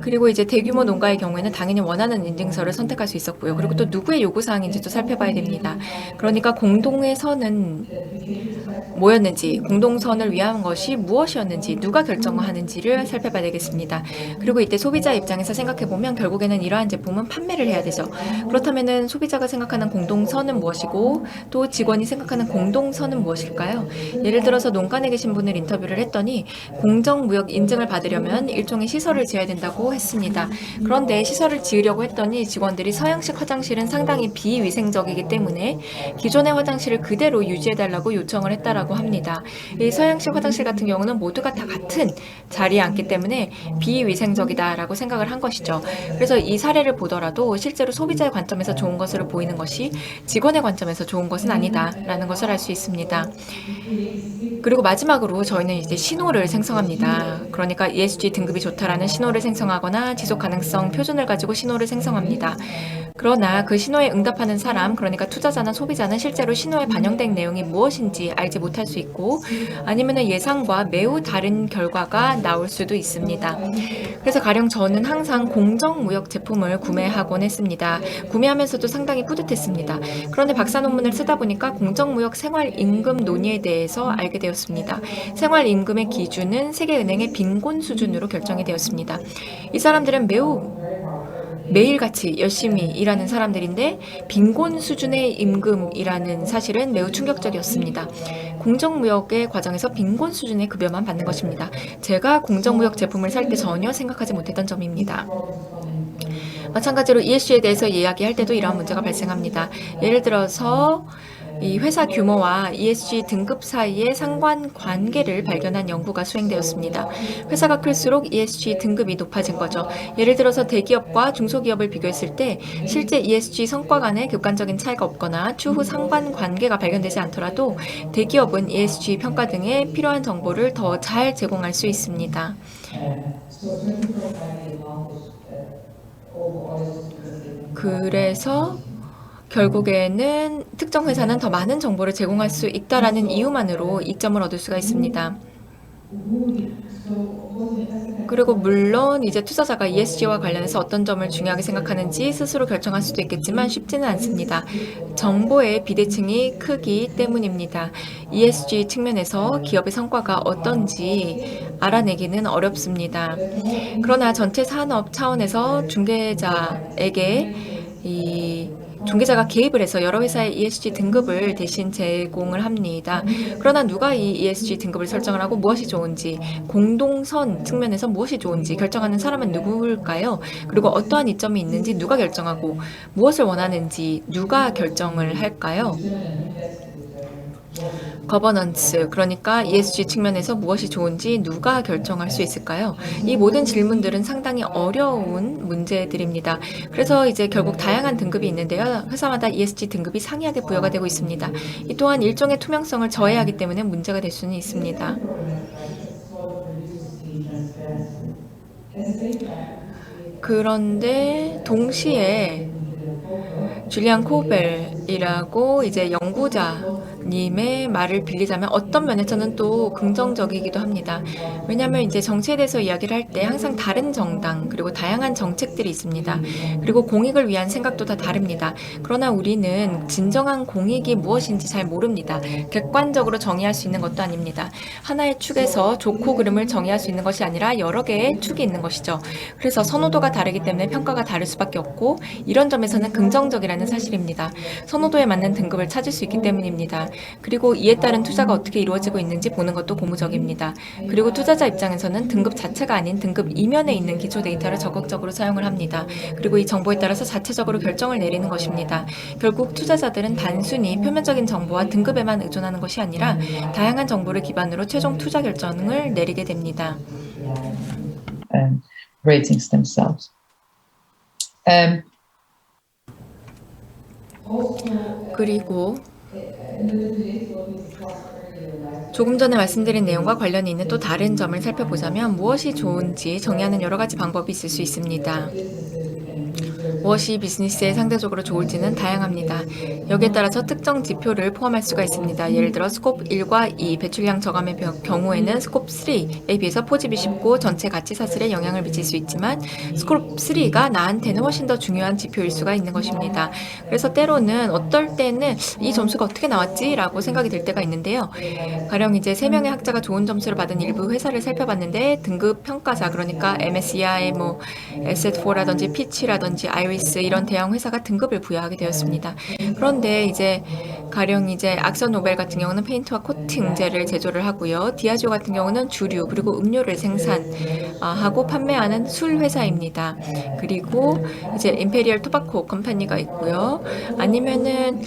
그리고 이제 대규모 농가의 경우에는 당연히 원하는 인증서를 선택할 수 있었고요. 그리고 또 누구의 요구사항인지도 살펴봐야 됩니다. 그러니까 공동의 선은 뭐였는지, 공동선을 위한 것이 무엇이었는지, 누가 결정하는지를 살펴봐야 되겠습니다. 그리고 이때 소비자 입장에서 생각해보면 결국에는 이러한 제품은 판매를 해야 되죠. 그렇다면은 소비자가 생각하는 공동선은 무엇이고 또 직원이 생각하는 공동선은 무엇일까요? 예를 들어서 농간에 계신 분을 인터뷰를 했더니 공정무역 인증을 받으려면 일종의 시설을 지어야 된다고 했습니다. 그런데 시설을 지으려고 했더니 직원들이 서양식 화장실은 상당히 비위생적이기 때문에 기존의 화장실을 그대로 유지해달라고 요청을 했다라고 합니다. 이 서양식 화장실 같은 경우는 모두가 다 같은 자리에 앉기 때문에 비위생적이다라고 생각을 한 것이죠. 그래서 이 사례를 보더라도 실제로 소비자의 관점에서 좋은 것으로 보이는 것이 직원의 관점에서 좋은 것은 아니다라는 것을 알 수 있습니다. 그리고 마지막으로 저희는 이제 신호를 생성합니다. 그러니까 ESG 등급이 좋다라는 신호를 생성하거나 지속 가능성 표준을 가지고 신호를 생성합니다. 그러나 그 신호에 응답하는 사람, 그러니까 투자자나 소비자는 실제로 신호에 반영된 내용이 무엇인지 알지 못할 수 있고 아니면 예상과 매우 다른 결과가 나올 수도 있습니다. 그래서 가령 저는 항상 공정무역 제품을 구매하곤 했습니다. 구매하면서도 상당히 뿌듯했습니다. 그런데 박사 논문을 쓰다 보니까 공정무역 생활임금 논의에 대해서 알게 되었습니다. 생활임금의 기준은 세계은행의 빈곤 수준으로 결정이 되었습니다. 이 사람들은 매일같이 열심히 일하는 사람들인데 빈곤 수준의 임금이라는 사실은 매우 충격적이었습니다. 공정무역의 과정에서 빈곤 수준의 급여만 받는 것입니다. 제가 공정무역 제품을 살 때 전혀 생각하지 못했던 점입니다. 마찬가지로 ESG에 대해서 이야기할 때도 이러한 문제가 발생합니다. 예를 들어서 이 회사 규모와 ESG 등급 사이의 상관관계를 발견한 연구가 수행되었습니다. 회사가 클수록 ESG 등급이 높아진 거죠. 예를 들어서 대기업과 중소기업을 비교했을 때 실제 ESG 성과 간에 객관적인 차이가 없거나 추후 상관관계가 발견되지 않더라도 대기업은 ESG 평가 등에 필요한 정보를 더 잘 제공할 수 있습니다. 그래서 결국에는 특정 회사는 더 많은 정보를 제공할 수 있다라는 이유만으로 이점을 얻을 수가 있습니다. 그리고 물론 이제 투자자가 ESG와 관련해서 어떤 점을 중요하게 생각하는지 스스로 결정할 수도 있겠지만 쉽지는 않습니다. 정보의 비대칭이 크기 때문입니다. ESG 측면에서 기업의 성과가 어떤지 알아내기는 어렵습니다. 그러나 전체 산업 차원에서 중개자에게 중개자가 개입을 해서 여러 회사의 ESG 등급을 대신 제공을 합니다. 그러나 누가 이 ESG 등급을 설정을 하고 무엇이 좋은지, 공동선 측면에서 무엇이 좋은지 결정하는 사람은 누구일까요? 그리고 어떠한 이점이 있는지 누가 결정하고 무엇을 원하는지 누가 결정을 할까요? 거버넌스, 그러니까 ESG 측면에서 무엇이 좋은지 누가 결정할 수 있을까요? 이 모든 질문들은 상당히 어려운 문제들입니다. 그래서 이제 결국 다양한 등급이 있는데요. 회사마다 ESG 등급이 상이하게 부여가 되고 있습니다. 이 또한 일종의 투명성을 저해하기 때문에 문제가 될 수는 있습니다. 그런데 동시에 줄리안 코벨이라고 이제 연구자님의 말을 빌리자면 어떤 면에서는 또 긍정적이기도 합니다. 왜냐하면 이제 정치에 대해서 이야기를 할 때 항상 다른 정당 그리고 다양한 정책들이 있습니다. 그리고 공익을 위한 생각도 다 다릅니다. 그러나 우리는 진정한 공익이 무엇인지 잘 모릅니다. 객관적으로 정의할 수 있는 것도 아닙니다. 하나의 축에서 좋고 그름을 정의할 수 있는 것이 아니라 여러 개의 축이 있는 것이죠. 그래서 선호도가 다르기 때문에 평가가 다를 수밖에 없고 이런 점에서는 긍정적이라는 사실입니다. 선호도에 맞는 등급을 찾을 수 있기 때문입니다. 그리고 이에 따른 투자가 어떻게 이루어지고 있는지 보는 것도 고무적입니다. 그리고 투자자 입장에서는 등급 자체가 아닌 등급 이면에 있는 기초 데이터를 적극적으로 사용을 합니다. 그리고 이 정보에 따라서 자체적으로 결정을 내리는 것입니다. 결국 투자자들은 단순히 표면적인 정보와 등급에만 의존하는 것이 아니라 다양한 정보를 기반으로 최종 투자 결정을 내리게 됩니다. Ratings themselves. 그리고 조금 전에 말씀드린 내용과 관련이 있는 또 다른 점을 살펴보자면 무엇이 좋은지 정의하는 여러 가지 방법이 있을 수 있습니다. 무엇이 비즈니스에 상대적으로 좋을지는 다양합니다. 여기에 따라서 특정 지표를 포함할 수가 있습니다. 예를 들어 스콥 1과 2 배출량 저감의 경우에는 스콥 3에 비해서 포집이 쉽고 전체 가치 사슬에 영향을 미칠 수 있지만 스콥 3가 나한테는 훨씬 더 중요한 지표일 수가 있는 것입니다. 그래서 때로는 어떨 때는 이 점수가 어떻게 나왔지? 라고 생각이 들 때가 있는데요. 가령 이제 3명의 학자가 좋은 점수를 받은 일부 회사를 살펴봤는데 등급 평가사, 그러니까 MSCI, S4라든지 피치라든지 아이리스 이런 대형 회사가 등급을 부여하게 되었습니다. 그런데 이제 가령 이제 악서노벨 같은 경우는 페인트와 코팅제를 제조를 하고요. 디아조 같은 경우는 주류 그리고 음료를 생산하고 판매하는 술 회사입니다. 그리고 이제 임페리얼 토바코 컴퍼니가 있고요. 아니면은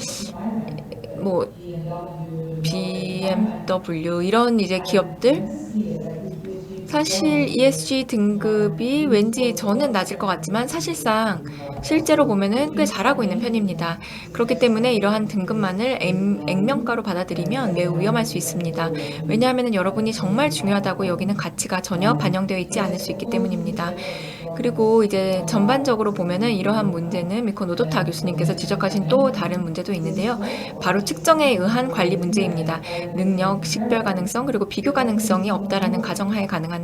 BMW 이런 이제 기업들, 사실 ESG 등급이 왠지 저는 낮을 것 같지만 사실상 실제로 보면은 꽤 잘하고 있는 편입니다. 그렇기 때문에 이러한 등급만을 액면가로 받아들이면 매우 위험할 수 있습니다. 왜냐하면 여러분이 정말 중요하다고 여기는 가치가 전혀 반영되어 있지 않을 수 있기 때문입니다. 그리고 이제 전반적으로 보면은 이러한 문제는 미코 노도타 교수님께서 지적하신 또 다른 문제도 있는데요. 바로 측정에 의한 관리 문제입니다. 능력, 식별 가능성, 그리고 비교 가능성이 없다라는 가정하에 가능한데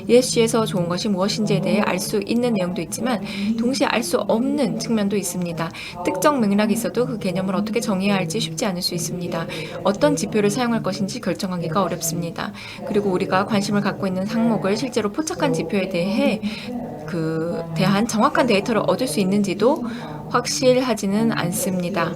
ESG에서 좋은 것이 무엇인지에 대해 알 수 있는 내용도 있지만 동시에 알 수 없는 측면도 있습니다. 특정 맥락이 있어도 그 개념을 어떻게 정의해야 할지 쉽지 않을 수 있습니다. 어떤 지표를 사용할 것인지 결정하기가 어렵습니다. 그리고 우리가 관심을 갖고 있는 항목을 실제로 포착한 지표에 대한 정확한 데이터를 얻을 수 있는지도 확실하지는 않습니다.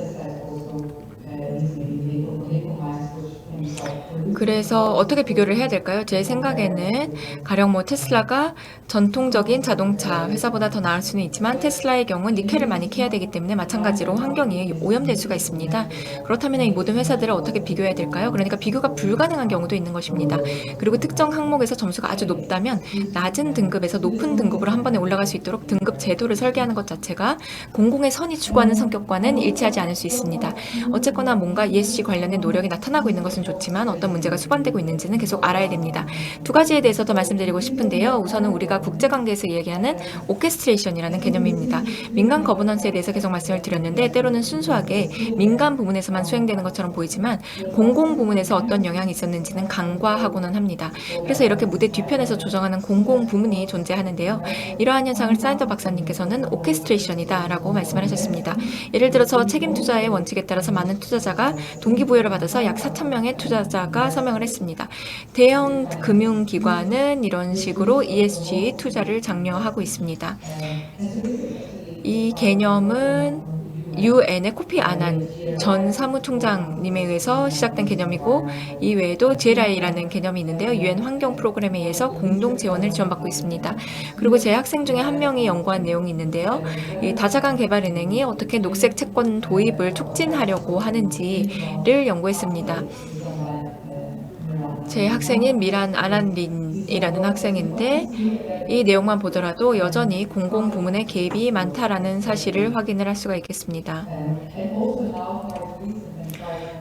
그래서 어떻게 비교를 해야 될까요? 제 생각에는 가령 테슬라가 전통적인 자동차 회사보다 더 나을 수는 있지만 테슬라의 경우 니켈을 많이 캐야 되기 때문에 마찬가지로 환경이 오염될 수가 있습니다. 그렇다면 이 모든 회사들을 어떻게 비교해야 될까요? 그러니까 비교가 불가능한 경우도 있는 것입니다. 그리고 특정 항목에서 점수가 아주 높다면 낮은 등급에서 높은 등급으로 한 번에 올라갈 수 있도록 등급 제도를 설계하는 것 자체가 공공의 선이 추구하는 성격과는 일치하지 않을 수 있습니다. 어쨌거나 뭔가 ESG 관련된 노력이 나타나고 있는 것은 좋지만 어떤 문제가 수반되고 있는지는 계속 알아야 됩니다. 두 가지에 대해서 더 말씀드리고 싶은데요. 우선은 우리가 국제관계에서 얘기하는 오케스트레이션이라는 개념입니다. 민간 거버넌스에 대해서 계속 말씀을 드렸는데 때로는 순수하게 민간 부문에서만 수행되는 것처럼 보이지만 공공 부문에서 어떤 영향이 있었는지는 간과하고는 합니다. 그래서 이렇게 무대 뒤편에서 조정하는 공공 부문이 존재하는데요. 이러한 현상을 사인더 박사님께서는 오케스트레이션이다 라고 말씀을 하셨습니다. 예를 들어서 책임 투자의 원칙에 따라서 많은 투자자가 동기부여를 받아서 약 4,000명의 투자자가 서명을 했습니다. 대형 금융기관은 이런 식으로 ESG 투자를 장려하고 있습니다. 이 개념은 UN의 코피 아난 전 사무총장님에 의해서 시작된 개념이고 이 외에도 GRI라는 개념이 있는데요. UN 환경 프로그램에 의해서 공동 재원을 지원받고 있습니다. 그리고 제 학생 중에 한 명이 연구한 내용이 있는데요. 이 다자간 개발은행이 어떻게 녹색 채권 도입을 촉진하려고 하는지를 연구했습니다. 제 학생인 미란 아란린이라는 학생인데 이 내용만 보더라도 여전히 공공 부문의 개입이 많다라는 사실을 확인을 할 수가 있겠습니다.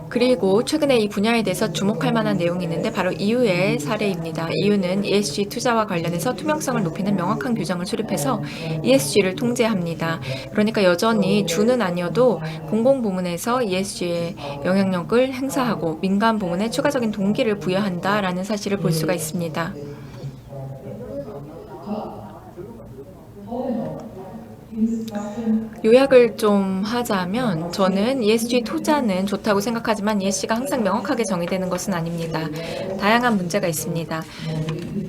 그리고 최근에 이 분야에 대해서 주목할 만한 내용이 있는데 바로 EU의 사례입니다. EU는 ESG 투자와 관련해서 투명성을 높이는 명확한 규정을 수립해서 ESG를 통제합니다. 그러니까 여전히 주는 아니어도 공공부문에서 ESG의 영향력을 행사하고 민간 부문에 추가적인 동기를 부여한다라는 사실을 볼 수가 있습니다. 요약을 좀 하자면 저는 ESG 투자는 좋다고 생각하지만 ESG가 항상 명확하게 정의되는 것은 아닙니다. 다양한 문제가 있습니다.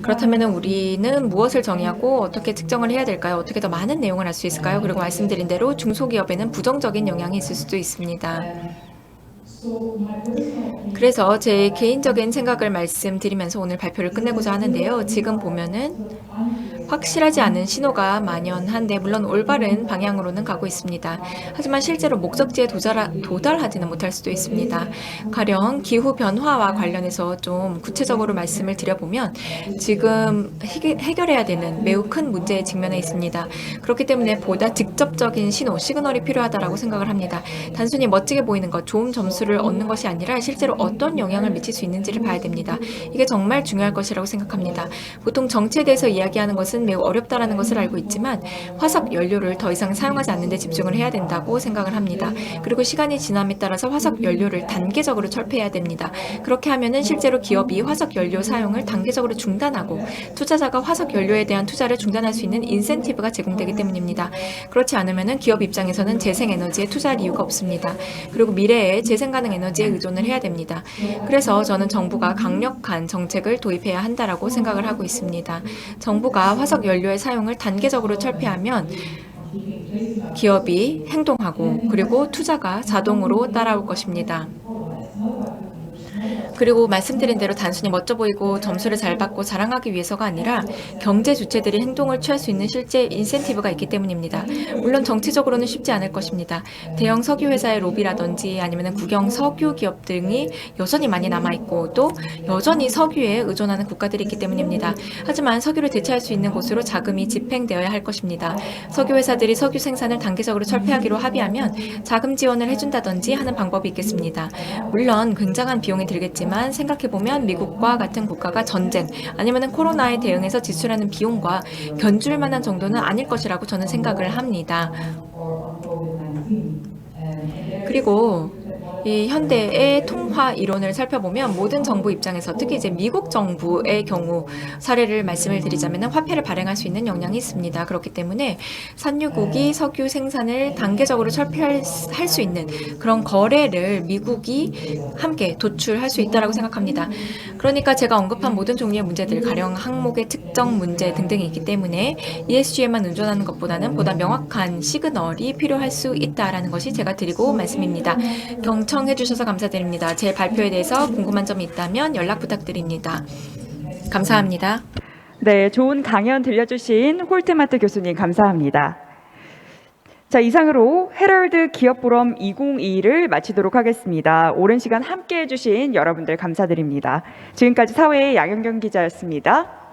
그렇다면 우리는 무엇을 정의하고 어떻게 측정을 해야 될까요? 어떻게 더 많은 내용을 알 수 있을까요? 그리고 말씀드린 대로 중소기업에는 부정적인 영향이 있을 수도 있습니다. 그래서 제 개인적인 생각을 말씀드리면서 오늘 발표를 끝내고자 하는데요. 지금 보면은 확실하지 않은 신호가 만연한데 물론 올바른 방향으로는 가고 있습니다. 하지만 실제로 목적지에 도달하지는 못할 수도 있습니다. 가령 기후 변화와 관련해서 좀 구체적으로 말씀을 드려보면 지금 해결해야 되는 매우 큰 문제에 직면해 있습니다. 그렇기 때문에 보다 직접적인 시그널이 필요하다고 생각을 합니다. 단순히 멋지게 보이는 것, 좋은 점수를 얻는 것이 아니라 실제로 어떤 영향을 미칠 수 있는지를 봐야 됩니다. 이게 정말 중요할 것이라고 생각합니다. 보통 정치에 대해서 이야기하는 것은 것은 매우 어렵다라는 것을 알고 있지만 화석 연료를 더 이상 사용하지 않는 데 집중을 해야 된다고 생각을 합니다. 그리고 시간이 지남에 따라서 화석 연료를 단계적으로 철폐해야 됩니다. 그렇게 하면은 실제로 기업이 화석 연료 사용을 단계적으로 중단하고 투자자가 화석 연료에 대한 투자를 중단할 수 있는 인센티브가 제공되기 때문입니다. 그렇지 않으면은 기업 입장에서는 재생 에너지에 투자할 이유가 없습니다. 그리고 미래에 재생 가능 에너지에 의존을 해야 됩니다. 그래서 저는 정부가 강력한 정책을 도입해야 한다라고 생각을 하고 있습니다. 정부가 화석 연료의 사용을 단계적으로 철폐하면 기업이 행동하고 그리고 투자가 자동으로 따라올 것입니다. 그리고 말씀드린 대로 단순히 멋져 보이고 점수를 잘 받고 자랑하기 위해서가 아니라 경제 주체들이 행동을 취할 수 있는 실제 인센티브가 있기 때문입니다. 물론 정치적으로는 쉽지 않을 것입니다. 대형 석유 회사의 로비라든지 아니면 국영 석유 기업 등이 여전히 많이 남아있고 또 여전히 석유에 의존하는 국가들이 있기 때문입니다. 하지만 석유를 대체할 수 있는 곳으로 자금이 집행되어야 할 것입니다. 석유 회사들이 석유 생산을 단계적으로 철폐하기로 합의하면 자금 지원을 해준다든지 하는 방법이 있겠습니다. 물론 굉장한 비용이 들겠지만 생각해보면 미국과 같은 국가가 전쟁 아니면 코로나에 대응해서 지출하는 비용과 견줄 만한 정도는 아닐 것이라고 저는 생각을 합니다. 그리고 이 현대의 통화 이론을 살펴보면 모든 정부 입장에서 특히 이제 미국 정부의 경우 사례를 말씀을 드리자면 화폐를 발행할 수 있는 역량이 있습니다. 그렇기 때문에 산유국이 석유 생산을 단계적으로 철폐할 수 있는 그런 거래를 미국이 함께 도출할 수 있다고 생각합니다. 그러니까 제가 언급한 모든 종류의 문제들, 가령 항목의 특정 문제 등등이 있기 때문에 ESG에만 의존하는 것보다는 보다 명확한 시그널이 필요할 수 있다라는 것이 제가 드리고 말씀입니다. 경청해 주셔서 감사드립니다. 제 발표에 대해서 궁금한 점이 있다면 연락 부탁드립니다. 감사합니다. 네, 좋은 강연 들려주신 홀트마트 교수님 감사합니다. 자, 이상으로 헤럴드 기업포럼 2022를 마치도록 하겠습니다. 오랜 시간 함께해 주신 여러분들 감사드립니다. 지금까지 사회의 양현경 기자였습니다.